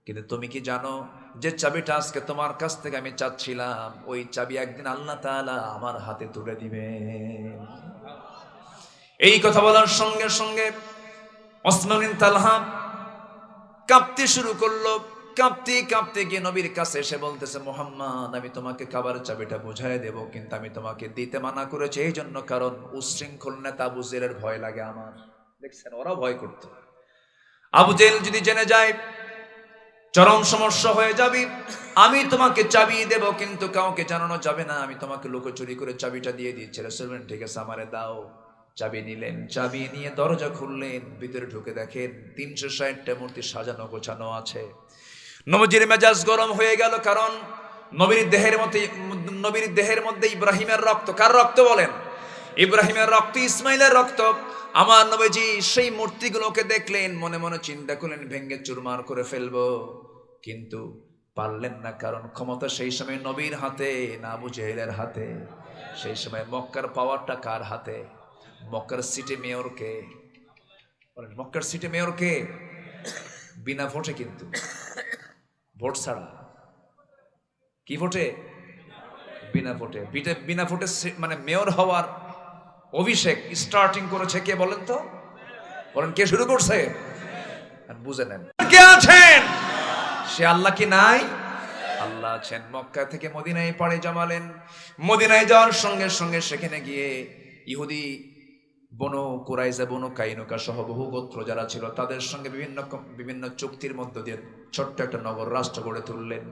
কিন্তু তুমি কি জানো যে চাবিটা আজকে তোমার কাছ থেকে আমি চাচ্ছিলাম, ওই চাবি একদিন আল্লাহ তাআলা আমার হাতে তুলে দিবে। এই কথা বলার সঙ্গে সঙ্গে ওসমান বিন তালহা কাঁপতে শুরু করলো। কাঁপতে কাঁপতে গিয়ে নবীর কাছে এসে বলতেছে, মুহাম্মদ, আমি তোমাকে কাবার চাবিটা বুঝাই দেব, কিন্তু আমি তোমাকে দিতে মানা করেছি এই জন্য, কারণ উশৃঙ্খল নেতা আবু জেলের ভয় লাগে আমার। দেখছেন, ওরা ভয় করতো। আবু জেল যদি জেনে যায় চরম সমস্যা হয়ে যাবে। আমি তোমাকে চাবি দেব, কিন্তু কাউকে জানানো যাবে না, আমি তোমাকে লুকোচুরি করে চাবিটা দিয়ে দিচ্ছি। রাসূল বললেন, ঠিক আছে, আমারে দাও। চাবি নিলেন, চাবি নিয়ে দরজা খুললেন, ভিতরে ঢুকে দেখেন 360টা মূর্তি সাজানো গোছানো আছে। নবীজির মেজাজ গরম হয়ে গেল, কারণ নবীর দেহের মধ্যে ইব্রাহিমের রক্ত। কার রক্ত বলেন? ইব্রাহিমের রক্ত, ইসমাইলের রক্ত। আমার নবীজি সেই মূর্তিগুলোকে দেখলেন, মনে মনে চিন্তা করলেন ভেঙ্গে চুরমার করে ফেলবো, কিন্তু পারলেন না, কারণ ক্ষমতা সেই সময় নবীর হাতে না আবু জেহেলের হাতে। সেই সময় মক্কার পাওয়ারটা কার হাতে? মক্কার সিটি মেয়র কে? মক্কার সিটি মেয়র কে? বিনা ভোটে, কিন্তু ভোট ছাড়া। কি ভোটে? বিনা ভোটে। বিনা ভোটে মানে মেয়র হওয়ার অভিষেক স্টার্টিং করেছে কে বলেন তো? বলেন, কে শুরু করছে? বুঝে নেন কে আছেন। সে আল্লাহ কি নাই? আল্লাহ আছেন। মক্কা থেকে মদিনায় পাড়ি জমালেন। মদিনায় যাওয়ার সঙ্গে সঙ্গে সেখানে গিয়ে ইহুদি বনু কুরাইজা, বনু কাইনুকা সহ বহু গোত্র যারা ছিল তাদের সঙ্গে বিভিন্ন চুক্তির মধ্য দিয়ে ছোট্ট একটা নগর রাষ্ট্র গড়ে তুললেন।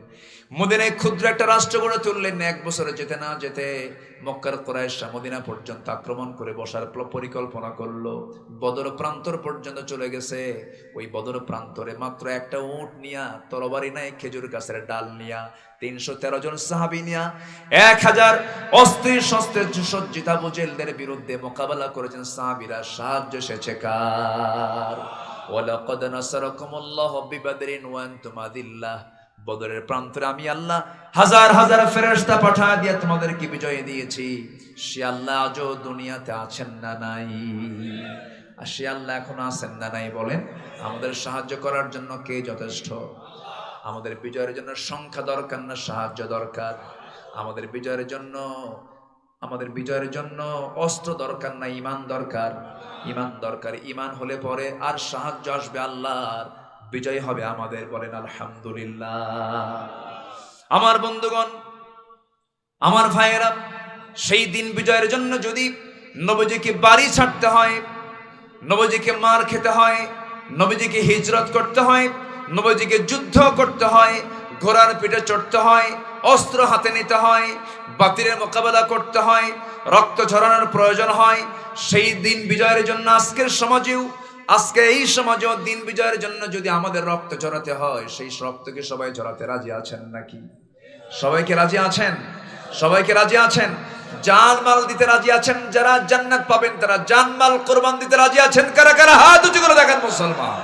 মদিনায় ক্ষুদ্র একটা রাষ্ট্র গড়ে তুললেন। 1 বছরে যেতে না যেতে মক্কার কুরাইশরা মদিনা পর্যন্ত আক্রমণ করে বসার পরিকল্পনা করলো। বদর প্রান্তর পর্যন্ত চলে গেছে। ওই বদর প্রান্তরে মাত্র একটা উট নিয়া, তরবারি নাই, খেজুর গাছের ডাল নিয়া, 313 জন সাহাবী নিয়া 1000 অস্ত্র শস্ত্রে সজ্জিত আবু জেহেলদের বিরুদ্ধে মোকাবেলা করেছেন সাহাবীরা। সাহায্য এসেছে কার? ওয়ালাকাদ নাসারাকুমুল্লাহু বিবাদরিন ওয়া আনতুম আযিল্লাহ। বদরের প্রান্তরে আমি আল্লাহ হাজার হাজার ফেরেশতা পাঠিয়ে দিয়ে তোমাদেরকে বিজয় দিয়েছি। সে আল্লাহ আজও দুনিয়াতে আছেন না নাই? আর সে আল্লাহ এখন আছেন না নাই বলেন? আমাদের সাহায্য করার জন্য কে যথেষ্ট? আমাদের বিজয়ের জন্য সংখ্যা দরকার না সাহায্য দরকার? আমাদের বিজয়ের জন্য অস্ত্র দরকার না ঈমান দরকার? ঈমান দরকার। ঈমান হলে পরে আর সাহায্য আসবে আল্লাহর, বিজয় হবে আমাদের। বলেন আলহামদুলিল্লাহ। আমার বন্ধুগণ, আমার ভাইয়েরা, সেই দিন বিজয়ের জন্য যদি নবীজিকে বাড়ি ছাড়তে হয়, নবীজিকে মার খেতে হয়, নবীজিকে হিজরত করতে হয়, নবীজিকে যুদ্ধ করতে হয়, ঘোড়ার পিঠে চড়তে হয়, অস্ত্র হাতে নিতে হয়, বাতিলের মোকাবেলা করতে হয়, রক্ত ঝরানোর প্রয়োজন হয়, সেই দিন বিজয়ের জন্য আজকে এই সমাজেও দিন বিজয়ের জন্য যদি আমাদের রক্ত ঝরাতে হয়, সেই রক্তকে সবাই ঝরাতে রাজি আছেন নাকি? সবাইকে রাজি আছেন? সবাইকে রাজি আছেন? জানমাল দিতে রাজি আছেন? যারা জান্নাত পাবেন তারা জানমাল কোরবান দিতে রাজি আছেন? কারা কারা হাত উঁচু করে দেখেন মুসলমান।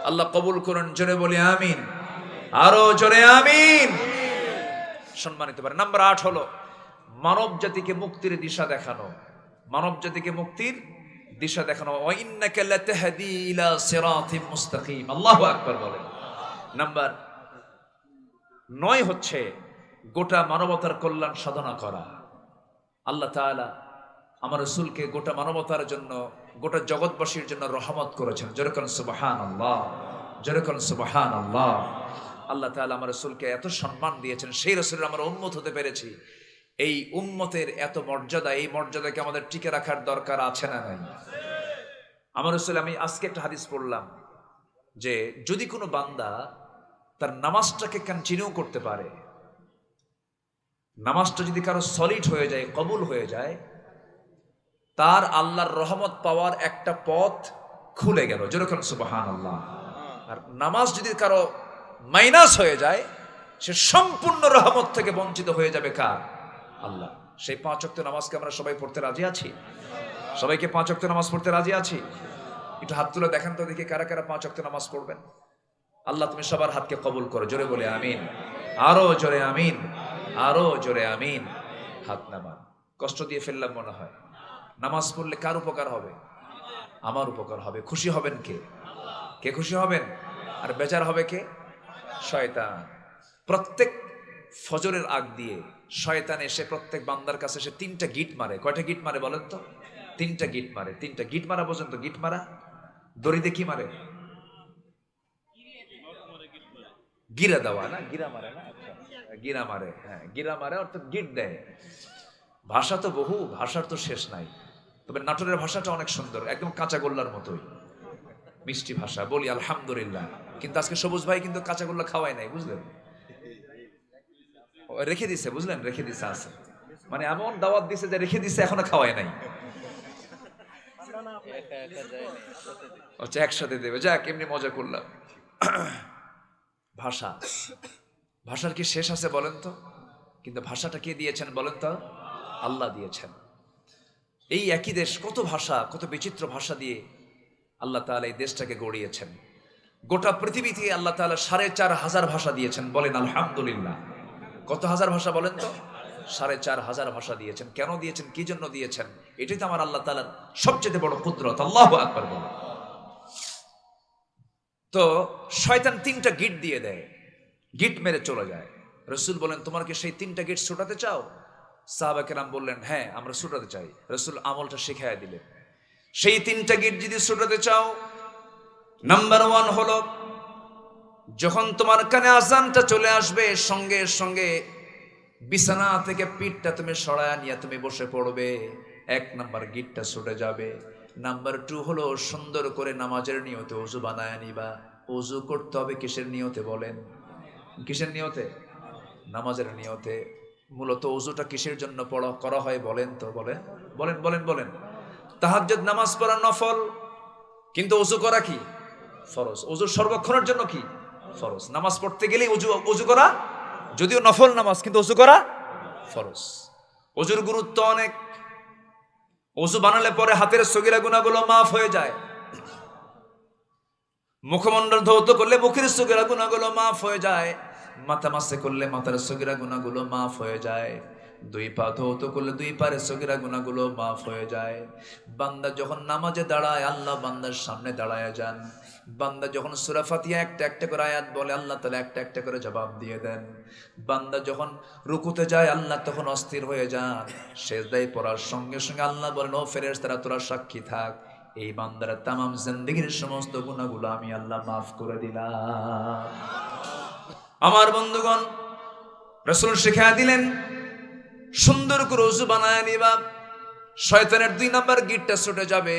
আল্লাহ কবুল করুন। জোরে বলি আমিন। আরো জোরে আমিন। সম্মানিত পারে। নাম্বার 8 হলো মানব জাতিকে মুক্তির দিশা দেখানো। মানব জাতিকে মুক্তির দিশা দেখানো। ওয়া ইন্নাকা লাতাহদি ইলা সিরাতিম মুস্তাকিম। আল্লাহু আকবার বলেন। নাম্বার 9 হচ্ছে গোটা মানবতার কল্যাণ সাধনা করা। আল্লাহ তাআলা আমার রাসূলকে গোটা মানবতার জন্য, গোটা জগৎবাসীর জন্য রহমত করেছেন। যেরকম সুবহানাল্লাহ, যেরকম সুবহানাল্লাহ। আল্লাহ তাআলা আমার রাসূলকে এত সম্মান দিয়েছেন, সেই রাসূলের আমরা উম্মত হতে পেরেছি। এই উম্মতের এত মর্যাদা, এই মর্যাদাকে আমাদের টিকে রাখার দরকার আছে না নাই? আমার রাসূল, আমি আজকে একটা হাদিস পড়লাম যে যদি কোনো বান্দা তার নামাজটাকে কন্টিনিউ করতে পারে, নামাজটা যদি কারো সলিড হয়ে যায়, কবুল হয়ে যায়, তার আল্লাহর রহমত পাওয়ার একটা পথ খুলে গেল। যেরকম সুবহানাল্লাহ। আর নামাজ যদি কারো মাইনাস হয়ে যায়, সে সম্পূর্ণ রহমত থেকে বঞ্চিত হয়ে যাবে। কার? আল্লাহ। সেই 5 ওয়াক্ত নামাজকে আমরা সবাই পড়তে রাজি আছি? সবাইকে 5 ওয়াক্ত নামাজ পড়তে রাজি আছি? একটু হাত তুলে দেখেন তো দেখি কারা কারা 5 ওয়াক্ত নামাজ পড়বেন। আল্লাহ তুমি সবার হাতকে কবুল করো। জোরে বলে আমিন। আরো জোরে আমিন। আরো জোরে আমিন। হাত নামান। কষ্ট দিয়ে ফেললাম মনে হয়। নামাজ পড়লে কার উপকার হবে? আমার উপকার হবে। খুশি হবেন কে? কে খুশি হবেন? আর বেজার হবে কে? শয়তান। প্রত্যেক ফজরের আগ দিয়ে শয়তান এসে প্রত্যেক বান্দার কাছে এসে 3টা গিট মারে। কয়টা গিট মারে বলেন তো? 3টা গিট মারে। 3টা গিট মারা পর্যন্ত। গিট মারা দড়িতে কি মারে? গিরা দেওয়া না? গিরা মারে না? গিরা মারে। হ্যাঁ, গিরা মারে অর্থাৎ গিট দেয়। ভাষা তো বহু, ভাষার তো শেষ নাই। তবে নাটোরের ভাষাটা অনেক সুন্দর, একদম কাঁচা গোল্লার মতোই মিষ্টি ভাষা। বলি আলহামদুলিল্লাহ। কিন্তু আজকে সবুজ ভাই কিন্তু কাঁচা গোল্লা খাওয়াই নাই, বুঝলেন? রেখে দিছে, বুঝলেন? রেখে দিছে আছে, মানে এমন দাওয়াত দিছে যে রেখে দিছে, এখনো খাওয়াই নাই। আচ্ছা, একসাথে দেবে। যাক, এমনি মজা করলাম। ভাষার কি শেষ আছে বলেন তো? কিন্তু ভাষাটা কে দিয়েছেন বলেন তো? আল্লাহ দিয়েছেন। এই একই দেশ, কত ভাষা, কত বিচিত্র ভাষা দিয়ে আল্লাহ তাআলা এই দেশটাকে গড়িয়েছেন। গোটা পৃথিবী থেকে আল্লাহ তাআলা 4,500 ভাষা দিয়েছেন। বলেন আলহামদুলিল্লাহ। কত হাজার ভাষা বলেন তো? 4,500 ভাষা দিয়েছেন। কেন দিয়েছেন? কি জন্য দিয়েছেন? এটাই তো আমার আল্লাহ তাআলার সবচেয়ে বড় কুদরত। আল্লাহু আকবার বলেন। তো শয়তান 3টা গিট দিয়ে দেয়, গিট মেরে চলে যায়। রাসূল বলেন, তোমার কি সেই 3টা গিট ছোটাতে চাও? সাহাবা কেরাম বললেন, হ্যাঁ আমরা ছুটাতে চাই। রাসূল আমলটা শিখাইয়া দিলেন। সেই 3টা গিট যদি ছুটাতে চাও, নাম্বার 1 হলো, যখন তোমার কানে আজানটা চলে আসবে সঙ্গে সঙ্গে বিছানা থেকে পিঠটা তুমি সরায় নিয়ে তুমি বসে পড়বে। 1 নাম্বার গিটটা ছুটে যাবে। নাম্বার 2 হলো, সুন্দর করে নামাজের নিয়তে ওযু বানায় নিবা। ওযু করতে হবে কিসের নিয়তে বলেন? কিসের নিয়তে? নামাজের নিয়তে। মূলত ওযুটা কিসের জন্য করা হয় বলেন তো? বলেন বলেন বলেন বলেন। তাহাজ্জুদ নামাজ পড়া নফল, কিন্তু ওযু করা কি? ফরজ। ওযু সর্বক্ষণের জন্য কি? ফরজ। নামাজ পড়তে গেলেই ওযু করা, যদিও নফল নামাজ, কিন্তু ওযু করা ফরজ। ওযুর গুরুত্ব অনেক। ওযু বানালে পরে হাতের সগীরা গুনাহগুলো মাফ হয়ে যায়। মুখমণ্ডল ধৌত করলে মুখের সগীরা গুনাহগুলো মাফ হয়ে যায়। মাথা মাসে করলে মাথার সগীরা গুনাহগুলো মাফ হয়ে যায়। 2 পা ধৌত করলে 2 পায়ের সগীরা গুনাহগুলো মাফ হয়ে যায়। বান্দা যখন নামাজে দাঁড়ায়, আল্লাহ বান্দার সামনে দাঁড়ায় যান। বান্দা যখন সূরা ফাতিহা একটা একটা করে আয়াত বলে, আল্লাহ তাআলা একটা একটা করে জবাব দিয়ে দেন। বান্দা যখন রুকুতে যায়, আল্লাহ তখন অস্থির হয়ে যান। সিজদায় পড়ার সঙ্গে সঙ্গে আল্লাহ বলেন, ও ফেরেশতারা তোরা সাক্ষী থাক, এই বান্দার তামাম জিন্দেগীর সমস্ত গুনাহগুলো আমি আল্লাহ মাফ করে দিলাম। আমার বন্ধুগণ, রাসূল শিখিয়ে দিলেন সুন্দর করে ওযু বানায় নিবা। শয়তানের 2 নাম্বার গিটটা ছুটে যাবে।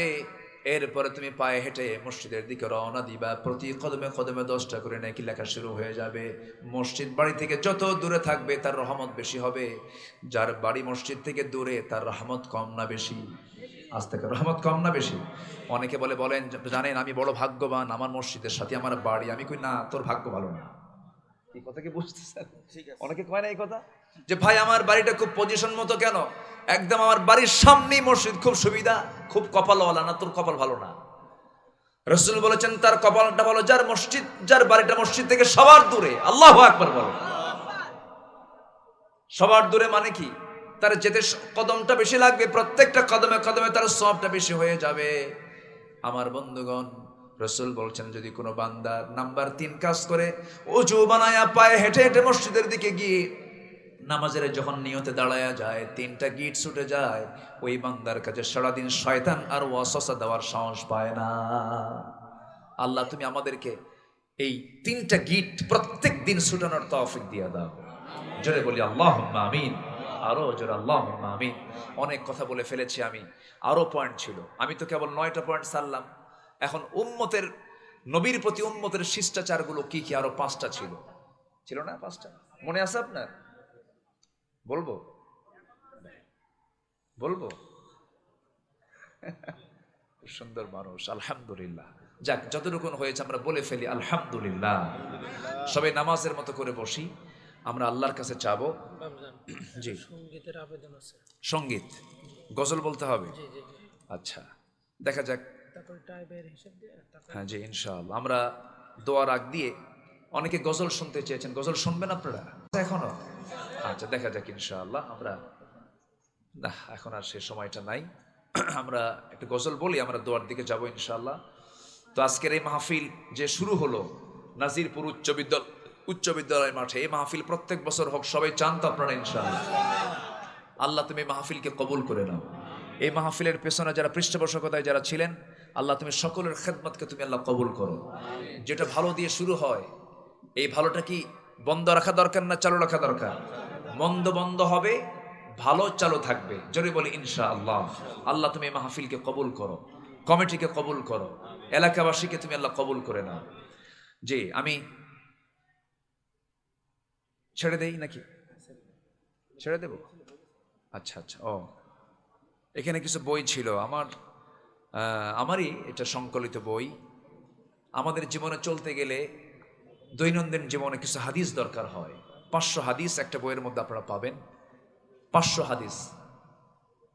এরপরে তুমি পায়ে হেঁটে মসজিদের দিকে রওনা দিবা। প্রতি কদমে কদমে 10টা করে নেকি লেখা শুরু হয়ে যাবে। মসজিদ বাড়ি থেকে যত দূরে থাকবে তার রহমত বেশি হবে। যার বাড়ি মসজিদ থেকে দূরে তার রহমত কম না বেশি? আজ থেকে রহমত কম না বেশি? অনেকে বলেন জানেন আমি বড় ভাগ্যবান, আমার মসজিদের সাথে আমার বাড়ি। আমি কই না, তোর ভাগ্য ভালো না। এই কথা কি বুঝতেছেন? অনেকে কয় না এই কথা, যে ভাই আমার বাড়িটা খুব পজিশন মতো কেন? একদম আমার বাড়ির সামনেই মসজিদ, খুব সুবিধা, খুব কপালওয়ালা না, তোর কপাল ভালো না। রাসূল বলেছেন তার কপালটা ভালো যার বাড়িটা মসজিদ থেকে সবার দূরে। আল্লাহু আকবার বলো। সবার দূরে মানে কি? তার যেতে কদমটা বেশি লাগবে, প্রত্যেকটা কদমে কদমে তার সওয়াবটা বেশি হয়ে যাবে। আমার বন্ধুগণ, রাসূল বলছেন যদি কোনো বান্দা নাম্বার 3 কাজ করে, ওযু বানায়া পায়ে হেঁটে হেঁটে মসজিদের দিকে গিয়ে নামাজের যখন নিয়তে দাঁড়ায়া যায়, 3টা গিট ছুটে যায়, ওই বান্দার কাছে সারাদিন শয়তান আর ওয়াসওয়াসা দেওয়ার সাহস পায় না। আল্লাহ তুমি আমাদেরকে এই 3টা গিট প্রত্যেক দিন ছুটানোর তৌফিক দিয়ে দাও। জোরে বলি আল্লাহুম্মা আমিন। আরো জোরে আল্লাহুম্মা আমিন। অনেক কথা বলে ফেলেছি আমি, আরো পয়েন্ট ছিল। আমি তো কেবল 9টা পয়েন্ট সারলাম। এখন উম্মতের, নবীর প্রতি উম্মতের শিষ্টাচারগুলো কি কি আরো 5টা ছিল না? 5টা মনে আছে আপনার? বলবো সুন্দর মানুষ, আলহামদুলিল্লাহ। যাক, যতটুকু হয়েছে আমরা বলে ফেলি আলহামদুলিল্লাহ। সবাই নামাজের মতো করে বসি, আমরা আল্লাহর কাছে চাবো। জি, সঙ্গীতের আবেদন আছে। সঙ্গীত, গজল বলতে হবে? আচ্ছা, দেখা যাক। হ্যাঁ জি, ইনশাআল্লাহ। আমরা দোয়া রাগ দিয়ে, অনেকে গজল শুনতে চেয়েছেন, গজল শুনবেন আপনারা এখনো? আচ্ছা, দেখা যাক ইনশাআল্লাহ। আমরা না, এখন আর সে সময়টা নাই। আমরা একটা গজল বলি, আমরা দোয়ার দিকে যাব ইনশাআল্লাহ। তো আজকের এই মাহফিল যে শুরু হলো নাজিরপুর উচ্চ বিদ্যালয় মাঠে, এই মাহফিল প্রত্যেক বছর হোক, সবাই চান তো আপনারা ইনশাআল্লাহ? আল্লাহ তুমি মাহফিলকে কবুল করে নাও। এই মাহফিলের পেছনে যারা পৃষ্ঠপোষকতায় যারা ছিলেন, আল্লাহ তুমি সকলের খেদমতকে তুমি আল্লাহ কবুল করো। যেটা ভালো দিয়ে শুরু হয়, এই ভালোটা কি বন্ধ রাখা দরকার না চালু রাখা দরকার? মন্দ বন্ধ হবে, ভালো চালু থাকবে। জোরে বলি ইনশাআল্লাহ। আল্লাহ তুমি এই মাহফিলকে কবুল করো, কমিটিকে কবুল করো, এলাকাবাসীকে তুমি আল্লাহ কবুল করে নাও। জি, আমি ছেড়ে দেই নাকি? ছেড়ে দেব? আচ্ছা আচ্ছা। ও, এখানে কিছু বই ছিল আমারই এটা সংকলিত বই। আমাদের জীবনে চলতে গেলে দৈনন্দিন জীবনে কিছু হাদিস দরকার হয়। 500 হাদিস একটা বইয়ের মধ্যে আপনারা পাবেন। 500 হাদিস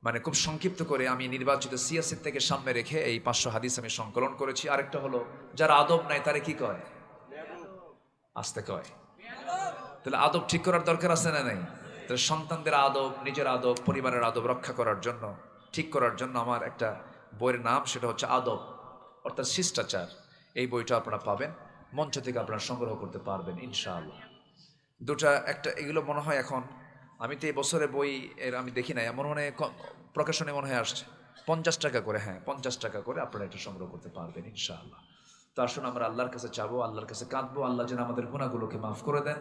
মানে খুব সংক্ষিপ্ত করে আমি নির্বাচিত সিয়াসির থেকে সামনে রেখে এই 500 হাদিস আমি সংকলন করেছি। আরেকটা হলো, যারা আদব নাই তারে কি কয়? আসতে কয়। তাহলে আদব ঠিক করার দরকার আছে না নাই? তাহলে সন্তানদের আদব, নিজের আদব, পরিবারের আদব রক্ষা করার জন্য, ঠিক করার জন্য আমার একটা বইয়ের নাম, সেটা হচ্ছে আদব, অর্থাৎ শিষ্টাচার। এই বইটা আপনারা পাবেন, মঞ্চ থেকে আপনারা সংগ্রহ করতে পারবেন ইনশাআল্লাহ। একটা এগুলো মনে হয় এখন আমি তো এই বছরে বই এর আমি দেখি নাই, এমন মনে প্রকাশনে মনে হয় আসছে 50 টাকা করে। হ্যাঁ, 50 টাকা করে আপনারা এটা সংগ্রহ করতে পারবেন ইনশাআল্লাহ। তো আসুন আমরা আল্লাহর কাছে চাবো, আল্লাহর কাছে কাঁদবো, আল্লাহ যেন আমাদের গুনাহগুলোকে মাফ করে দেন।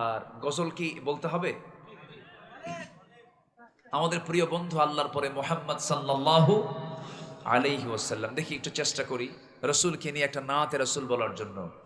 আর গজল কি বলতে হবে? আমাদের প্রিয় বন্ধু আল্লাহর পরে মুহাম্মদ সাল্লাল্লাহু আলাইহি ওয়াসাল্লাম, দেখি একটু চেষ্টা করি রসুলকে নিয়ে একটা নাতে রসুল বলার জন্য।